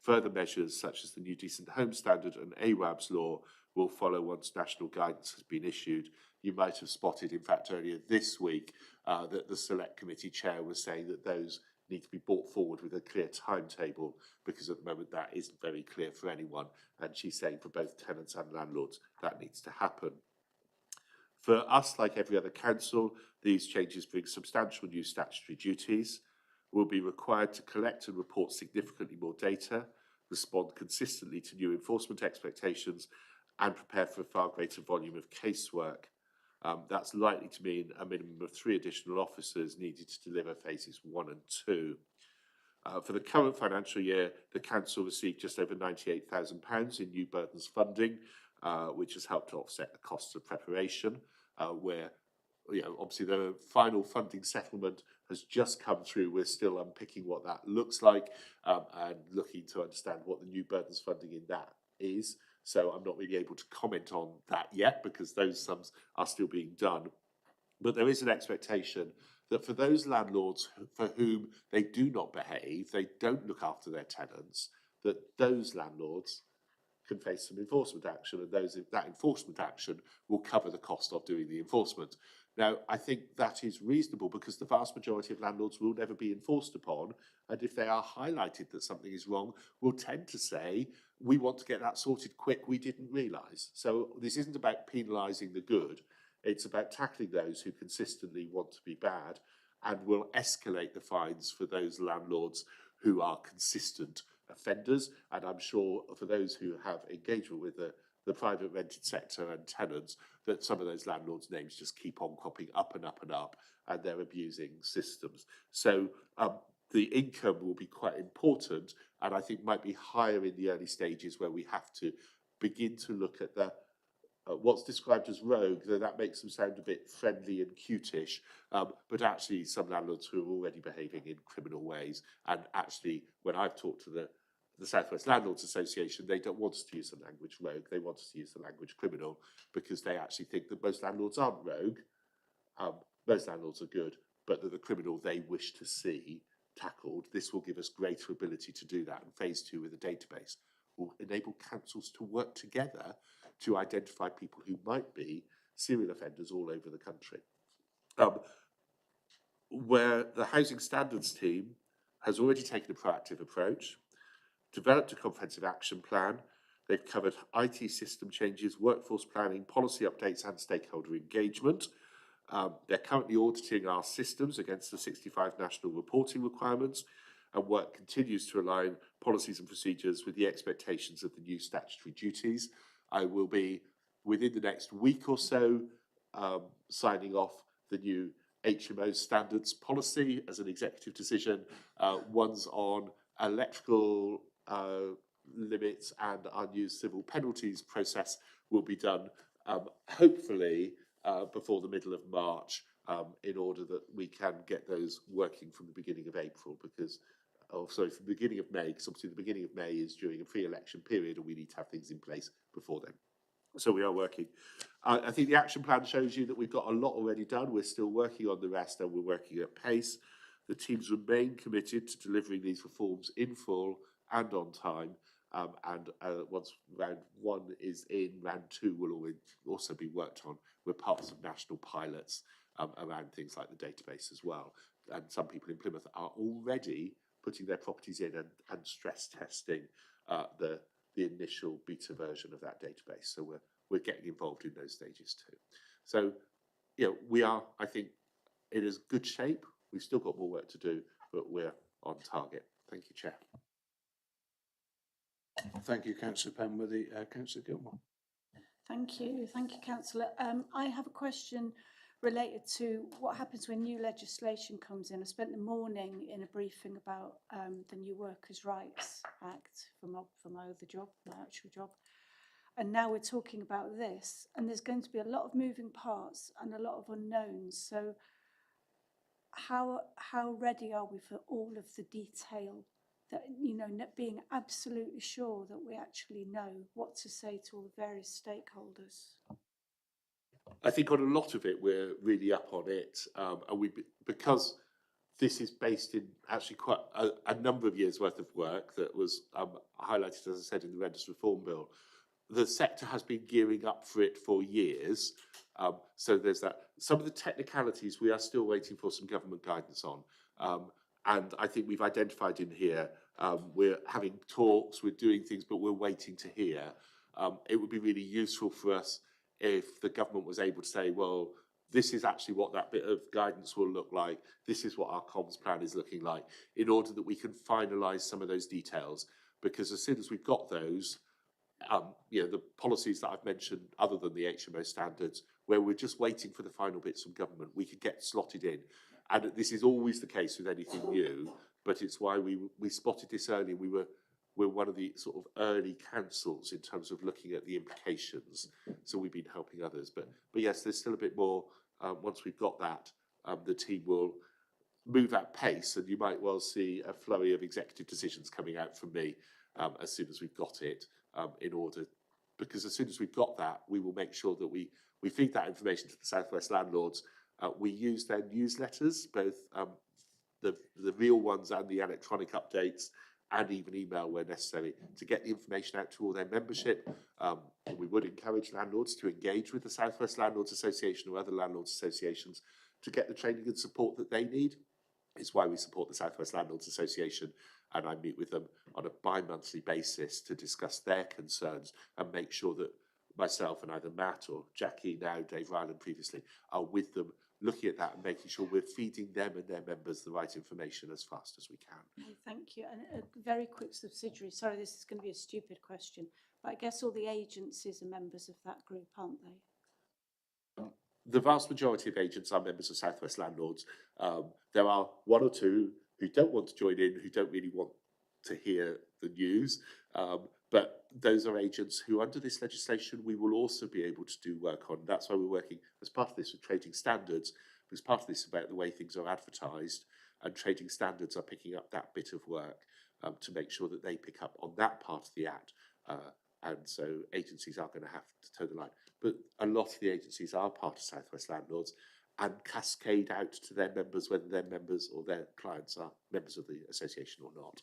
Further measures, such as the new Decent Home Standard and AWAB's law, will follow once national guidance has been issued. You might have spotted, in fact, earlier this week, that the Select Committee Chair was saying that those need to be brought forward with a clear timetable, because at the moment that isn't very clear for anyone, and she's saying for both tenants and landlords that needs to happen. For us, like every other council, these changes bring substantial new statutory duties. We'll be required to collect and report significantly more data, respond consistently to new enforcement expectations, and prepare for a far greater volume of casework. That's likely to mean a minimum of 3 additional officers needed to deliver phases 1 and 2. For the current financial year, the council received just over £98,000 in new burdens funding, which has helped to offset the costs of preparation, where obviously the final funding settlement has just come through. We're still unpicking what that looks like, and looking to understand what the new burdens funding in that is. So I'm not really able to comment on that yet, because those sums are still being done. But there is an expectation that for those landlords for whom they do not behave, they don't look after their tenants, that those landlords can face some enforcement action, and that enforcement action will cover the cost of doing the enforcement. Now, I think that is reasonable, because the vast majority of landlords will never be enforced upon, and if they are highlighted that something is wrong, will tend to say, we want to get that sorted quick, we didn't realise. So this isn't about penalising the good, it's about tackling those who consistently want to be bad, and will escalate the fines for those landlords who are consistent offenders. And I'm sure for those who have engagement with the private rented sector and tenants, that some of those landlords' names just keep on cropping up and up and up, and they're abusing systems. So the income will be quite important, and I think might be higher in the early stages, where we have to begin to look at the what's described as rogue, though that makes them sound a bit friendly and cutish, but actually some landlords who are already behaving in criminal ways. And actually, when I've talked to the South West Landlords Association, they don't want us to use the language rogue, they want us to use the language criminal, because they actually think that most landlords aren't rogue, most landlords are good, but that the criminal they wish to see tackled. This will give us greater ability to do that, and phase 2 with the database will enable councils to work together to identify people who might be serial offenders all over the country. Where the Housing Standards team has already taken a proactive approach, developed a comprehensive action plan. They've covered IT system changes, workforce planning, policy updates, and stakeholder engagement. They're currently auditing our systems against the 65 national reporting requirements, and work continues to align policies and procedures with the expectations of the new statutory duties. I will be, within the next week or so, signing off the new HMO standards policy as an executive decision. One's on electrical limits and unused civil penalties process will be done hopefully before the middle of March, in order that we can get those working from the beginning of April, because from the beginning of May, because obviously the beginning of May is during a pre-election period, and we need to have things in place before then. So we are working. I think the action plan shows you that we've got a lot already done. We're still working on the rest, and we're working at pace. The teams remain committed to delivering these reforms in full and on time, and once round one is in, round two will also be worked on. We're part of some national pilots around things like the database as well. And some people in Plymouth are already putting their properties in and stress testing the initial beta version of that database. So we're getting involved in those stages too. So, you know, we are, I think, in as good shape. We've still got more work to do, but we're on target. Thank you, Chair. Thank you, Councillor Penworthy. Councillor Gilmore. Thank you, Councillor. I have a question related to what happens when new legislation comes in. I spent the morning in a briefing about the new Workers' Rights Act for my other job, my actual job. And now we're talking about this, and there's going to be a lot of moving parts and a lot of unknowns. So how ready are we for all of the detail that, you know, being absolutely sure that we actually know what to say to all the various stakeholders? I think on a lot of it, we're really up on it. And because this is based in actually quite a number of years worth of work that was highlighted, as I said, in the Renters Reform Bill, the sector has been gearing up for it for years. So there's that. Some of the technicalities we are still waiting for some government guidance on. And I think we've identified in here, we're having talks, we're doing things, but we're waiting to hear. It would be really useful for us if the government was able to say, well, this is actually what that bit of guidance will look like. This is what our comms plan is looking like, in order that we can finalise some of those details. Because as soon as we've got those, you know, the policies that I've mentioned, other than the HMO standards, where we're just waiting for the final bits from government, we could get slotted in. And this is always the case with anything new, but it's why we spotted this early. We're one of the sort of early councils in terms of looking at the implications. So we've been helping others. But yes, there's still a bit more. Once we've got that, the team will move at pace, and you might well see a flurry of executive decisions coming out from me as soon as we've got it, in order, because as soon as we've got that, we will make sure that we feed that information to the South West landlords. We use their newsletters, both the real ones and the electronic updates, and even email where necessary, to get the information out to all their membership. We would encourage landlords to engage with the South West Landlords Association or other landlords associations to get the training and support that they need. It's why we support the South West Landlords Association, and I meet with them on a bi-monthly basis to discuss their concerns and make sure that myself and either Matt or Jackie, now Dave Ryland previously, are with them, looking at that and making sure we're feeding them and their members the right information as fast as we can. Okay, thank you. And a very quick subsidiary, sorry, this is going to be a stupid question, but I guess all the agencies are members of that group, aren't they? The vast majority of agents are members of South West Landlords. There are one or two who don't want to join in, who don't really want to hear the news. But those are agents who, under this legislation, we will also be able to do work on. That's why we're working as part of this with trading standards, because part of this is about the way things are advertised, and trading standards are picking up that bit of work to make sure that they pick up on that part of the act. And so agencies are going to have to toe the line. But a lot of the agencies are part of South West Landlords and cascade out to their members, whether their members or their clients are members of the association or not.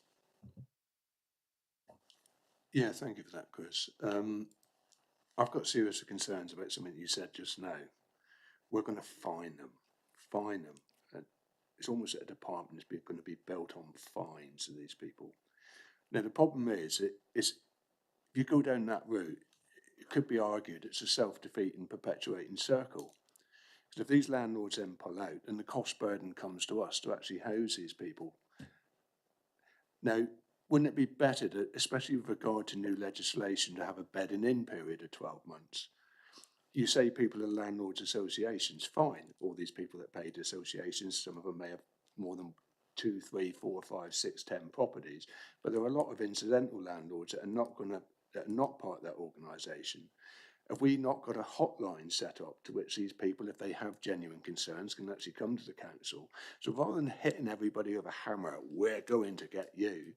Yeah, thank you for that, Chris. I've got serious concerns about something you said just now. We're going to fine them. It's almost at a department that's going to be built on fines of these people. Now, the problem is if you go down that route, it could be argued it's a self-defeating, perpetuating circle. Because if these landlords then pull out, then the cost burden comes to us to actually house these people. Now, wouldn't it be better, to, especially with regard to new legislation, to have a bedding in period of 12 months? You say people are landlords associations, fine. All these people that paid associations, some of them may have more than 2, 3, 4, 5, 6, 10 properties, but there are a lot of incidental landlords that are not part of that organisation. Have we not got a hotline set up to which these people, if they have genuine concerns, can actually come to the council? So rather than hitting everybody with a hammer, we're going to get you,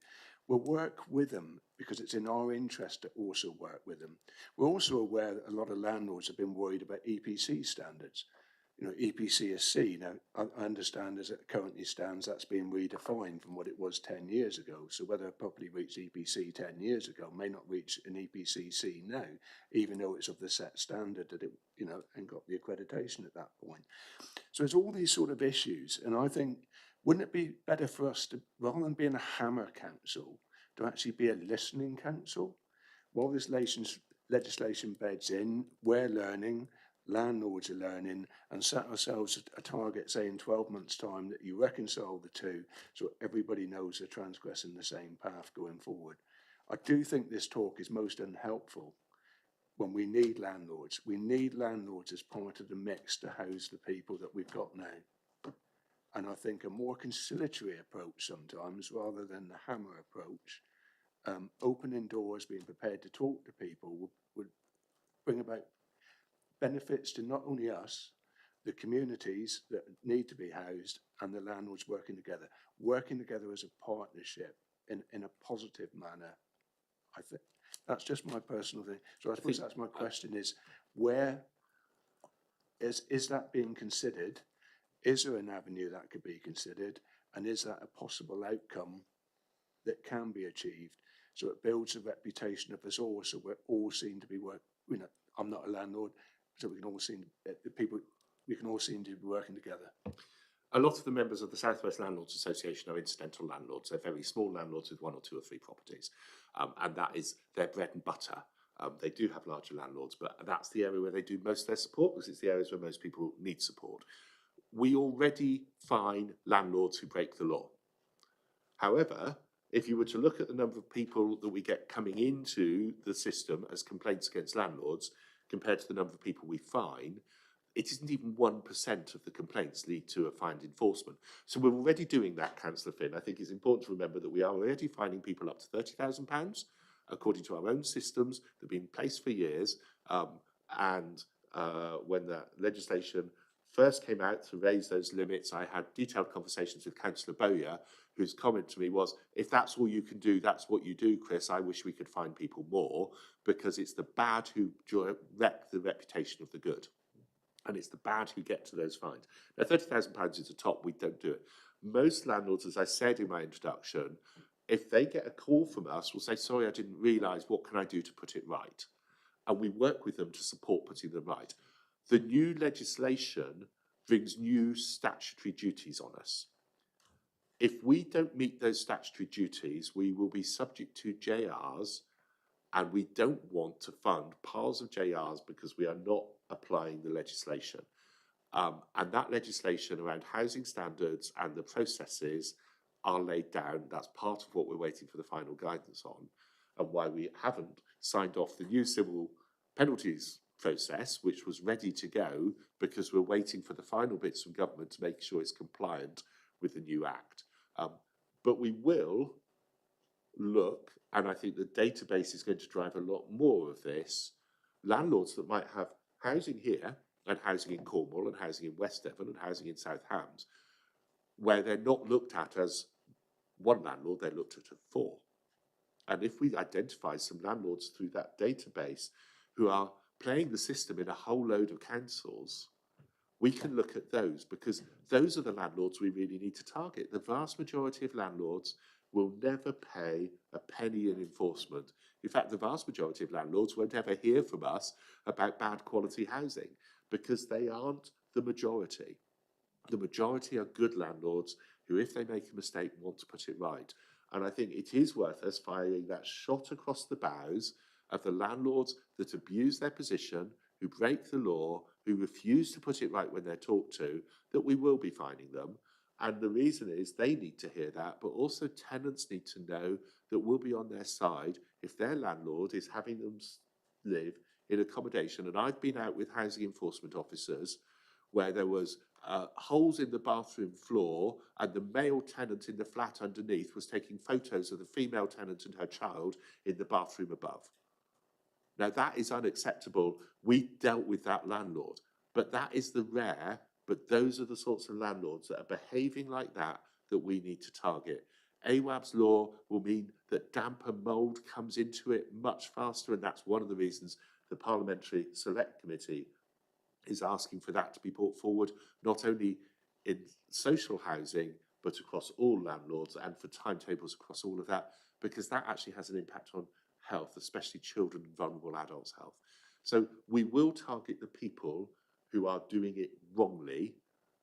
we'll work with them because it's in our interest to also work with them. We're also aware that a lot of landlords have been worried about EPC standards. you know, EPC is C. Now, I understand as it currently stands, that's being redefined from what it was 10 years ago. So whether a property reached EPC 10 years ago may not reach an EPC C now, even though it's of the set standard that it, you know, and got the accreditation at that point. So it's all these sort of issues. And I think, wouldn't it be better for us to, rather than being a hammer council, to actually be a listening council? While this legislation beds in, we're learning, landlords are learning, and set ourselves a target, say in 12 months' time, that you reconcile the two so everybody knows they're transgressing the same path going forward. I do think this talk is most unhelpful when we need landlords. We need landlords as part of the mix to house the people that we've got now. And I think a more conciliatory approach sometimes, rather than the hammer approach, opening doors, being prepared to talk to people would bring about benefits to not only us, the communities that need to be housed, and the landlords working together as a partnership in a positive manner. I think that's just my personal thing. So I suppose that's my question is, where is that being considered? Is there an avenue that could be considered? And is that a possible outcome that can be achieved? So it builds a reputation of us all, so we're all seen to be you know, I'm not a landlord, so we can all seem to be working together. A lot of the members of the South West Landlords Association are incidental landlords. They're very small landlords with 1 or 2 or 3 properties, and that is their bread and butter. They do have larger landlords, but that's the area where they do most of their support, because it's the areas where most people need support. We already fine landlords who break the law. However, if you were to look at the number of people that we get coming into the system as complaints against landlords compared to the number of people we fine, it isn't even 1% of the complaints lead to a fined enforcement. So we're already doing that, Councillor Finn. I think it's important to remember that we are already fining people up to £30,000 according to our own systems that have been in place for years. When the legislation first came out to raise those limits, I had detailed conversations with Councillor Bowyer, whose comment to me was, if that's all you can do, that's what you do, Chris. I wish we could find people more, because it's the bad who wreck the reputation of the good. And it's the bad who get to those fines. Now, £30,000 is the top, we don't do it. Most landlords, as I said in my introduction, if they get a call from us, will say, sorry, I didn't realise, what can I do to put it right? And we work with them to support putting them right. The new legislation brings new statutory duties on us. If we don't meet those statutory duties, we will be subject to JRs, and we don't want to fund piles of JRs because we are not applying the legislation. And that legislation around housing standards and the processes are laid down. That's part of what we're waiting for the final guidance on, and why we haven't signed off the new civil penalties process, which was ready to go, because we're waiting for the final bits from government to make sure it's compliant with the new act. But we will look, and I think the database is going to drive a lot more of this, landlords that might have housing here and housing in Cornwall and housing in West Devon and housing in South Hams, where they're not looked at as one landlord, they're looked at as 4. And if we identify some landlords through that database who are playing the system in a whole load of councils, we can look at those, because those are the landlords we really need to target. The vast majority of landlords will never pay a penny in enforcement. In fact, the vast majority of landlords won't ever hear from us about bad quality housing, because they aren't the majority. The majority are good landlords who, if they make a mistake, want to put it right. And I think it is worth us firing that shot across the bows of the landlords that abuse their position, who break the law, who refuse to put it right when they're talked to, that we will be fining them. And the reason is they need to hear that, but also tenants need to know that we'll be on their side if their landlord is having them live in accommodation. And I've been out with housing enforcement officers where there was holes in the bathroom floor, and the male tenant in the flat underneath was taking photos of the female tenant and her child in the bathroom above. Now, that is unacceptable. We dealt with that landlord, but that is the rare, but those are the sorts of landlords that are behaving like that we need to target. AWAB's law will mean that damp and mould comes into it much faster, and that's one of the reasons the Parliamentary Select Committee is asking for that to be brought forward, not only in social housing, but across all landlords, and for timetables across all of that, because that actually has an impact on health, especially children and vulnerable adults' health. So we will target the people who are doing it wrongly,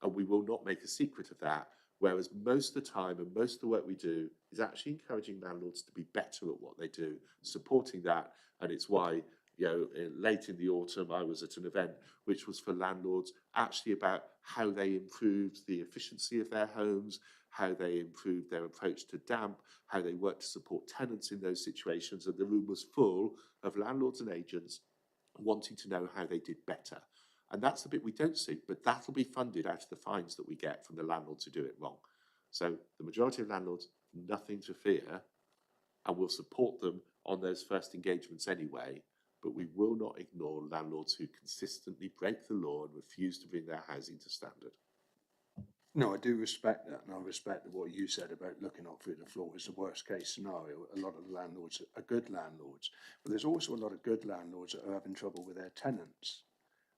and we will not make a secret of that, whereas most of the time and most of the work we do is actually encouraging landlords to be better at what they do, supporting that, and it's why, you know, late in the autumn I was at an event which was for landlords actually about how they improved the efficiency of their homes, how they improved their approach to damp, how they work to support tenants in those situations, and the room was full of landlords and agents wanting to know how they did better. And that's the bit we don't see, but that'll be funded out of the fines that we get from the landlords who do it wrong. So the majority of landlords, nothing to fear, and we'll support them on those first engagements anyway, but we will not ignore landlords who consistently break the law and refuse to bring their housing to standard. No, I do respect that, and I respect what you said about looking up through the floor is the worst case scenario. A lot of the landlords are good landlords, but there's also a lot of good landlords that are having trouble with their tenants.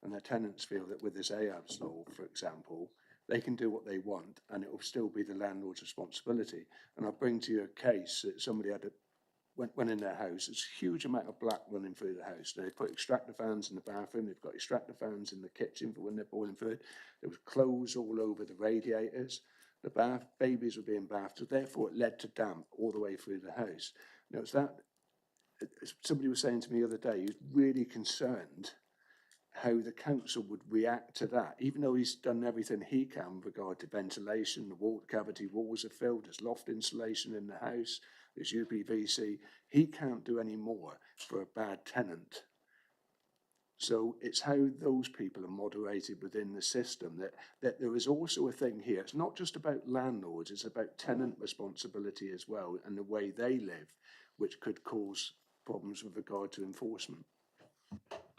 And their tenants feel that with this AABS law, for example, they can do what they want and it will still be the landlord's responsibility. And I'll bring to you a case that somebody went in their house. There's a huge amount of black running through the house. They put extractor fans in the bathroom. They've got extractor fans in the kitchen for when they're boiling food. There was clothes all over the radiators. The babies were being bathed, so therefore it led to damp all the way through the house. Now, it's that, somebody was saying to me the other day, he was really concerned how the council would react to that, even though he's done everything he can with regard to ventilation. The wall cavity walls are filled, there's loft insulation in the house, there's UPVC. He can't do any more for a bad tenant. So it's how those people are moderated within the system, that there is also a thing here. It's not just about landlords, it's about tenant responsibility as well, and the way they live, which could cause problems with regard to enforcement.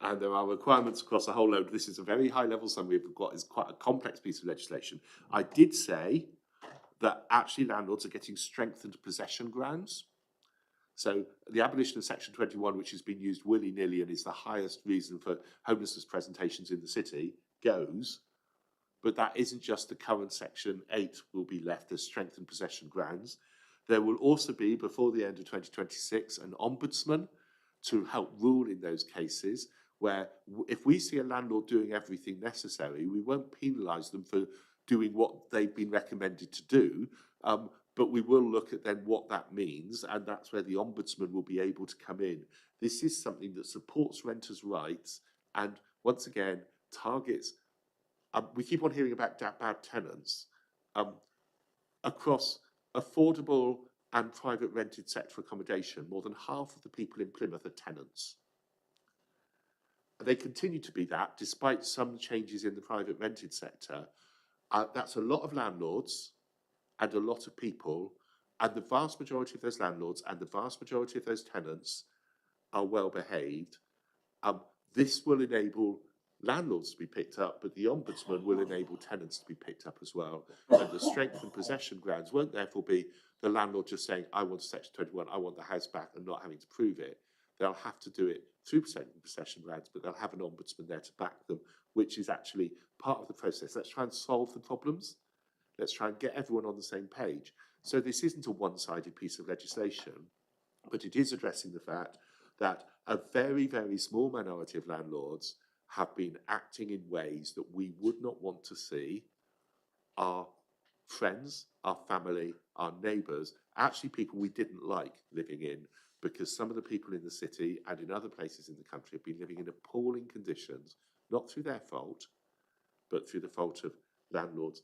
And there are requirements across a whole load. This is a very high level summary we've got. Is quite a complex piece of legislation. I did say that actually landlords are getting strengthened possession grounds. So the abolition of Section 21, which has been used willy-nilly and is the highest reason for homelessness presentations in the city, goes. But that isn't just the current Section 8 will be left as strengthened possession grounds. There will also be, before the end of 2026, an ombudsman to help rule in those cases, where if we see a landlord doing everything necessary, we won't penalise them for doing what they've been recommended to do, but we will look at then what that means, and that's where the ombudsman will be able to come in. This is something that supports renters' rights and, once again, targets. We keep on hearing about bad tenants. Across affordable and private rented sector accommodation, more than half of the people in Plymouth are tenants. They continue to be that, despite some changes in the private rented sector. That's a lot of landlords and a lot of people, and the vast majority of those landlords and the vast majority of those tenants are well behaved. This will enable landlords to be picked up, but the ombudsman will enable tenants to be picked up as well. And the strengthened possession grounds won't therefore be the landlord just saying, I want Section 21, I want the house back, and not having to prove it. They'll have to do it through possession grounds, but they'll have an ombudsman there to back them, which is actually part of the process. Let's try and solve the problems. Let's try and get everyone on the same page. So this isn't a one-sided piece of legislation, but it is addressing the fact that a very, very small minority of landlords have been acting in ways that we would not want to see our friends, our family, our neighbours, actually people we didn't like living in, because some of the people in the city and in other places in the country have been living in appalling conditions, not through their fault, but through the fault of landlords.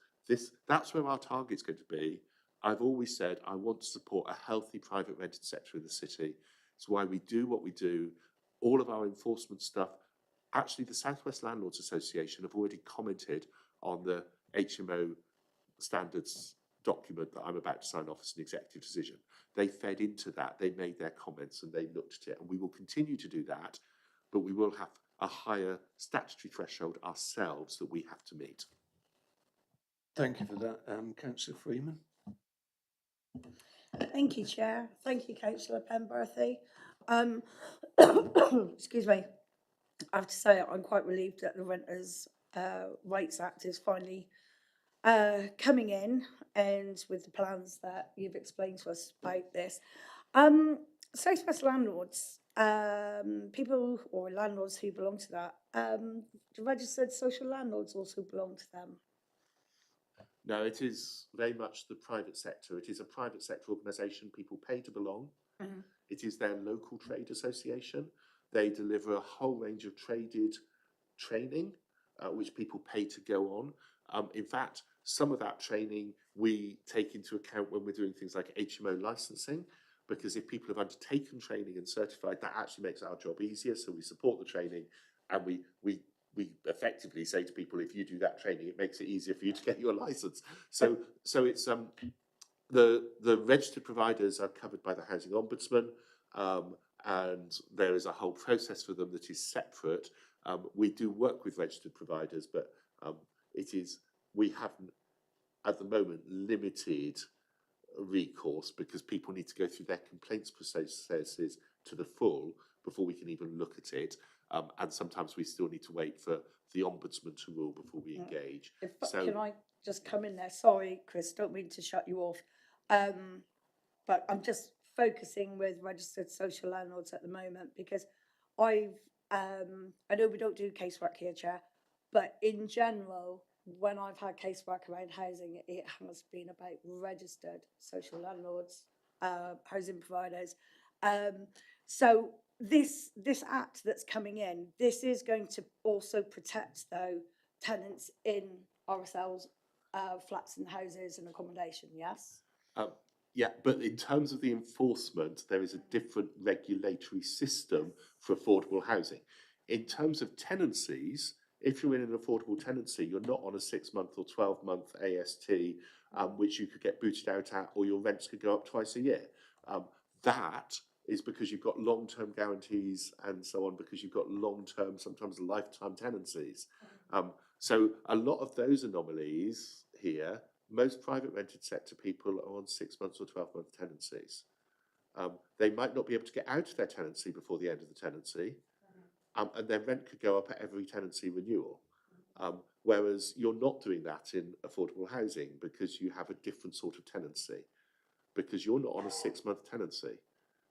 That's where our target's going to be. I've always said I want to support a healthy private rented sector in the city. It's why we do what we do. All of our enforcement stuff. Actually, the South West Landlords Association have already commented on the HMO standards document that I'm about to sign off as an executive decision. They fed into that, they made their comments and they looked at it, and we will continue to do that, but we will have a higher statutory threshold ourselves that we have to meet. Thank you for that, Councillor Freeman. Thank you, Chair. Thank you, Councillor Penberthy. Excuse me. I have to say I'm quite relieved that the Renters' Rights Act is finally coming in, and with the plans that you've explained to us about this. Southwest landlords, people or landlords who belong to that, the registered social landlords also belong to them. No, it is very much the private sector. It is a private sector organisation. People pay to belong. Mhm. It is their local trade association. They deliver a whole range of traded training, which people pay to go on. In fact, some of that training we take into account when we're doing things like HMO licensing, because if people have undertaken training and certified, that actually makes our job easier. So we support the training, and we effectively say to people, if you do that training, it makes it easier for you to get your license. So it's the registered providers are covered by the Housing Ombudsman, and there is a whole process for them that is separate. We do work with registered providers, but we haven't at the moment limited recourse because people need to go through their complaints processes to the full before we can even look at it. And sometimes we still need to wait for the Ombudsman to rule before we engage. Can I just come in there? Sorry, Chris, don't mean to shut you off. But I'm just focusing with registered social landlords at the moment because I know we don't do casework here, Chair, but in general, when I've had casework around housing, it has been about registered social landlords, housing providers. So this act that's coming in, this is going to also protect, though, tenants in RSLs, flats and houses and accommodation, yes? Yeah, but in terms of the enforcement, there is a different regulatory system for affordable housing. In terms of tenancies, if you're in an affordable tenancy, you're not on a 6-month or 12-month AST, which you could get booted out at, or your rents could go up twice a year. That is because you've got long-term guarantees and so on, because you've got long-term, sometimes lifetime tenancies. So a lot of those anomalies here, most private rented sector people are on 6 months or 12-month tenancies. They might not be able to get out of their tenancy before the end of the tenancy, and their rent could go up at every tenancy renewal. Whereas you're not doing that in affordable housing because you have a different sort of tenancy, because you're not on a 6-month tenancy.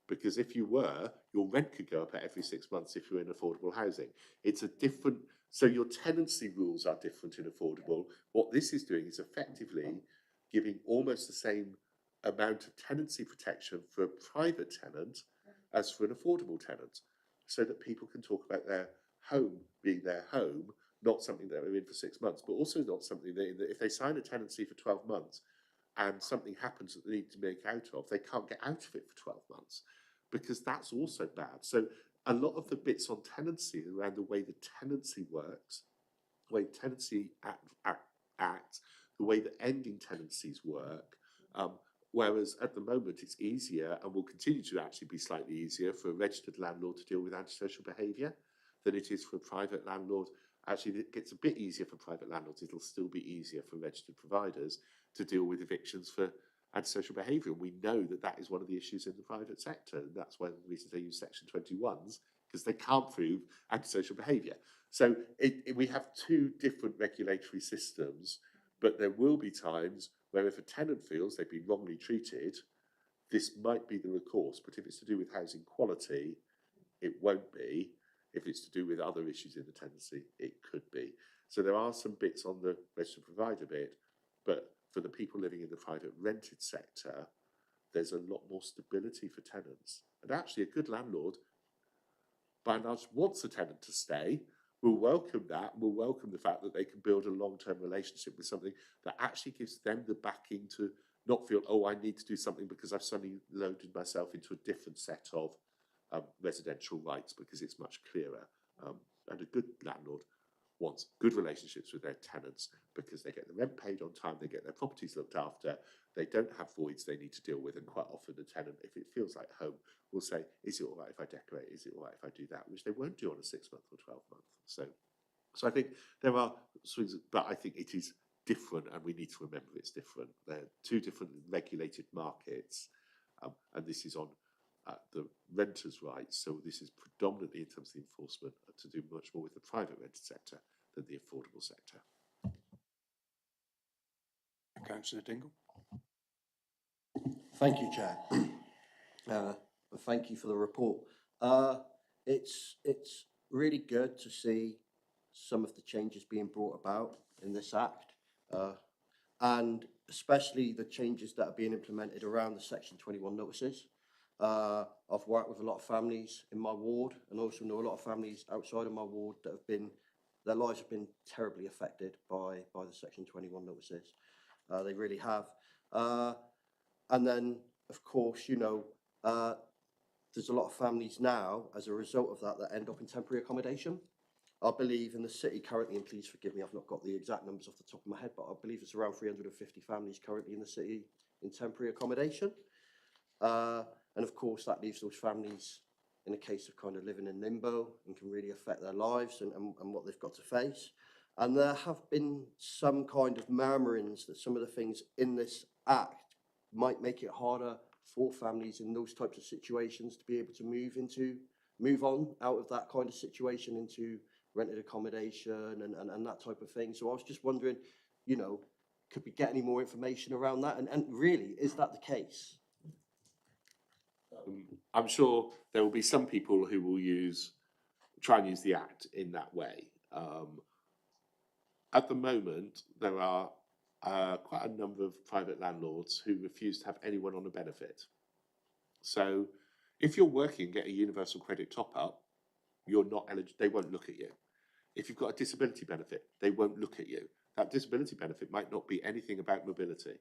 Because if you were, your rent could go up at every 6 months if you're in affordable housing. It's a different, so your tenancy rules are different in affordable. What this is doing is effectively giving almost the same amount of tenancy protection for a private tenant as for an affordable tenant, so that people can talk about their home being their home, not something that they're in for 6 months, but also not something that if they sign a tenancy for 12 months and something happens that they need to make out of, they can't get out of it for 12 months, because that's also bad. So a lot of the bits on tenancy around the way the tenancy works, the way tenancy acts, the way that ending tenancies work, whereas at the moment it's easier and will continue to actually be slightly easier for a registered landlord to deal with antisocial behaviour than it is for a private landlord. Actually, it gets a bit easier for private landlords. It'll still be easier for registered providers to deal with evictions for antisocial behaviour. We know that that is one of the issues in the private sector. And that's one of the reasons they use Section 21s, because they can't prove antisocial behaviour. So we have two different regulatory systems, but there will be times where if a tenant feels they've been wrongly treated, this might be the recourse. But if it's to do with housing quality, it won't be. If it's to do with other issues in the tenancy, it could be. So there are some bits on the registered provider bit, but for the people living in the private rented sector, there's a lot more stability for tenants. And actually, a good landlord, by and large, wants a tenant to stay, will welcome that, will welcome the fact that they can build a long-term relationship with something that actually gives them the backing to not feel, oh, I need to do something because I've suddenly loaded myself into a different set of residential rights, because it's much clearer. And a good landlord wants good relationships with their tenants because they get the rent paid on time, they get their properties looked after, they don't have voids they need to deal with, and quite often the tenant, if it feels like home, will say, is it all right if I decorate, is it all right if I do that, which they won't do on a 6-month or 12-month. So I think there are swings, but I think it is different, and we need to remember it's different. They're two different regulated markets, and this is on the renters' rights. So this is predominantly in terms of the enforcement to do much more with the private rented sector than the affordable sector. Councillor Dingle. Thank you, Chair. And thank you for the report. It's really good to see some of the changes being brought about in this Act, and especially the changes that are being implemented around the Section 21 notices. I've worked with a lot of families in my ward, and also know a lot of families outside of my ward that have been, their lives have been terribly affected by the Section 21 notices. They really have. And then, of course, you know, there's a lot of families now, as a result of that, that end up in temporary accommodation. I believe in the city currently, and please forgive me, I've not got the exact numbers off the top of my head, but I believe it's around 350 families currently in the city in temporary accommodation. And of course, that leaves those families in a case of kind of living in limbo and can really affect their lives and what they've got to face. And there have been some kind of murmurings that some of the things in this Act might make it harder for families in those types of situations to be able to move on out of that kind of situation into rented accommodation and that type of thing. So I was just wondering, you know, could we get any more information around that? And really, is that the case? I'm sure there will be some people who will try and use the Act in that way. At the moment, there are quite a number of private landlords who refuse to have anyone on a benefit. So if you're working and get a universal credit top-up, you're not eligible, they won't look at you. If you've got a disability benefit, they won't look at you. That disability benefit might not be anything about mobility,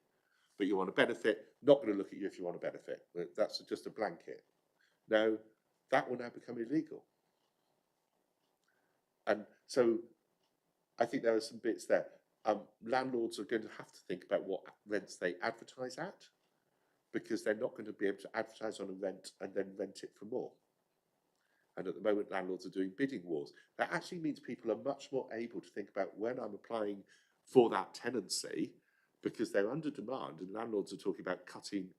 but you want a benefit, not going to look at you if you want a benefit. That's just a blanket. Now, that will now become illegal. And so I think there are some bits there. Landlords are going to have to think about what rents they advertise at, because they're not going to be able to advertise on a rent and then rent it for more. And at the moment, landlords are doing bidding wars. That actually means people are much more able to think about when I'm applying for that tenancy, because they're under demand, and landlords are talking about cutting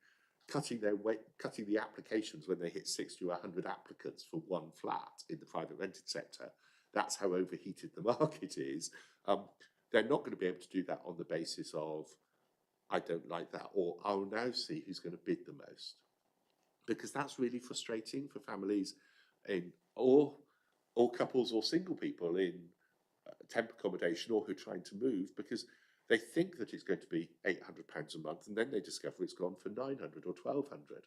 the applications when they hit 60 or 100 applicants for one flat in the private rented sector. That's how overheated the market is. They're not going to be able to do that on the basis of, I don't like that, or I'll now see who's going to bid the most. Because that's really frustrating for families or couples or single people in temp accommodation or who are trying to move, because they think that it's going to be £800 a month, and then they discover it's gone for 900 or 1200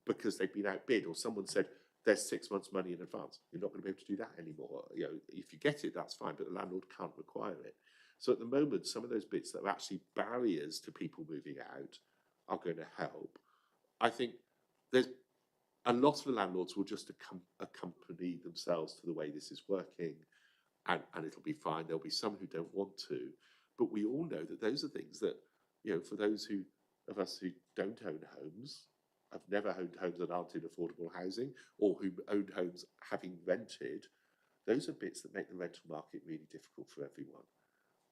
because they've been outbid, or someone said there's 6 months' money in advance. You're not going to be able to do that anymore. You know, if you get it, that's fine, but the landlord can't require it. So at the moment, some of those bits that are actually barriers to people moving out are going to help. I think there's a lot of the landlords will just accompany themselves to the way this is working, and it'll be fine. There'll be some who don't want to, but we all know that those are things that, you know, for those of us who don't own homes, have never owned homes that aren't in affordable housing, or who own homes having rented, those are bits that make the rental market really difficult for everyone.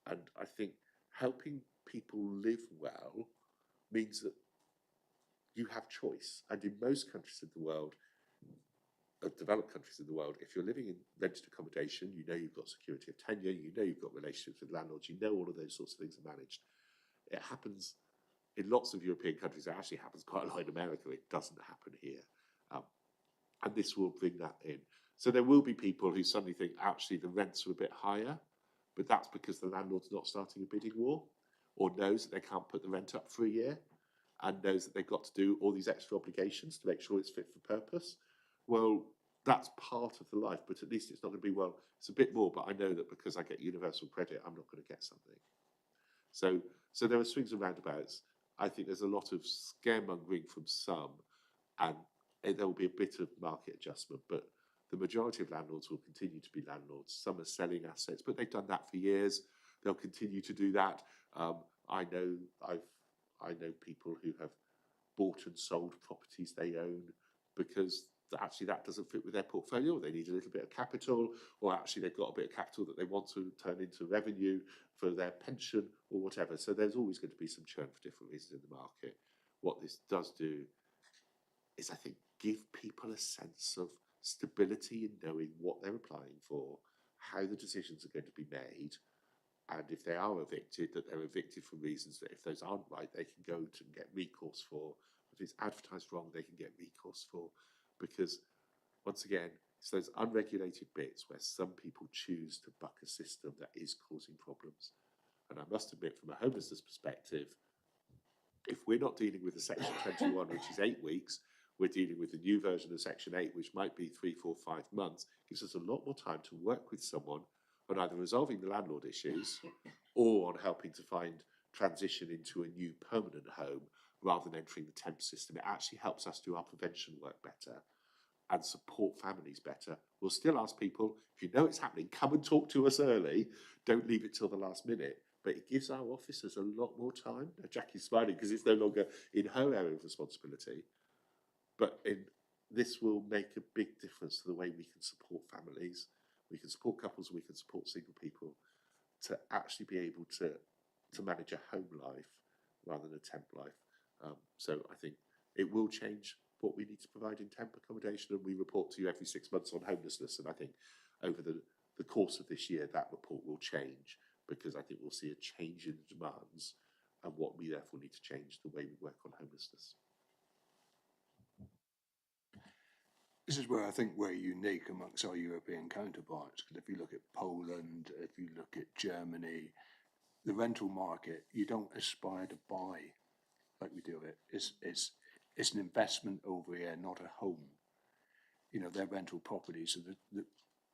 And I think helping people live well means that you have choice. And in most countries in the world, developed countries in the world, if you're living in rented accommodation, you know you've got security of tenure, you know you've got relationships with landlords, you know all of those sorts of things are managed. It happens in lots of European countries. It actually happens quite a lot in America. It doesn't happen here. And this will bring that in. So there will be people who suddenly think, actually, the rents are a bit higher, but that's because the landlord's not starting a bidding war, or knows that they can't put the rent up for a year, and knows that they've got to do all these extra obligations to make sure it's fit for purpose. Well, that's part of the life, but at least it's not going to be, well, it's a bit more, but I know that because I get universal credit, I'm not going to get something. So there are swings and roundabouts. I think there's a lot of scaremongering from some, and there will be a bit of market adjustment, but the majority of landlords will continue to be landlords. Some are selling assets, but they've done that for years. They'll continue to do that. I know people who have bought and sold properties they own because actually that doesn't fit with their portfolio. They need a little bit of capital, or actually they've got a bit of capital that they want to turn into revenue for their pension or whatever. So there's always going to be some churn for different reasons in the market. What this does do is, I think, give people a sense of stability in knowing what they're applying for, how the decisions are going to be made, and if they are evicted, that they're evicted for reasons that if those aren't right, they can go to get recourse for. If it's advertised wrong, they can get recourse for. Because, once again, it's those unregulated bits where some people choose to buck a system that is causing problems. And I must admit, from a homelessness perspective, if we're not dealing with the Section 21, which is 8 weeks, we're dealing with the new version of Section 8, which might be 3, 4, 5 months, gives us a lot more time to work with someone on either resolving the landlord issues or on helping to find transition into a new permanent home rather than entering the temp system. It actually helps us do our prevention work better and support families better. We'll still ask people, if you know it's happening, come and talk to us early. Don't leave it till the last minute. But it gives our officers a lot more time. Now, Jackie's smiling because it's no longer in her area of responsibility. But this will make a big difference to the way we can support families, we can support couples, we can support single people to actually be able to manage a home life rather than a temp life. So I think it will change what we need to provide in temp accommodation, and we report to you every 6 months on homelessness. And I think over the course of this year, that report will change, because I think we'll see a change in the demands, and what we therefore need to change the way we work on homelessness. This is where I think we're unique amongst our European counterparts, because if you look at Poland, if you look at Germany, the rental market, you don't aspire to buy like we do it. It's an investment over here, not a home. You know, they're rental properties. So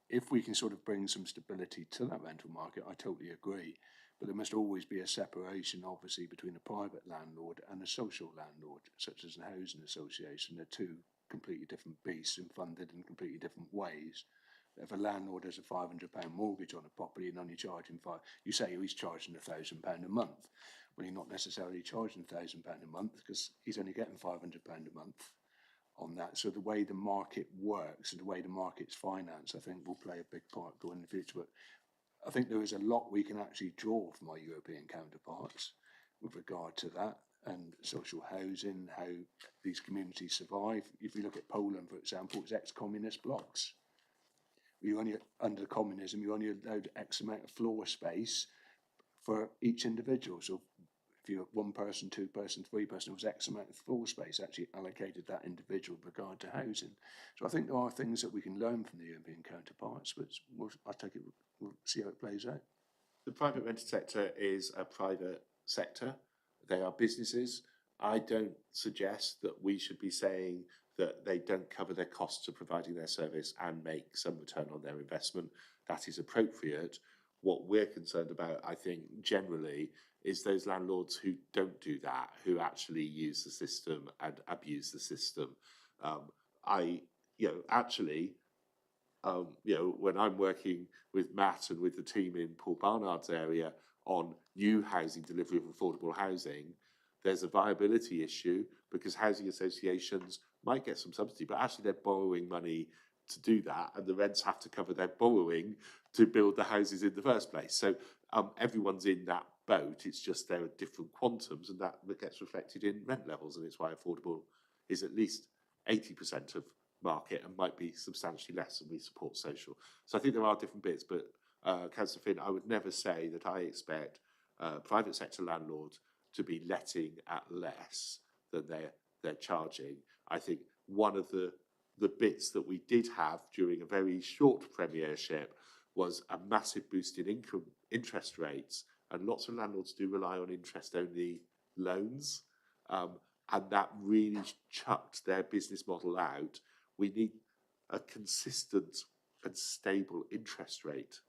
if we can sort of bring some stability to that rental market, I totally agree. But there must always be a separation, obviously, between a private landlord and a social landlord, such as a housing association. They're two completely different beasts and funded in completely different ways. If a landlord has a £500 mortgage on a property and only charging you say he's charging £1,000 a month. Well, you're not necessarily charging £1,000 a month, because he's only getting £500 a month on that. So the way the market works and the way the market's financed, I think, will play a big part going in the future. But I think there is a lot we can actually draw from our European counterparts with regard to that, and social housing, how these communities survive. If you look at Poland, for example, it's ex-communist blocks. Under communism, you only allowed X amount of floor space for each individual. So if you're 1 person, 2 person, 3 person, it was X amount of floor space actually allocated that individual with regard to housing. So I think there are things that we can learn from the European counterparts, but I take it we'll see how it plays out. The private rented sector is a private sector. They are businesses. I don't suggest that we should be saying that they don't cover their costs of providing their service and make some return on their investment. That is appropriate. What we're concerned about, I think, generally, is those landlords who don't do that, who actually use the system and abuse the system. When I'm working with Matt and with the team in Paul Barnard's area on new housing, delivery of affordable housing, there's a viability issue, because housing associations might get some subsidy, but actually they're borrowing money to do that, and the rents have to cover their borrowing to build the houses in the first place. So everyone's in that boat. It's just there are different quantums, and that gets reflected in rent levels, and it's why affordable is at least 80% of market and might be substantially less, and we support social. So I think there are different bits, but Councillor Finn, I would never say that I expect private sector landlords to be letting at less than they're charging. I think one of the bits that we did have during a very short premiership was a massive boost in interest rates, and lots of landlords do rely on interest-only loans, and that really chucked their business model out. We need a consistent and stable interest rate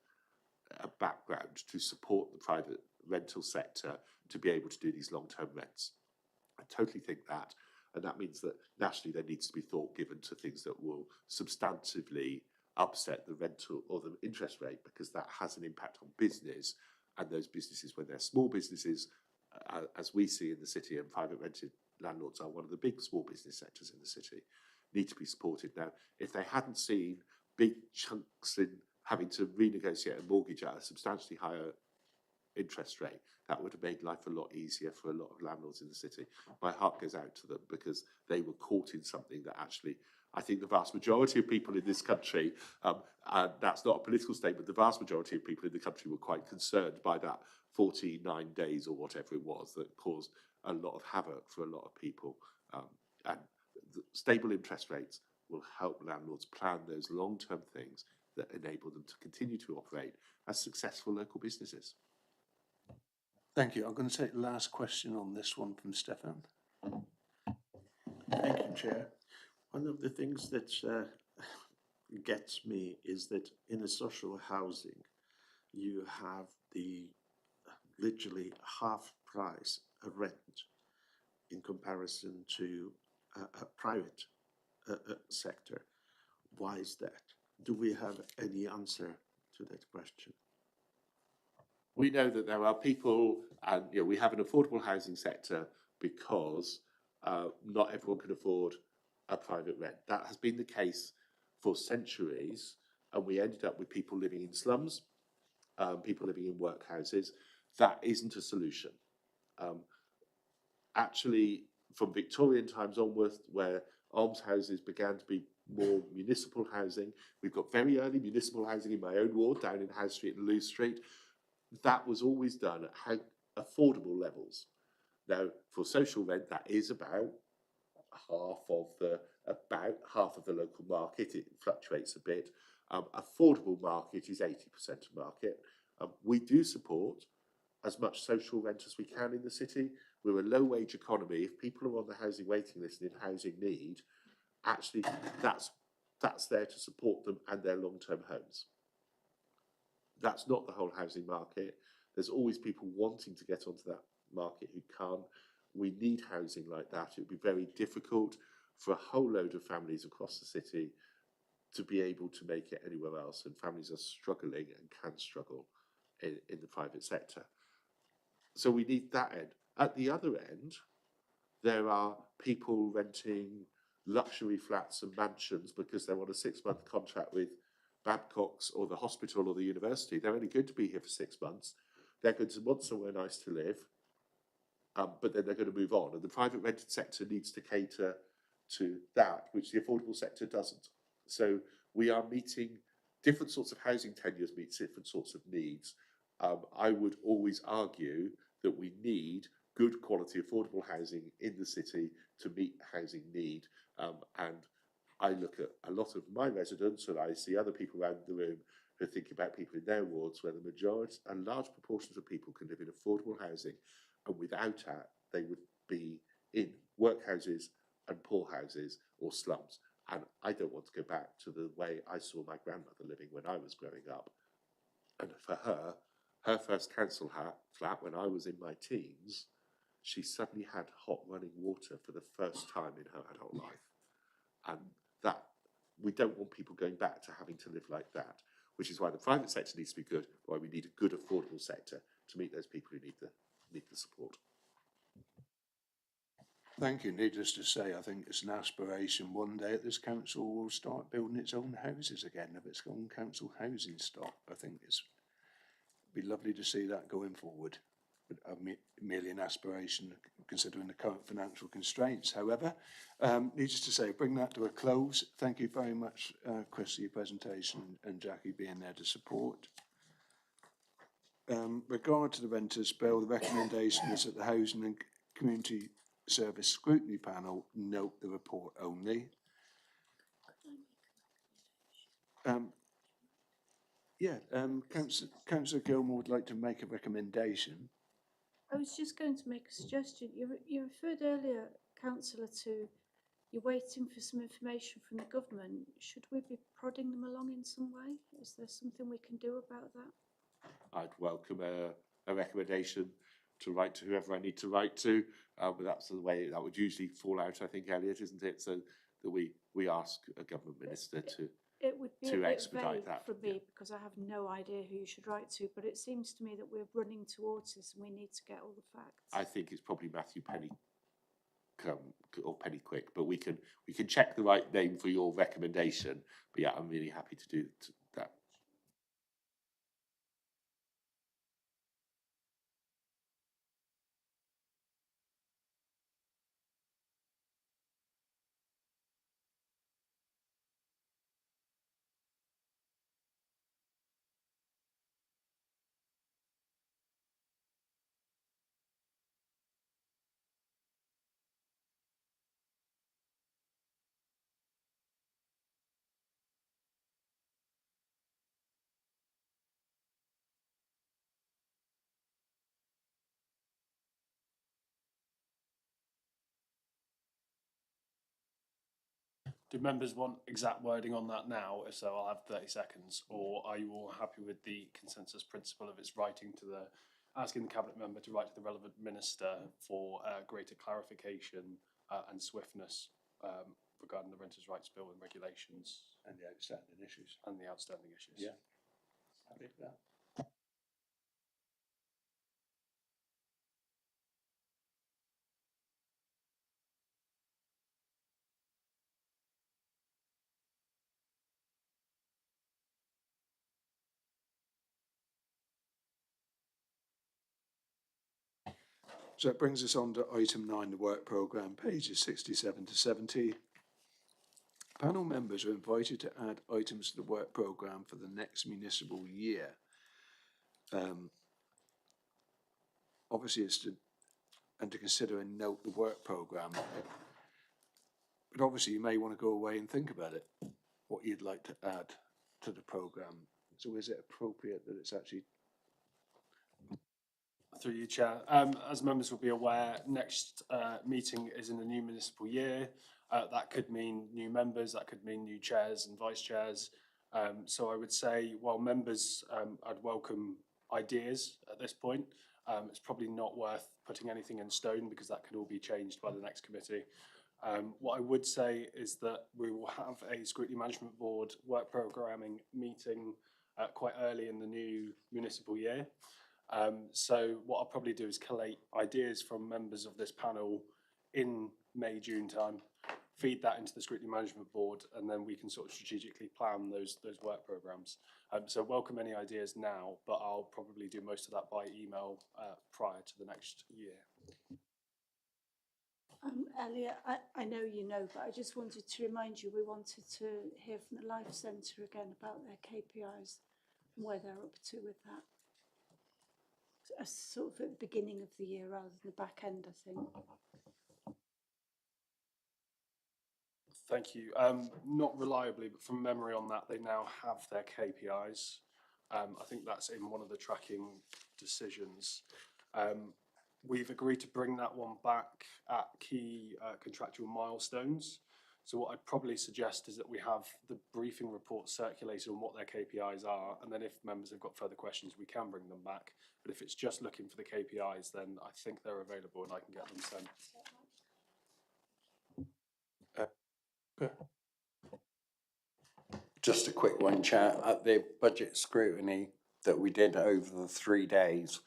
background to support the private rental sector to be able to do these long-term rents. I totally think that, and that means that nationally there needs to be thought given to things that will substantively upset the rental or the interest rate, because that has an impact on business, and those businesses, when they're small businesses, as we see in the city, and private rented landlords are one of the big small business sectors in the city, need to be supported. Now, if they hadn't seen big chunks in having to renegotiate a mortgage at a substantially higher interest rate. That would have made life a lot easier for a lot of landlords in the city. My heart goes out to them because they were caught in something that actually, I think the vast majority of people in this country, and that's not a political statement, the vast majority of people in the country were quite concerned by that 49 days or whatever it was that caused a lot of havoc for a lot of people. And the stable interest rates will help landlords plan those long-term things that enable them to continue to operate as successful local businesses. Thank you. I'm going to take the last question on this one from Stefan. Thank you, Chair. One of the things that gets me is that in a social housing, you have the literally half price of rent in comparison to a private sector. Why is that? Do we have any answer to that question? We know that there are people, and we have an affordable housing sector because not everyone can afford a private rent. That has been the case for centuries, and we ended up with people living in slums, people living in workhouses. That isn't a solution. Actually, from Victorian times onwards, where almshouses began to be more municipal housing, we've got very early municipal housing in my own ward, down in House Street and Lewes Street. That was always done at affordable levels. Now, for social rent, that is about half of the local market. It fluctuates a bit. Affordable market is 80% of market. We do support as much social rent as we can in the city. We're a low-wage economy. If people are on the housing waiting list and in housing need, actually that's there to support them and their long-term homes. That's not the whole housing market. There's always people wanting to get onto that market who can't. We need housing like that. It would be very difficult for a whole load of families across the city to be able to make it anywhere else, and families are struggling and can struggle in the private sector. So we need that end. At the other end, there are people renting luxury flats and mansions because they're on a 6-month contract with Babcock's or the hospital or the university. They're only going to be here for 6 months. They're going to want somewhere nice to live, but then they're going to move on. And the private rented sector needs to cater to that, which the affordable sector doesn't. So we are meeting different sorts of housing tenures, meet different sorts of needs. I would always argue that we need good quality affordable housing in the city to meet housing need. And I look at a lot of my residents, and I see other people around the room who are thinking about people in their wards where the majority and large proportions of people can live in affordable housing, and without that, they would be in workhouses and poor houses or slums. And I don't want to go back to the way I saw my grandmother living when I was growing up. And for her, her first council flat when I was in my teens, she suddenly had hot running water for the first time in her adult life. And that, we don't want people going back to having to live like that, which is why the private sector needs to be good, why we need a good affordable sector to meet those people who need the support. Thank you. Needless to say, I think it's an aspiration one day that this council will start building its own houses again, of its own council housing stock. I think it'd be lovely to see that going forward. But merely an aspiration, considering the current financial constraints. However, needless to say, bring that to a close. Thank you very much, Chris, for your presentation, and Jackie being there to support. Regard to the renters' bill, the recommendation is that the Housing and Community Service Scrutiny Panel note the report only. Councillor Gilmore would like to make a recommendation. I was just going to make a suggestion. You referred earlier, Councillor, to you're waiting for some information from the government. Should we be prodding them along in some way? Is there something we can do about that? I'd welcome a recommendation to write to whoever I need to write to, but that's the way that would usually fall out, I think, Elliot, isn't it? So that we ask a government minister to expedite that. For me, because I have no idea who you should write to, but it seems to me that we're running towards this and we need to get all the facts. I think it's probably Matthew Pennyquick, but we can check the right name for your recommendation. But yeah, I'm really happy to do that. Do members want exact wording on that now? If so, I'll have 30 seconds. Or are you all happy with the consensus principle of its writing to the, asking the cabinet member to write to the relevant minister for greater clarification and swiftness regarding the Renters' Rights Bill and regulations And the outstanding issues. and the outstanding issues? Yeah. Happy with that. So it brings us on to item 9, the work programme, pages 67 to 70. Panel members are invited to add items to the work programme for the next municipal year. Obviously, it's to consider and note the work programme. But obviously, you may want to go away and think about it, what you'd like to add to the programme. So is it appropriate that it's actually... Through you, Chair. As members will be aware, next meeting is in the new municipal year. That could mean new members, that could mean new chairs and vice chairs. So I would say, while members, I'd welcome ideas at this point. It's probably not worth putting anything in stone because that can all be changed by the next committee. What I would say is that we will have a Scrutiny Management Board work programming meeting quite early in the new municipal year. So what I'll probably do is collate ideas from members of this panel in May, June time, feed that into the Scrutiny Management Board, and then we can sort of strategically plan those work programmes. So welcome any ideas now, but I'll probably do most of that by email prior to the next year. Elliot, I know you know, but I just wanted to remind you, we wanted to hear from the Life Centre again about their KPIs and where they're up to with that. Sort of at the beginning of the year rather than the back end, I think. Thank you. Not reliably, but from memory on that, they now have their KPIs. I think that's in one of the tracking decisions. We've agreed to bring that one back at key contractual milestones. So what I'd probably suggest is that we have the briefing report circulated on what their KPIs are, and then if members have got further questions, we can bring them back. But if it's just looking for the KPIs, then I think they're available and I can get them sent. Just a quick one, Chair. At the budget scrutiny that we did over the 3 days,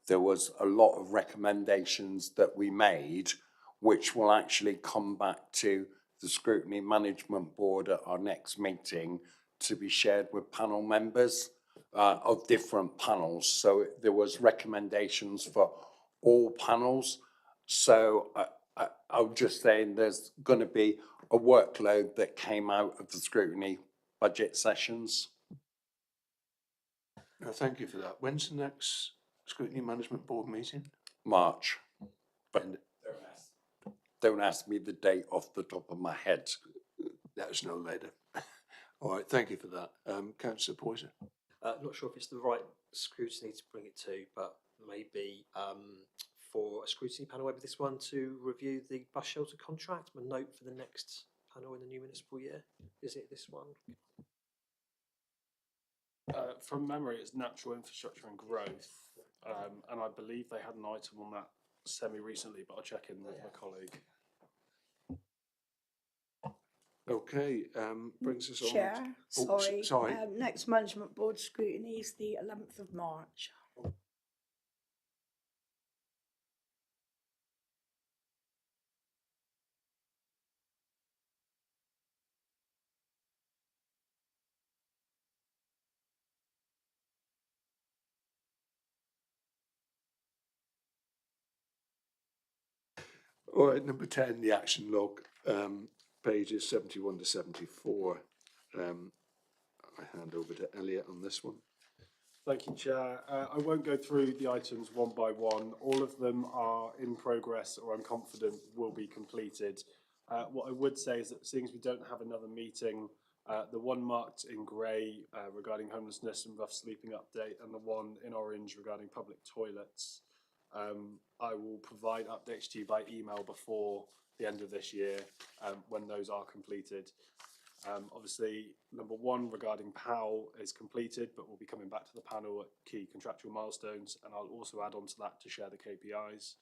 there was a lot of recommendations that we made, which will actually come back to the Scrutiny Management Board at our next meeting to be shared with panel members of different panels. So there was recommendations for all panels. So I'm just saying there's going to be a workload that came out of the scrutiny budget sessions. No, thank you for that. When's the next Scrutiny Management Board meeting? March. But don't ask me the date off the top of my head. Let us know later. All right, thank you for that. Councillor Poyser. Not sure if it's the right scrutiny to bring it to, but maybe for a scrutiny panel, maybe this one to review the bus shelter contract, a note for the next panel in the new municipal year. Is it this one? From memory, it's natural infrastructure and growth, and I believe they had an item on that semi-recently, but I'll check in with my colleague. Okay, brings us on. Chair, Oh, sorry. next Management Board scrutiny is the 11th of March. All right, number 10, the action log, pages 71 to 74. I hand over to Elliot on this one. Thank you, Chair. I won't go through the items one by one. All of them are in progress or I'm confident will be completed. What I would say is that seeing as we don't have another meeting, the one marked in grey regarding homelessness and rough sleeping update and the one in orange regarding public toilets I will provide updates to you by email before the end of this year when those are completed. Obviously, number one regarding PAL is completed, but we'll be coming back to the panel at key contractual milestones, and I'll also add on to that to share the KPIs.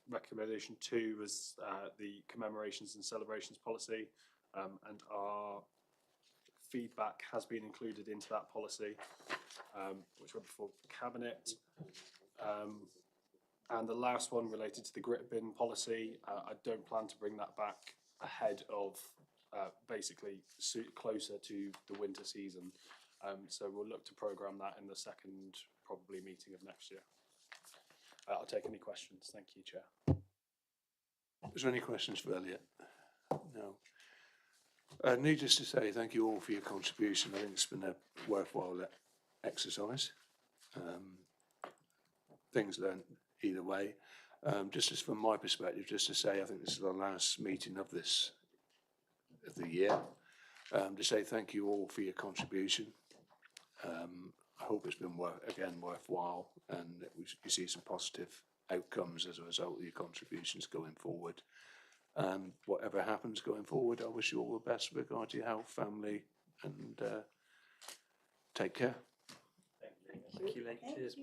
Recommendation 2 was the commemorations and celebrations policy, and our feedback has been included into that policy, which went before Cabinet. And the last one related to the grit bin policy, I don't plan to bring that back ahead of basically closer to the winter season. So we'll look to programme that in the second probably meeting of next year. I'll take any questions. Thank you, Chair. Is there any questions for Elliot? No. Needless to say, thank you all for your contribution. I think it's been a worthwhile exercise. Things learned either way. Just as from my perspective, just to say, I think this is the last meeting of the year. To say thank you all for your contribution. I hope it's been worthwhile, and that you see some positive outcomes as a result of your contributions going forward. And whatever happens going forward, I wish you all the best with regard to your health, family, and take care. Thank you. Cheers.